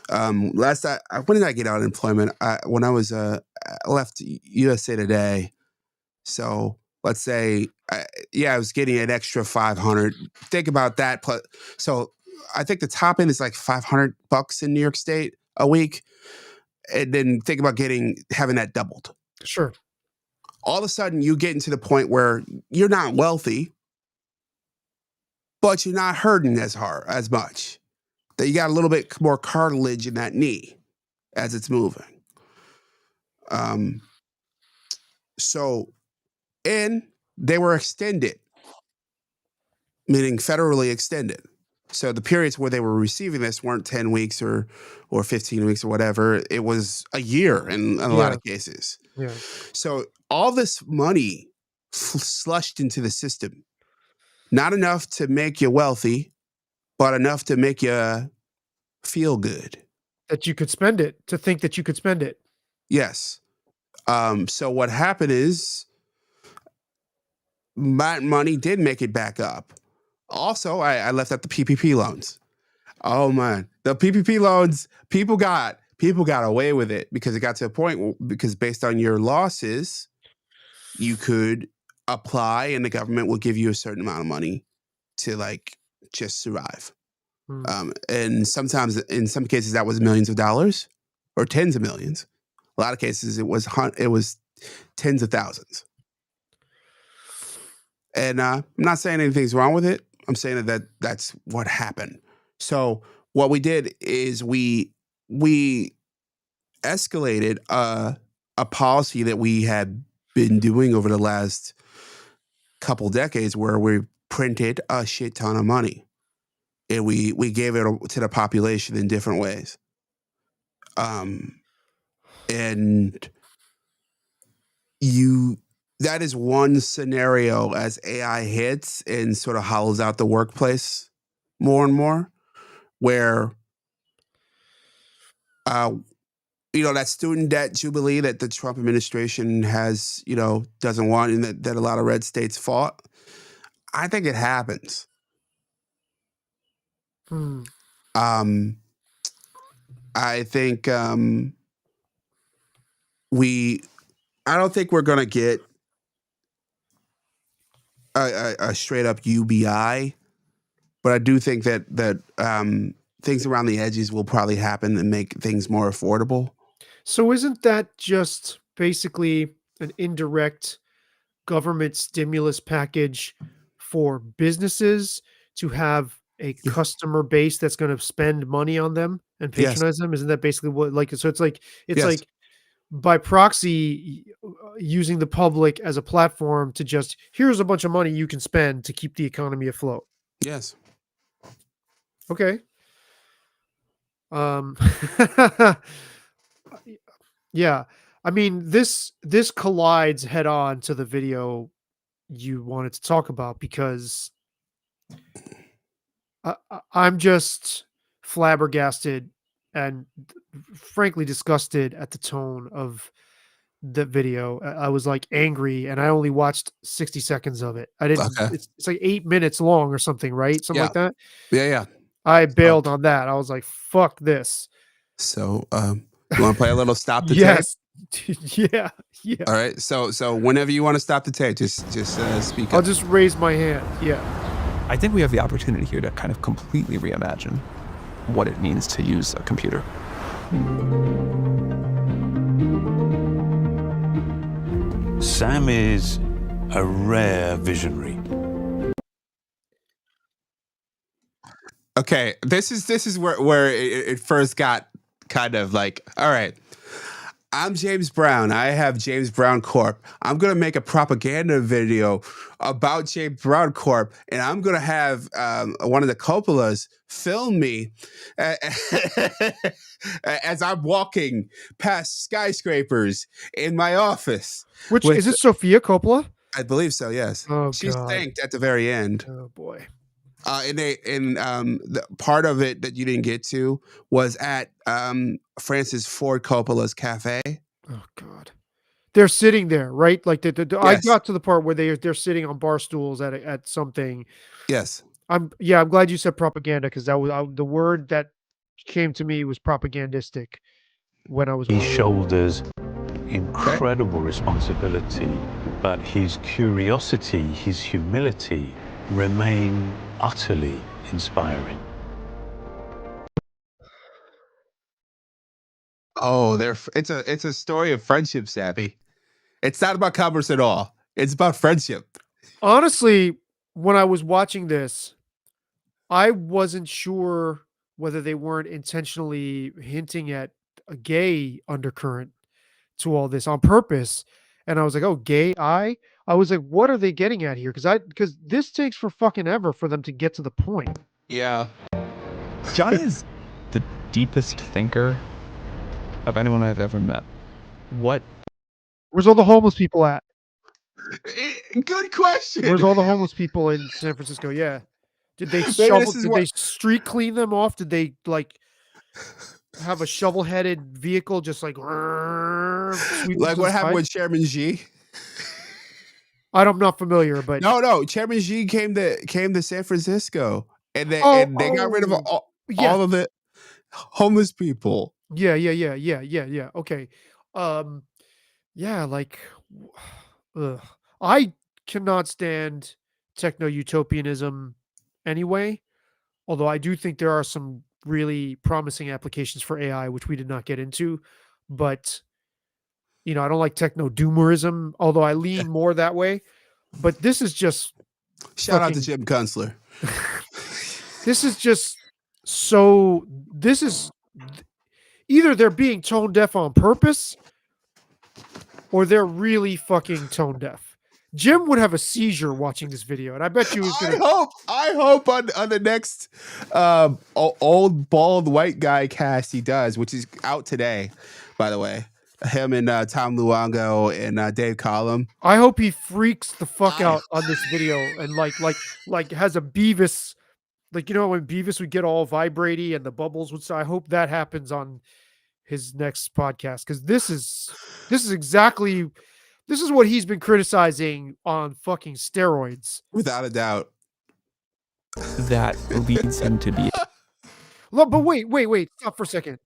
When did I get unemployment? When I was left USA Today. So let's say, I was getting an extra 500. Think about that. So I think the top end is like $500 in New York State a week, and then think about having that doubled. Sure. All of a sudden, you get into the point where you're not wealthy, but you're not hurting as hard as much. That you got a little bit more cartilage in that knee as it's moving. Um, so, and they were extended, meaning federally extended. So the periods where they were receiving this weren't 10 weeks or 15 weeks or whatever. It was a year in a lot Yeah. of cases. Yeah. So all this money slushed into the system. Not enough to make you wealthy, but enough to make you feel good. That you could spend it, to think that you could spend it. Yes. So what happened is my money did make it back up. Also, I left out the PPP loans. Oh man, the PPP loans, people got away with it because it got to a point because based on your losses, you could apply and the government will give you a certain amount of money to like just survive. And sometimes, in some cases, that was millions of dollars or tens of millions. A lot of cases, it was tens of thousands. And I'm not saying anything's wrong with it. I'm saying that that's what happened. So what we did is we escalated a policy that we had been doing over the last couple decades, where we printed a shit ton of money, and we gave it to the population in different ways. And that is one scenario as AI hits and sort of hollows out the workplace more and more, where that student debt jubilee that the Trump administration has, doesn't want, and that a lot of red states fought. I think it happens. I think I don't think we're gonna get a straight up UBI, but I do think that things around the edges will probably happen and make things more affordable. So isn't that just basically an indirect government stimulus package for businesses to have a Yeah. customer base that's gonna spend money on them and Yes. patronize them? Isn't that basically what, like, so it's Yes. like by proxy, using the public as a platform to just, "Here's a bunch of money you can spend to keep the economy afloat." Yes. Okay. Um, yeah. I mean, this collides head on to the video you wanted to talk about, because I'm just flabbergasted and frankly disgusted at the tone of the video. I was like angry, and I only watched 60 seconds of it. I didn't. Okay. It's like 8 minutes long or something, right? Something Yeah. like that. Yeah. Yeah. I So, bailed on that. I was like, "Fuck this." so you want to play a little stop the tape? Yes. Yeah. Yeah. All right. So whenever you want to stop the tape, just speak I'll up. just raise my hand. Yeah. I think we have the opportunity here to kind of completely reimagine what it means to use a computer. Sam is a rare visionary. Okay, this is where it first got kind of like, all right, I'm James Brown. I have James Brown Corp. I'm gonna make a propaganda video about James Brown Corp, and I'm gonna have one of the Coppolas film me as I'm walking past skyscrapers in my office. Which with- is it? Sofia Coppola? I believe so. Yes. Oh, She's God. thanked at the very end. Oh boy. And the part of it that you didn't get to was at Francis Ford Coppola's cafe. Oh God. They're sitting there, right? Like I Yes. got to the part where they're sitting on bar stools at something. Yes. I'm glad you said propaganda, because that was the word that came to me was propagandistic when I was He watching. shoulders incredible responsibility, but his curiosity, his humility remain utterly inspiring. Oh, it's a story of friendship, Sappy. It's not about commerce at all. It's about friendship. Honestly, when I was watching this, I wasn't sure whether they weren't intentionally hinting at a gay undercurrent to all this on purpose. And I was like, "Oh, gay I?" I was like, "What are they getting at here?" Because this takes for fucking ever for them to get to the point. Yeah. Johnny is the deepest thinker of anyone I've ever met. What Where's all the homeless people at? Good question. Where's all the homeless people in San Francisco? Yeah. Did they Maybe shovel? this is Did what they street clean them off? Did they like have a shovel-headed vehicle just like sweep them like to what the happened side? with Chairman G? I'm not familiar, but No. Chairman G came to San Francisco, and oh, they got rid of yes, all of the homeless people. yeah. Okay, um, yeah, like, ugh. I cannot stand techno-utopianism anyway. Although I do think there are some really promising applications for AI, which we did not get into. But, I don't like techno doomerism, although I lean more that way. But this is just Shout out to fucking, Jim Kunstler. this is just so, this is either they're being tone deaf on purpose or they're really fucking tone deaf. Jim would have a seizure watching this video, and I bet you was gonna. I hope on the next old bald white guy cast he does, which is out today, by the way. Him and Tom Luongo and Dave Collum. I hope he freaks the fuck I- out on this video and like has a Beavis, like when Beavis would get all vibraty and the bubbles would. So I hope that happens on his next podcast, because this is exactly. This is what he's been criticizing on fucking steroids. Without a doubt. that leads him to be Look, but wait, stop for a second.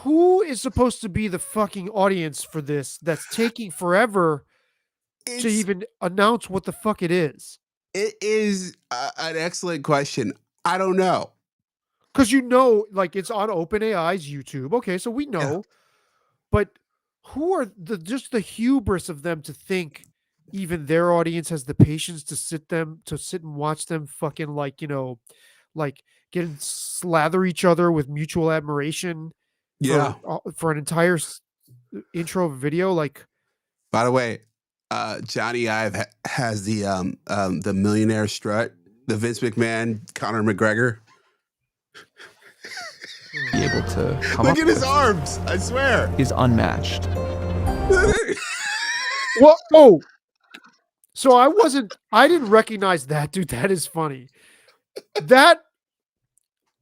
Who is supposed to be the fucking audience for this that's taking forever to It's, even announce what the fuck it is? it is an excellent question. I don't know. Because like it's on OpenAI's YouTube. Okay, so we know. Yeah. But who are just the hubris of them to think even their audience has the patience to sit and watch them fucking like get and slather each other with mutual admiration Yeah. for an entire intro of a video. Like, By the way, Jony Ive has the millionaire strut, the Vince McMahon, Conor McGregor. able to come Look up at his with arms. I swear. is unmatched. what? Oh, so I didn't recognize that, dude. That is funny. That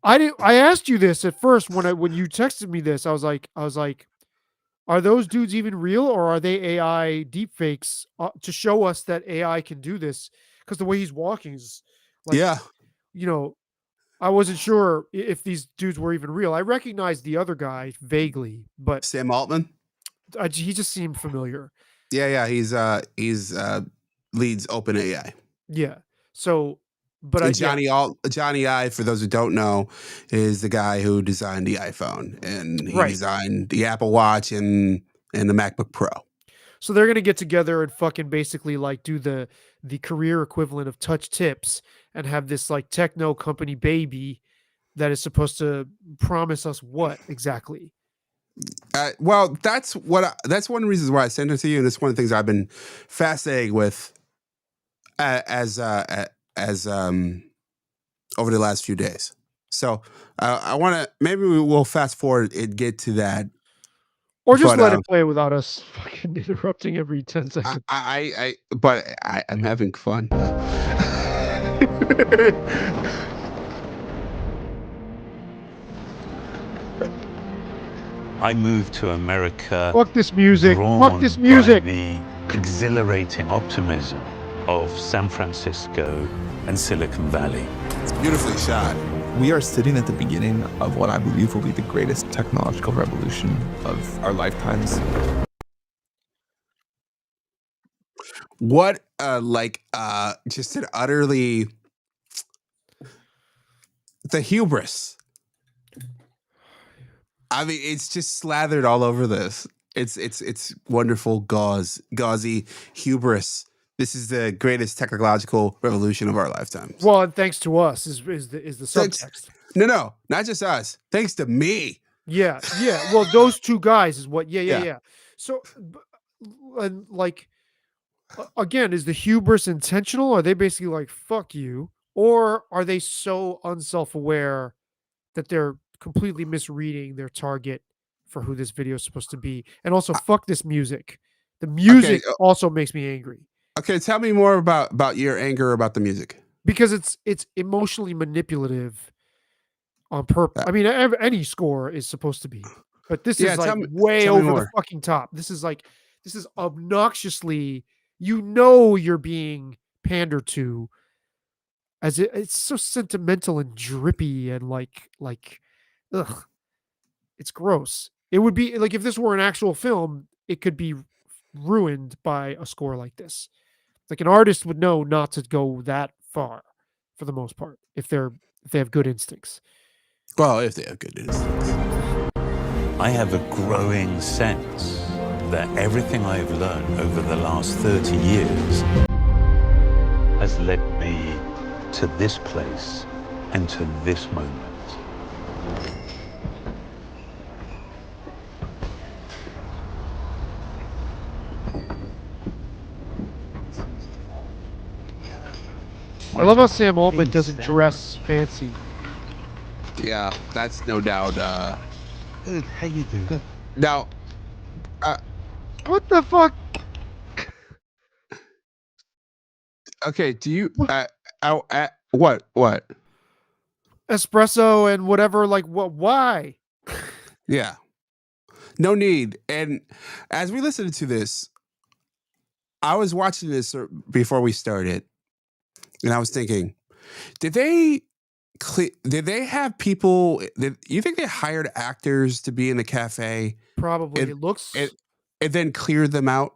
I asked you this at first when you texted me this. I was like, are those dudes even real, or are they AI deepfakes to show us that AI can do this? Because the way he's walking is like, Yeah. I wasn't sure if these dudes were even real. I recognized the other guy vaguely, but Sam Altman. he just seemed familiar. Yeah. He's leads OpenAI. Yeah. So, but And Jony Ive, for those who don't know, is the guy who designed the iPhone, and he Right. designed the Apple Watch and the MacBook Pro. So they're gonna get together and fucking basically like do the career equivalent of Touch Tips and have this like techno company baby that is supposed to promise us what exactly? Well, that's one of the reasons why I sent it to you, and it's one of the things I've been fascinated with as over the last few days. So I want to maybe we'll fast forward and get to that, Or just but let it play without us fucking interrupting every 10 seconds. I'm having fun. I moved to America. Fuck this music. drawn Fuck this music. by the exhilarating optimism of San Francisco and Silicon Valley. It's beautifully shot. We are sitting at the beginning of what I believe will be the greatest technological revolution of our lifetimes. What just an utterly the hubris. I mean, it's just slathered all over this. It's wonderful gauzy hubris. This is the greatest technological revolution of our lifetimes. Well, and thanks to us is the Thanks. subtext. No, not just us. Thanks to me. Yeah. Well, those two guys is what. Yeah. Yeah. So, and like, again, is the hubris intentional? Are they basically like fuck you, or are they so unself-aware that they're completely misreading their target for who this video is supposed to be? And also, fuck this music. The music also makes me angry. Okay, tell me more about your anger about the music. Because it's emotionally manipulative on purpose. I mean, any score is supposed to be, but this is like way over the fucking top. This is obnoxiously, you're being pandered to, as it's so sentimental and drippy and like, ugh, it's gross. It would be like if this were an actual film, it could be ruined by a score like this. Like an artist would know not to go that far, for the most part, if they have good instincts. Well, if they have good instincts. I have a growing sense that everything I've learned over the last 30 years has led me to this place and to this moment. I love how Sam Altman doesn't dress fancy. Yeah, that's no doubt. Good, how you doing? Good. Now, what the fuck? Okay, do you what? Espresso and whatever, like what? Why? Yeah, no need. And as we listened to this, I was watching this before we started, and I was thinking, did they have people? You think they hired actors to be in the cafe? Probably. It looks. And then cleared them out.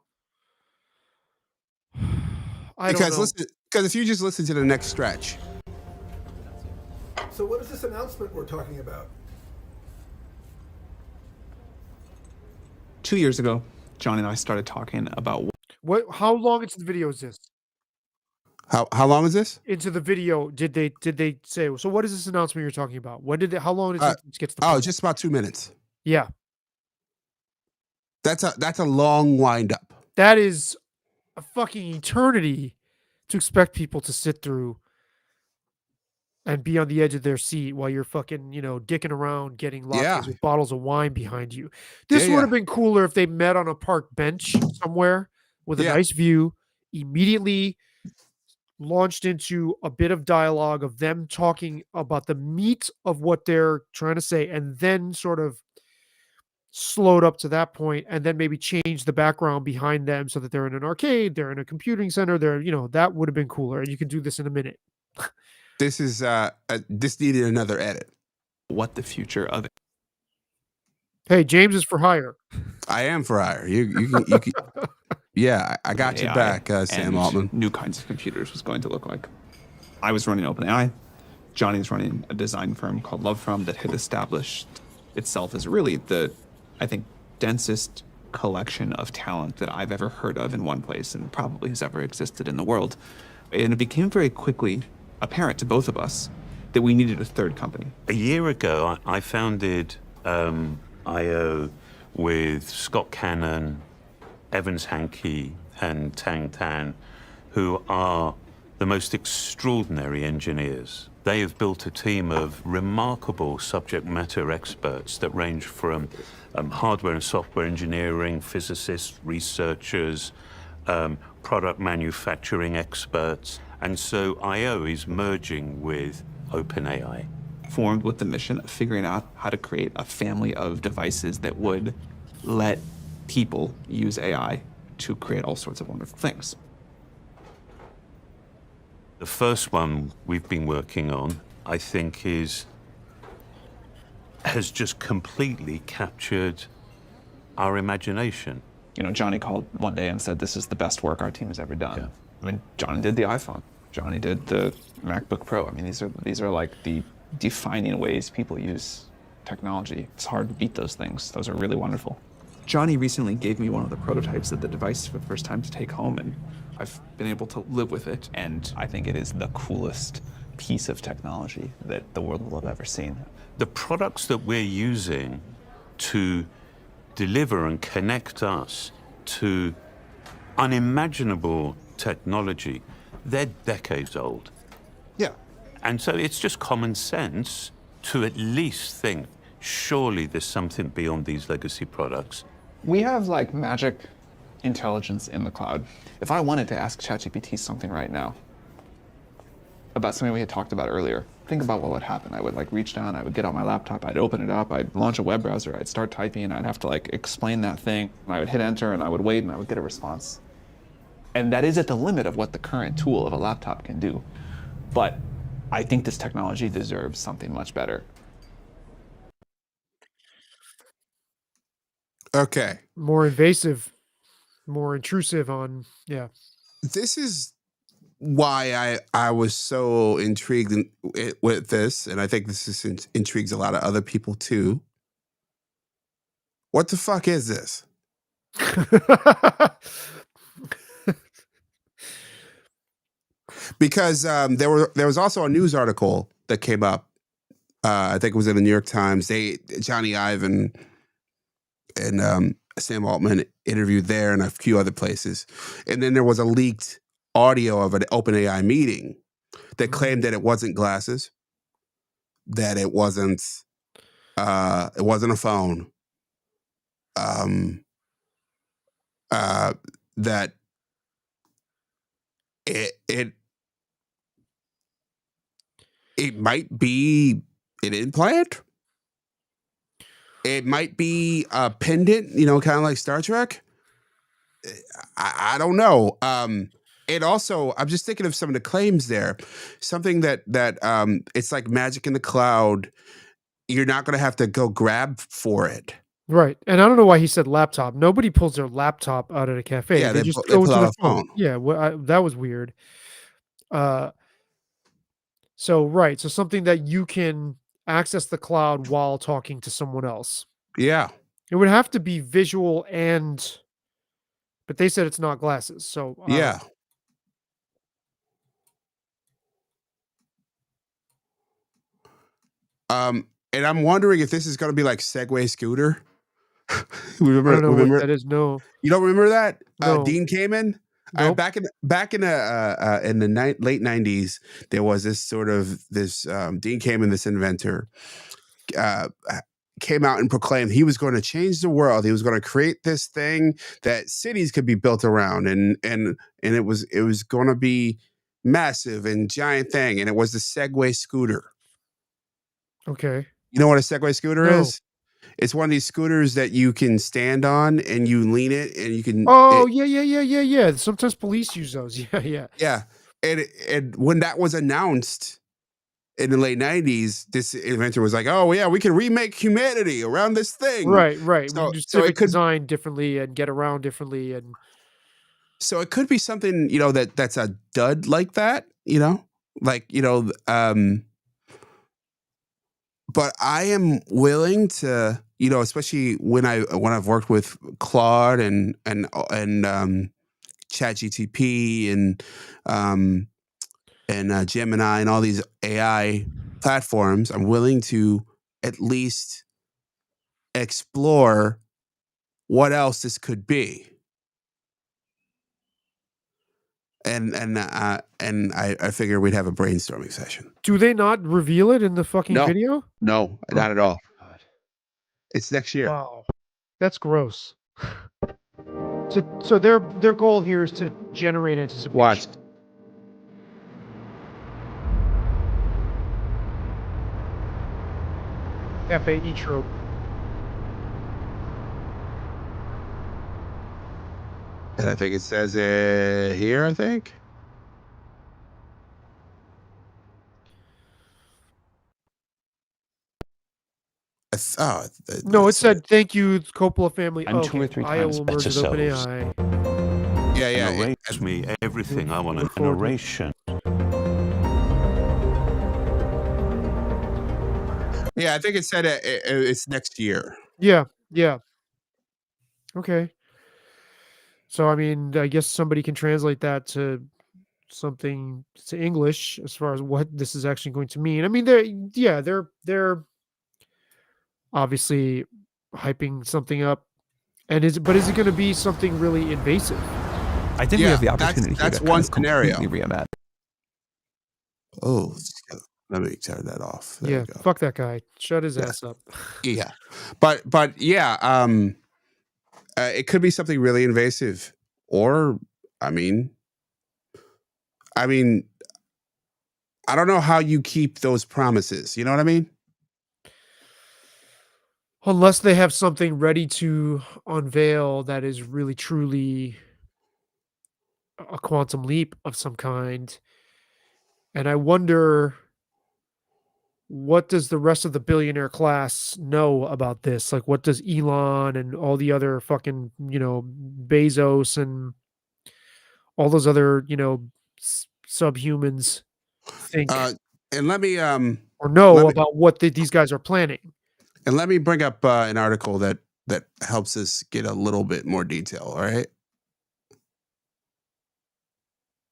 I don't know. Because if you just listen to the next stretch. So what is this announcement we're talking about? 2 years ago, Jony and I started talking about what. How long into the video is this? How long is this? Into the video, did they say? So what is this announcement you're talking about? When did it? How long did it get to the? Oh, just about 2 minutes. Yeah. That's a long wind up. That is a fucking eternity to expect people to sit through and be on the edge of their seat while you're fucking, dicking around getting lattes with bottles of wine behind you. This would have been cooler if they met on a park bench somewhere with a nice view, immediately launched into a bit of dialogue of them talking about the meat of what they're trying to say, and then sort of slowed up to that point, and then maybe change the background behind them so that they're in an arcade, they're in a computing center, that would have been cooler. And you could do this in a minute. This is this needed another edit. What the future of it. Hey, James is for hire. I am for hire. You can yeah, I got your back, Sam Altman. New kinds of computers was going to look like. I was running OpenAI. Jony was running a design firm called Lovefrom that had established itself as really the, I think, densest collection of talent that I've ever heard of in one place and probably has ever existed in the world. And it became very quickly apparent to both of us that we needed a third company. A year ago, I founded IO with Scott Cannon, Evans Hankey, and Tang Tan, who are the most extraordinary engineers. They have built a team of remarkable subject matter experts that range from hardware and software engineering, physicists, researchers, product manufacturing experts. And so IO is merging with OpenAI. Formed with the mission of figuring out how to create a family of devices that would let people use AI to create all sorts of wonderful things. The first one we've been working on, I think, has just completely captured our imagination. Jony called one day and said, this is the best work our team has ever done. Yeah. I mean, Jony did the iPhone. Jony did the MacBook Pro. I mean, these are like the defining ways people use technology. It's hard to beat those things. Those are really wonderful. Jony recently gave me one of the prototypes of the device for the first time to take home, and I've been able to live with it. And I think it is the coolest piece of technology that the world will have ever seen. The products that we're using to deliver and connect us to unimaginable technology, they're decades old. Yeah. And so it's just common sense to at least think, surely there's something beyond these legacy products. We have like magic intelligence in the cloud. If I wanted to ask ChatGPT something right now about something we had talked about earlier, think about what would happen. I would like reach down, I would get out my laptop, I'd open it up, I'd launch a web browser, I'd start typing, and I'd have to like explain that thing. And I would hit enter and I would wait and I would get a response. And that is at the limit of what the current tool of a laptop can do. But I think this technology deserves something much better. Okay. More invasive, more intrusive on, yeah. This is why I was so intrigued with this, and I think this intrigues a lot of other people too. What the fuck is this? Because there was also a news article that came up. I think it was in the New York Times. Jony Ive and Sam Altman interviewed there and a few other places, and then there was a leaked audio of an OpenAI meeting that claimed that it wasn't glasses, that it wasn't a phone, that it might be an implant. It might be a pendant, kind of like Star Trek. I don't know. And also, I'm just thinking of some of the claims there. Something that it's like magic in the cloud. You're not going to have to go grab for it. Right. And I don't know why he said laptop. Nobody pulls their laptop out at a cafe. Yeah, they just they go pull to out the a phone. phone. Yeah, well, that was weird. So right. So something that you can access the cloud while talking to someone else. Yeah. It would have to be visual but they said it's not glasses. So Yeah. And I'm wondering if this is going to be like Segway Scooter. remember? I don't know remember? what that is. No. You don't remember that? No. Dean Kamen. Nope. Back in the late 90s, there was this Dean Kamen, this inventor, came out and proclaimed he was going to change the world. He was going to create this thing that cities could be built around, and it was going to be massive and giant thing, and it was the Segway scooter. Okay. You know what a Segway scooter No. is? It's one of these scooters that you can stand on and you lean it and you can. Oh, yeah. Sometimes police use those. Yeah. Yeah. And when that was announced in the late 90s, this inventor was like, oh, yeah, we can remake humanity around this thing. Right. So, We can do so civic it could design differently and get around differently. And so it could be something, that's a dud like that, but I am willing to, especially when I've worked with Claude and ChatGTP and Gemini and all these AI platforms, I'm willing to at least explore what else this could be. And I figure we'd have a brainstorming session. do they not reveal it in the fucking video? No, not at all. It's next year. Wow. That's gross. So their goal here is to generate anticipation. Watch. FAE trope. And I think it says it here, I think. No, it said thank you, Coppola family. I'm 2 or 3 I times will merge with better OpenAI. Yeah. Narrate me everything. I want a narration. Yeah, I think it said it's next year. Yeah. Okay. So I mean, I guess somebody can translate that to something to English as far as what this is actually going to mean. I mean, they're obviously hyping something up, and is it going to be something really invasive? I think we Yeah, have the that's- opportunity here that's to one kind of scenario. completely reimagine. Oh, let me turn that off. There Yeah, we go. fuck that guy. Shut his Yeah. ass up. Yeah, but yeah, it could be something really invasive, or I mean, I don't know how you keep those promises. You know what I mean? Unless they have something ready to unveil that is really truly a quantum leap of some kind. And I wonder, what does the rest of the billionaire class know about this? Like, what does Elon and all the other fucking, Bezos and all those other, subhumans think And let me or know let me- about what these guys are planning? and let me bring up an article that helps us get a little bit more detail. All right.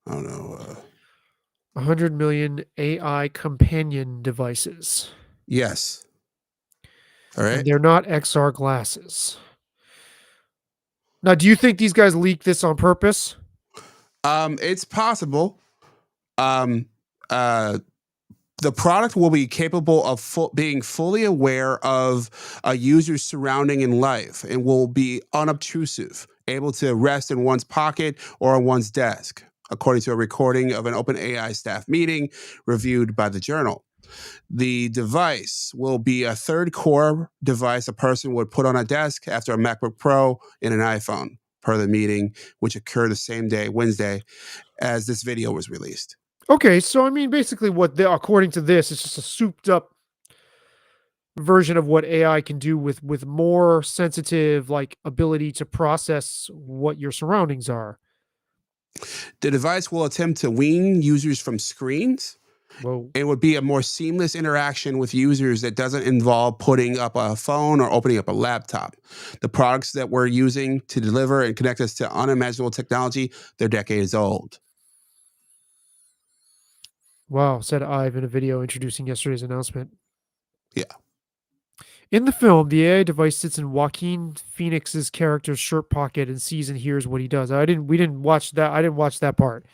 I don't know. 100 million AI companion devices. Yes. All And right. they're not XR glasses. Now, do you think these guys leaked this on purpose? It's possible. Um, the product will be capable of being fully aware of a user's surrounding in life and will be unobtrusive, able to rest in one's pocket or on one's desk, according to a recording of an OpenAI staff meeting reviewed by the journal. The device will be a third core device a person would put on a desk after a MacBook Pro and an iPhone, per the meeting, which occurred the same day, Wednesday, as this video was released. Okay, so I mean, basically, according to this, it's just a souped up version of what AI can do with more sensitive, like, ability to process what your surroundings are. The device will attempt to wean users from screens. Whoa. It would be a more seamless interaction with users that doesn't involve putting up a phone or opening up a laptop. The products that we're using to deliver and connect us to unimaginable technology, they're decades old. Wow, said Ive in a video introducing yesterday's announcement. Yeah. In the film, the AI device sits in Joaquin Phoenix's character's shirt pocket and sees and hears what he does. We didn't watch that. I didn't watch that part.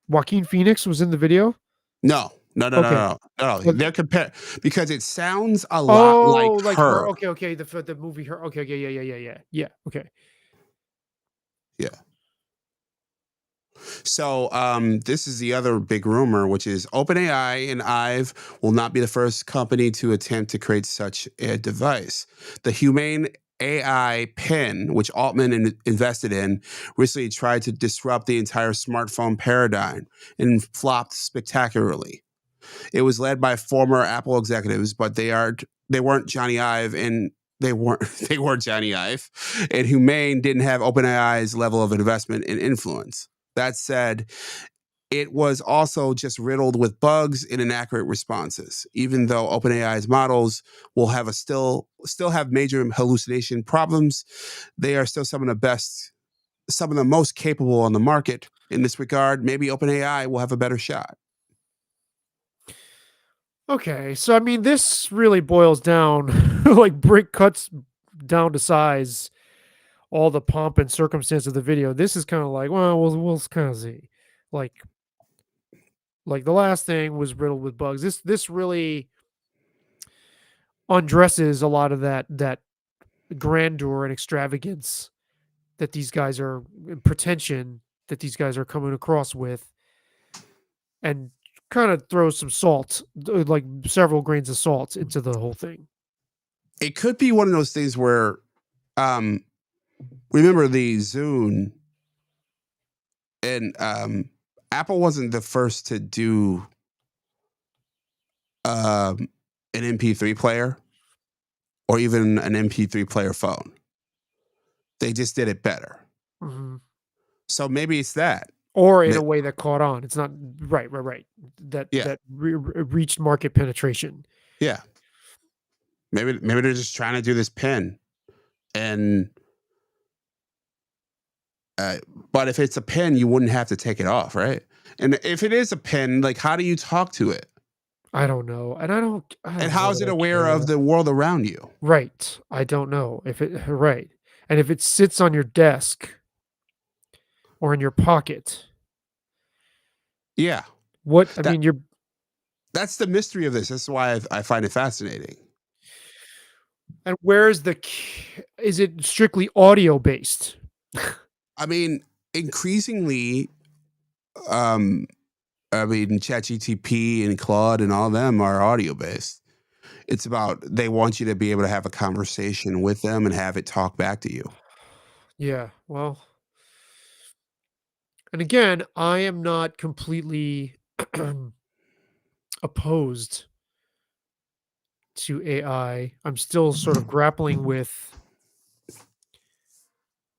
Joaquin Phoenix was in the video? No. Okay. But- They're compared because it sounds a lot like her. Okay. The movie Her. Okay. Yeah. Okay. Yeah. So this is the other big rumor, which is OpenAI and Ive will not be the first company to attempt to create such a device. The Humane AI pen, which Altman invested in, recently tried to disrupt the entire smartphone paradigm and flopped spectacularly. It was led by former Apple executives, but they weren't Jony Ive and they weren't Jony Ive, and Humane didn't have OpenAI's level of investment and influence. That said, it was also just riddled with bugs and inaccurate responses. Even though OpenAI's models will have still have major hallucination problems, they are still some of the most capable on the market. In this regard, maybe OpenAI will have a better shot. Okay. So I mean, this really boils down like brick cuts down to size all the pomp and circumstance of the video. This is kind of like, well, we'll kind of see. Like the last thing was riddled with bugs. This really undresses a lot of that grandeur and extravagance that these guys are pretension that these guys are coming across with, and kind of throws some salt, like several grains of salt, into the whole thing. It could be one of those things where, remember the Zune, and Apple wasn't the first to do an MP3 player or even an MP3 player phone. They just did it better. Mm-hmm. So maybe it's that. Or in a way that caught on. It's not right. That reached market penetration. Yeah. Maybe they're just trying to do this pen, and But if it's a pen, you wouldn't have to take it off, right? And if it is a pen, like how do you talk to it? I don't know. And I don't And know how is that it I aware care. of the world around you? Right. I don't know if it right. And if it sits on your desk or in your pocket, Yeah. what I That mean, you're that's the mystery of this. That's why I find it fascinating. and where's is it strictly audio based? I mean, increasingly, um, I mean, ChatGTP and Claude and all them are audio based. It's about they want you to be able to have a conversation with them and have it talk back to you. Yeah. Well, and again, I am not completely opposed to AI. I'm still sort of grappling with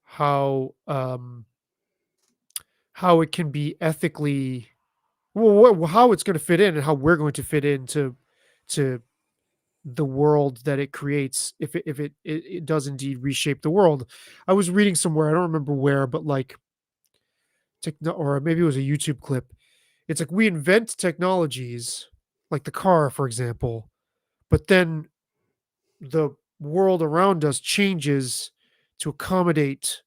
how how it can be ethically how it's going to fit in and how we're going to fit into to the world that it creates if it does indeed reshape the world. I was reading somewhere, I don't remember where, but like or maybe it was a YouTube clip. It's like we invent technologies like the car, for example, but then the world around us changes to accommodate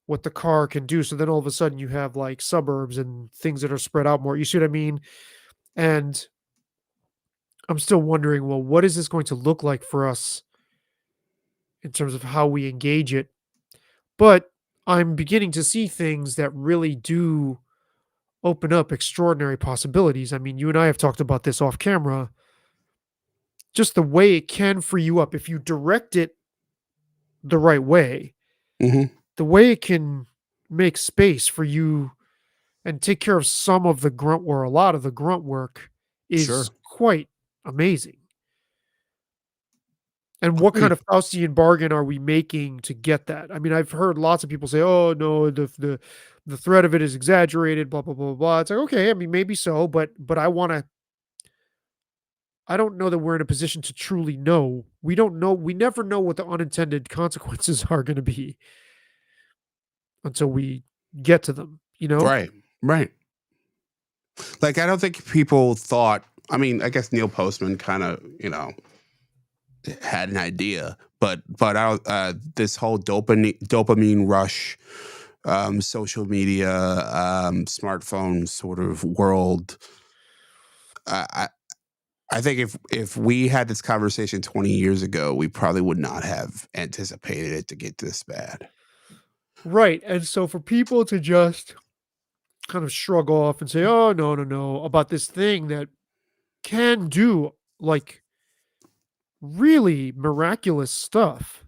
what the car can do. So then all of a sudden you have like suburbs and things that are spread out more. You see what I mean? And I'm still wondering, well, what is this going to look like for us in terms of how we engage it? But I'm beginning to see things that really do open up extraordinary possibilities. I mean, you and I have talked about this off camera. Just the way it can free you up if you direct it the right way, Hmm. the way it can make space for you and take care of some of the grunt or a lot of the grunt work is Sure. quite amazing. And what kind Agreed. of Faustian bargain are we making to get that? I mean, I've heard lots of people say, "Oh no, the threat of it is exaggerated." Blah blah blah blah. Blah. It's like okay, I mean, maybe so, but I want to. I don't know that we're in a position to truly know. We don't know. We never know what the unintended consequences are going to be until we get to them. You know? Right. Right. Like I don't think people thought. I mean, I guess Neil Postman kind of, had an idea, but this whole dopamine rush, social media, smartphone sort of world. I I think if we had this conversation 20 years ago, we probably would not have anticipated it to get this bad. Right. And so for people to just kind of shrug off and say, "Oh no, no, no," about this thing that can do like really miraculous stuff.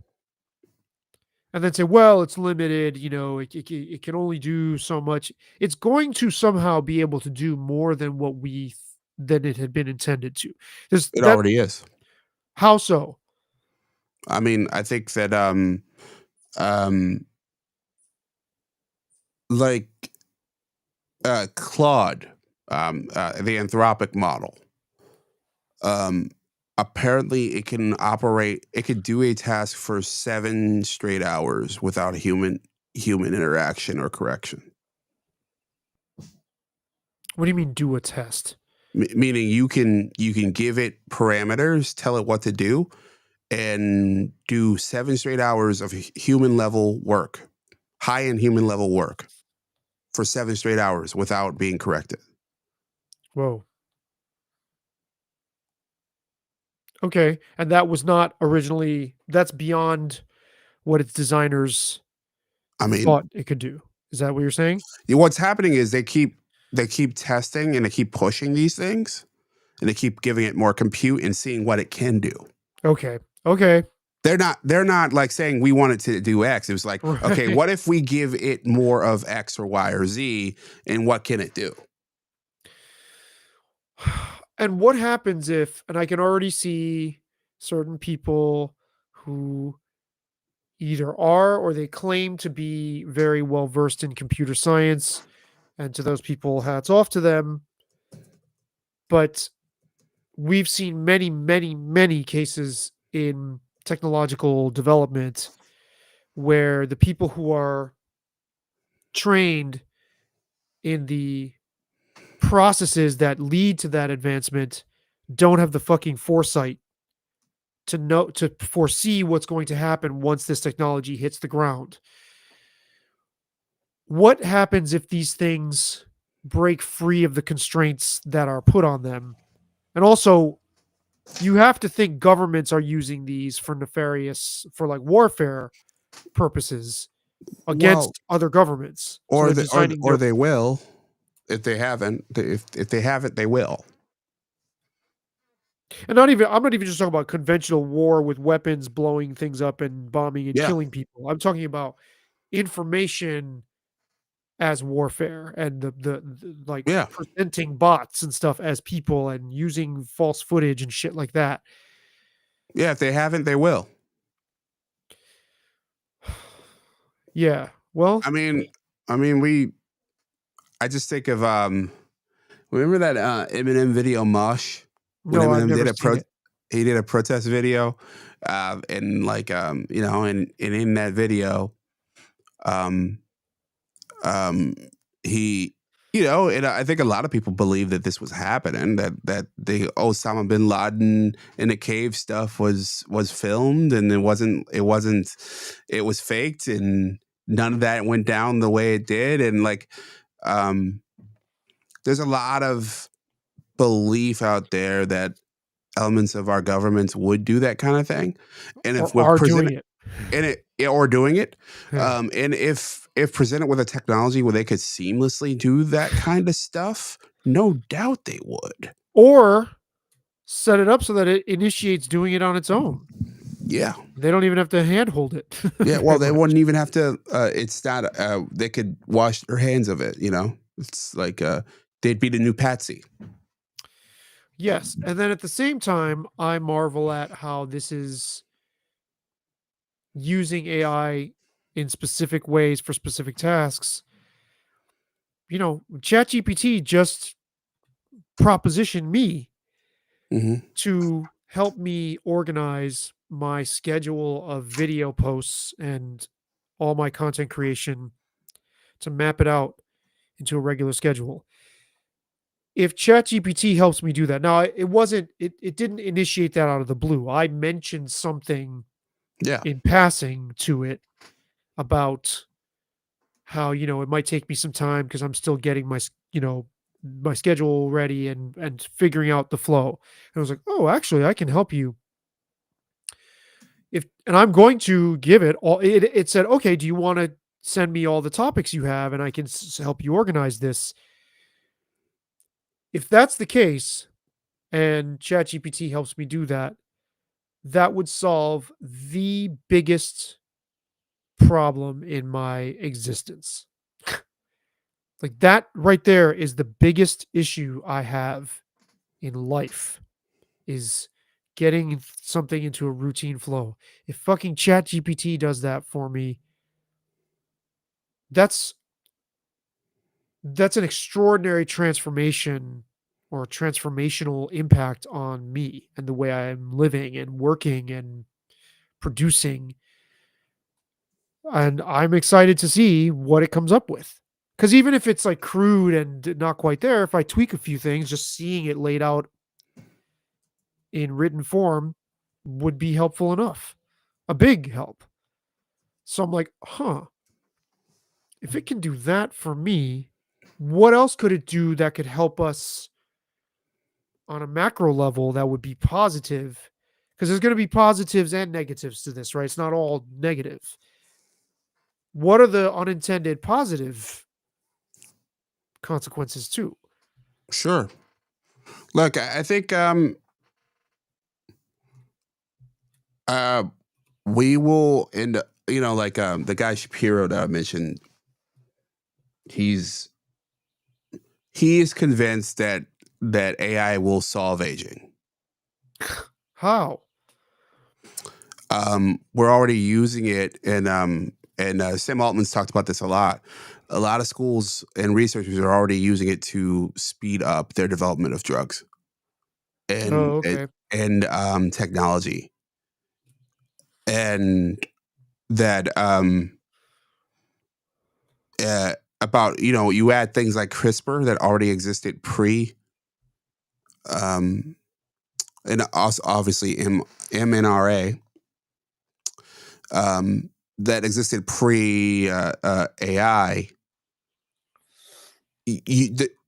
And then say, well, it's limited, it can only do so much. It's going to somehow be able to do more than than it had been intended to. There's It that already is. how so? I mean, I think that um like Claude, the Anthropic model, um apparently it could do a task for 7 straight hours without human interaction or correction. What do you mean do a test? Meaning you can give it parameters, tell it what to do, and do 7 straight hours of human level work, high end human level work for 7 straight hours without being corrected. Whoa. Okay. And that was not originally that's beyond what its designers I mean, thought it could do. Is that what you're saying? what's happening is they keep testing and they keep pushing these things and they keep giving it more compute and seeing what it can do. Okay. Okay. They're not like saying we want it to do X. It was like, okay, Right. what if we give it more of X or Y or Z and what can it do? And what happens if, and I can already see certain people who either are or they claim to be very well versed in computer science, and to those people, hats off to them. But we've seen many, many, many cases in technological development where the people who are trained in the processes that lead to that advancement don't have the fucking foresight to foresee what's going to happen once this technology hits the ground. What happens if these things break free of the constraints that are put on them? And also, you have to think governments are using these for like warfare purposes Well, against other governments. So or they're they, designing or their they will if they haven't. If they haven't, they will. I'm not even just talking about conventional war with weapons blowing things up and bombing and Yeah. killing people. I'm talking about information as warfare and the like Yeah. presenting bots and stuff as people and using false footage and shit like that. Yeah. If they haven't, they will. Yeah. Well, I mean, I just think of remember that Eminem video Mosh when no, I've Eminem never did seen it. he did a protest video, and like you know, and in that video, um, he, you know, and I think a lot of people believe that this was happening, that the Osama bin Laden in the cave stuff was filmed, and it was faked, and none of that went down the way it did, and like, there's a lot of belief out there that elements of our governments would do that kind of thing, and if Or we're are presented doing it. in it or doing it, Yeah. and if presented with a technology where they could seamlessly do that kind of stuff, no doubt they would. Or set it up so that it initiates doing it on its own. Yeah, They don't even have to handhold it. yeah. Well, they very much. wouldn't even have to. It's not. They could wash their hands of it. You know, it's like they'd be the new Patsy. Yes, and then at the same time, I marvel at how this is using AI in specific ways for specific tasks. You know, ChatGPT just propositioned me Hmm. to help me organize my schedule of video posts and all my content creation to map it out into a regular schedule. If ChatGPT helps me do that, now it didn't initiate that out of the blue. I mentioned something Yeah, in passing to it about how, it might take me some time because I'm still getting my schedule ready and figuring out the flow. And I was like, oh, actually, I can help you. And I'm going to give it all. It said, okay, do you want to send me all the topics you have, and I can help you organize this. If that's the case, and ChatGPT helps me do that, that would solve the biggest problem in my existence. Like that right there is the biggest issue I have in life is getting something into a routine flow. If fucking ChatGPT does that for me, that's an extraordinary transformation or transformational impact on me and the way I'm living and working and producing. And I'm excited to see what it comes up with. Because even if it's like crude and not quite there, if I tweak a few things, just seeing it laid out in written form would be helpful enough. A big help. So I'm like, if it can do that for me, what else could it do that could help us on a macro level that would be positive? Because there's going to be positives and negatives to this, right? It's not all negative. What are the unintended positive consequences too? sure. Look, I think uh we will end up, you know, like the guy Shapiro that I mentioned, he's he is convinced that AI will solve aging. How? We're already using it, and Sam Altman's talked about this a lot. A lot of schools and researchers are already using it to speed up their development of drugs and Oh, okay. technology, and that about, you add things like CRISPR that already existed um, and also obviously mRNA, that existed pre AI.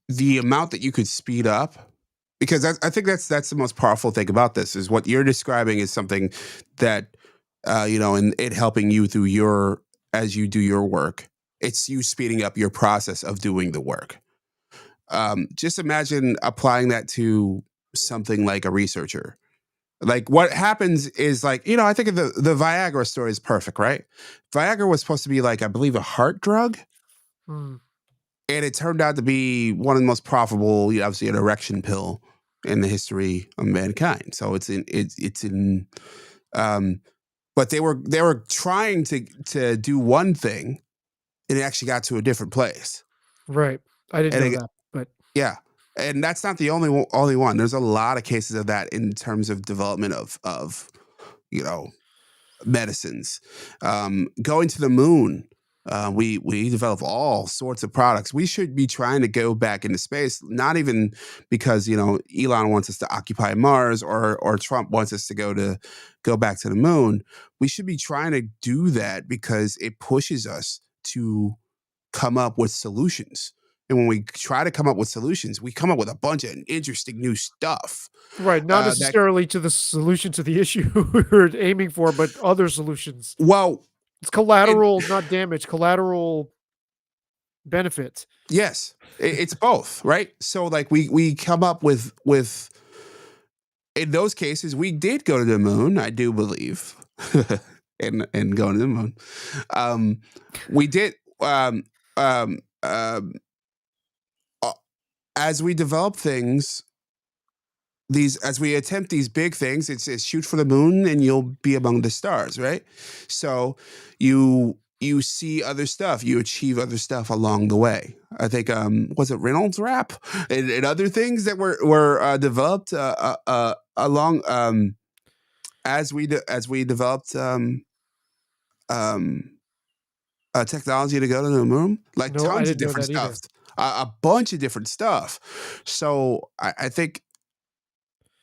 The amount that you could speed up, because I think that's the most powerful thing about this, is what you're describing is something that and it helping you through as you do your work. It's you speeding up your process of doing the work. Just imagine applying that to something like a researcher. Like what happens is, like, I think of the Viagra story is perfect, right? Viagra was supposed to be, like, I believe, a heart drug. Hmm. And it turned out to be one of the most profitable, obviously, an erection pill in the history of mankind. So it's in but they were trying to do one thing, and it actually got to a different place. Right. I didn't And know that, but yeah, and that's not the only one. There's a lot of cases of that in terms of development of medicines. Going to the moon, we develop all sorts of products. We should be trying to go back into space, not even because Elon wants us to occupy Mars, or Trump wants us to go back to the moon. We should be trying to do that because it pushes us to come up with solutions. And when we try to come up with solutions, we come up with a bunch of interesting new stuff. right, not That necessarily to the solution to the issue we're aiming for, but other solutions. well, It's collateral, not damage, collateral benefits. yes, it's both, right? So, like, we come up with in those cases, we did go to the moon, I do believe, and going to the moon. We did. Um, um, as we develop things, as we attempt these big things, it's shoot for the moon and you'll be among the stars, right? So you see other stuff, you achieve other stuff along the way. I think was it Reynolds Wrap and other things that were developed along as we developed technology to go to the moon, like No, I tons of didn't know different that either. stuff, a bunch of different stuff. So I think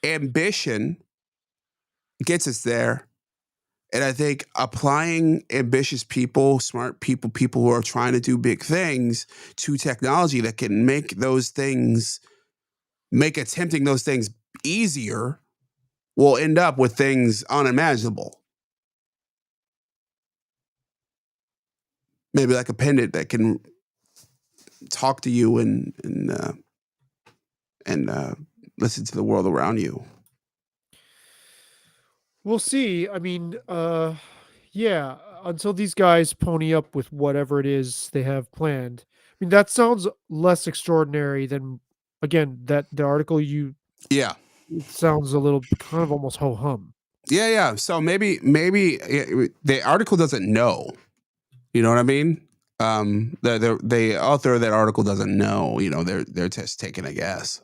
ambition gets us there. And I think applying ambitious people, smart people, people who are trying to do big things to technology that can make attempting those things easier, will end up with things unimaginable. Maybe like a pendant that can talk to you and listen to the world around you. We'll see. I mean, yeah, until these guys pony up with whatever it is they have planned. I mean, that sounds less extraordinary than, again, that the article Yeah. it sounds a little kind of almost ho hum. Yeah. So maybe the article doesn't know. You know what I mean? The author of that article doesn't know. They're just taking a guess.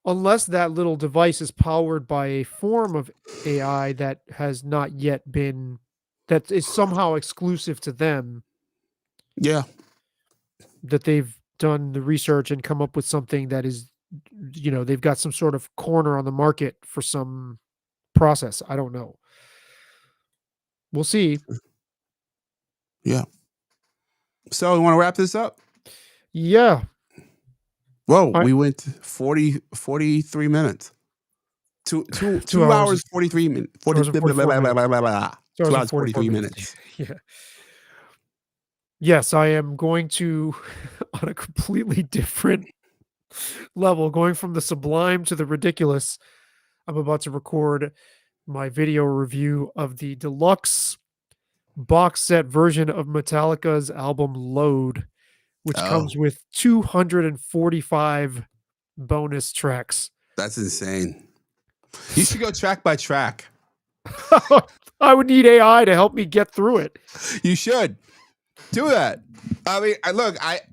Unless that little device is powered by a form of AI that has not yet been, that is somehow exclusive to them, Yeah. that they've done the research and come up with something that is, they've got some sort of corner on the market for some process. I don't know. We'll see. Yeah. So you want to wrap this up? Yeah. Whoa, I- we went 43 minutes. Two 2 hours 43 minutes. 2 hours and 44 minutes. 2 2 and hours 44 43 minutes. Yeah. Yes, I am going to on a completely different level, going from the sublime to the ridiculous. I'm about to record my video review of the deluxe box set version of Metallica's album Load, which comes Oh, with 245 bonus tracks. that's insane. You should go track by track. I would need AI to help me get through it. You should do that. I mean,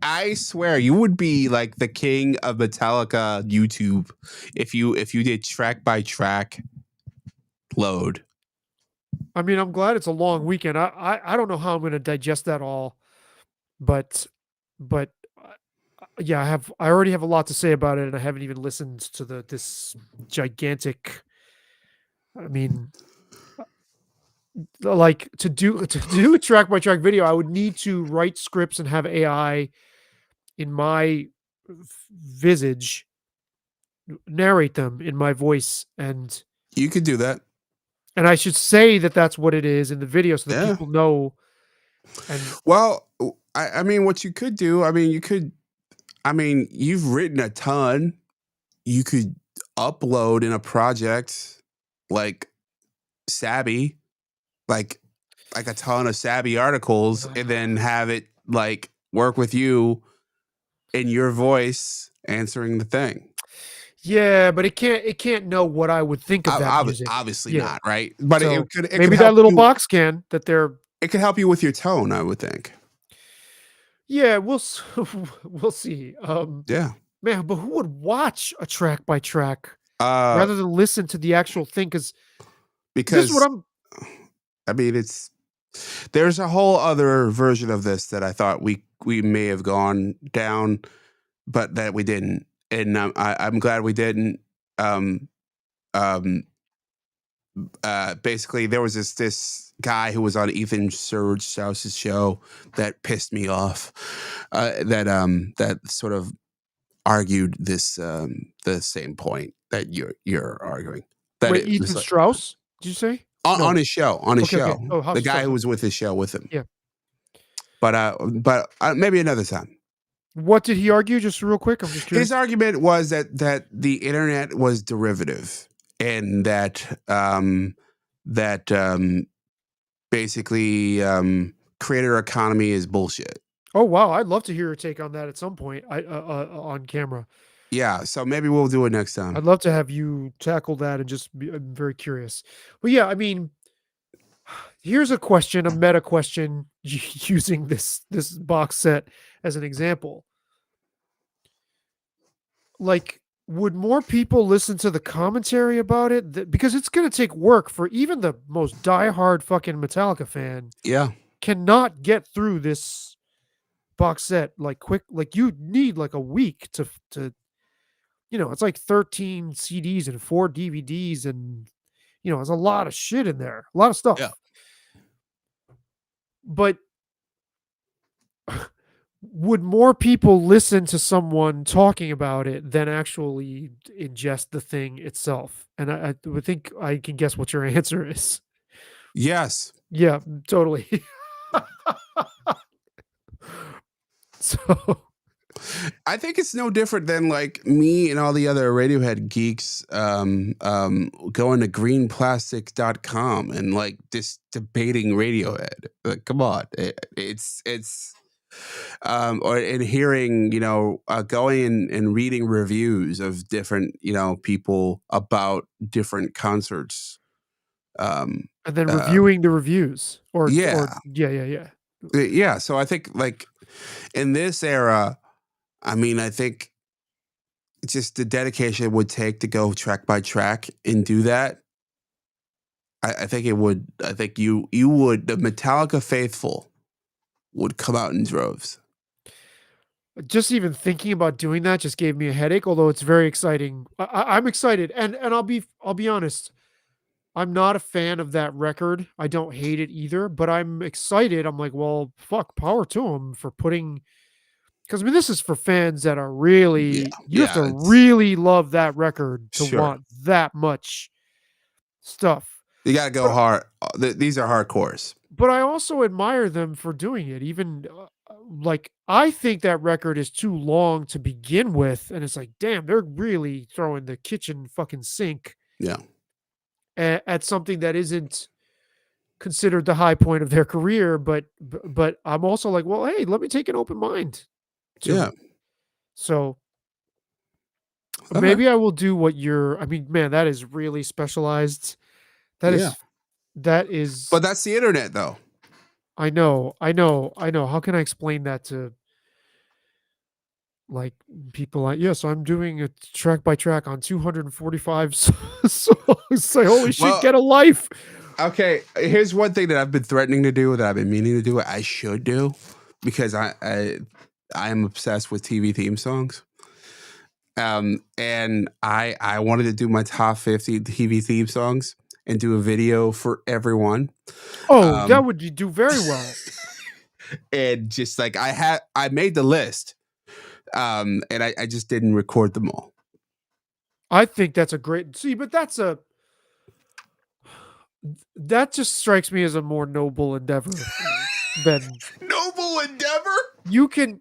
I swear you would be like the king of Metallica YouTube if you did track by track Load. I mean, I'm glad it's a long weekend. I don't know how I'm going to digest that all, but yeah, I already have a lot to say about it, and I haven't even listened to this gigantic. I mean, like to do a track by track video, I would need to write scripts and have AI in my visage narrate them in my voice, You could do that. and I should say that that's what it is in the video so that Yeah. people know. And Well, I mean, what you could do, I mean, you've written a ton. You could upload in a project like Saby, like a ton of Saby articles, and then have it like work with you in your voice answering the thing. yeah, but it can't know what I would think of that music. Obviously Yeah. not, right? But So it could maybe that help little you. box can that they're. It could help you with your tone, I would think. Yeah, we'll see. Yeah. Man, but who would watch a track by track Uh, rather than listen to the actual thing? Because this is what because I'm. I mean, there's a whole other version of this that I thought we may have gone down, but that we didn't, and I'm glad we didn't. Um, um, Basically, there was this guy who was on Ethan Surge's show that pissed me off. That sort of argued this the same point that you're arguing. That Wait, it was Ethan like, Strauss? Did you say? on, No. on his show, on his Okay, okay. show, Oh, House the of guy Strauss, who okay. was with his show with him. Yeah. But maybe another time. What did he argue? Just real quick, I'm just curious. His argument was that the internet was derivative, and that basically creator economy is bullshit. Oh wow, I'd love to hear your take on that at some point. On camera. Yeah, so maybe we'll do it next time. I'd love to have you tackle that and just be. I'm very curious. But yeah, I mean, here's a question, a meta question, using this box set as an example. Like, would more people listen to the commentary about it? Because it's going to take work for even the most diehard fucking Metallica fan Yeah, cannot get through this box set like quick. Like you need like a week to it's like 13 CDs and 4 DVDs, and there's a lot of shit in there, a lot of stuff. Yeah. But would more people listen to someone talking about it than actually ingest the thing itself? And I would think I can guess what your answer is. yes. Yeah, totally. So I think it's no different than like me and all the other Radiohead geeks going to greenplastic.com and like just debating Radiohead. Like, come on. It's or and hearing, going and reading reviews of different, people about different concerts. and then reviewing the reviews yeah. yeah. So I think like in this era, I mean, I think just the dedication it would take to go track by track and do that. I think it would. I think you would. The Metallica faithful would come out in droves. Just even thinking about doing that just gave me a headache. Although it's very exciting. I'm excited, and I'll be honest. I'm not a fan of that record. I don't hate it either, but I'm excited. I'm like, well, fuck, power to them for putting. Because I mean, this is for fans that are really. You have to really love that record to want that much stuff. You gotta go hard. These are hardcores. But I also admire them for doing it. Even like I think that record is too long to begin with, and it's like, damn, they're really throwing the kitchen fucking sink. Yeah. At something that isn't considered the high point of their career, but I'm also like, well, hey, let me take an open mind to it. So maybe I will do what I mean, man, that is really specialized. That is. But that's the internet, though. I know. How can I explain that to like people like, yes, I'm doing a track by track on 245 songs. Say, holy shit, get a life. Okay, here's one thing that I've been threatening to do, that I've been meaning to do, I should do, because I am obsessed with TV theme songs. And I wanted to do my top 50 TV theme songs and do a video for everyone. Oh, that would do very well. And just like I made the list. And I just didn't record them all. I think that's a great but that just strikes me as a more noble endeavor than Noble endeavor? you can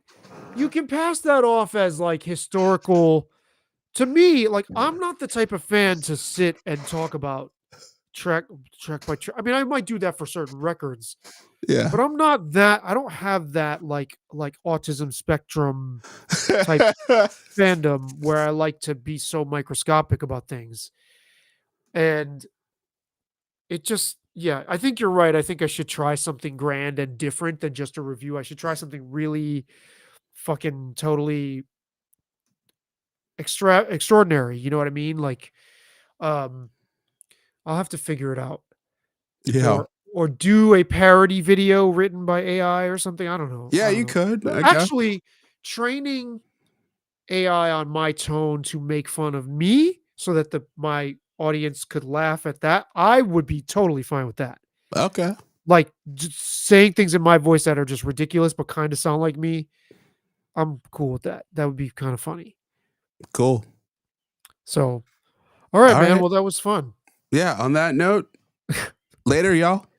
pass that off as like historical. To me, like I'm not the type of fan to sit and talk about track by track. I mean, I might do that for certain records, Yeah. but I'm not that. I don't have that like autism spectrum type fandom where I like to be so microscopic about things. And it just, yeah, I think you're right. I think I should try something grand and different than just a review. I should try something really fucking totally extraordinary. You know what I mean? Like, I'll have to figure it out. Yeah. Or do a parody video written by AI or something. I don't know. Yeah, I don't you know. could. But Okay. actually, training AI on my tone to make fun of me so that my audience could laugh at that, I would be totally fine with that. Okay. Like just saying things in my voice that are just ridiculous but kind of sound like me. I'm cool with that. That would be kind of funny. Cool. So, all right, All man. right. Well, that was fun. Yeah. On that note, later, y'all.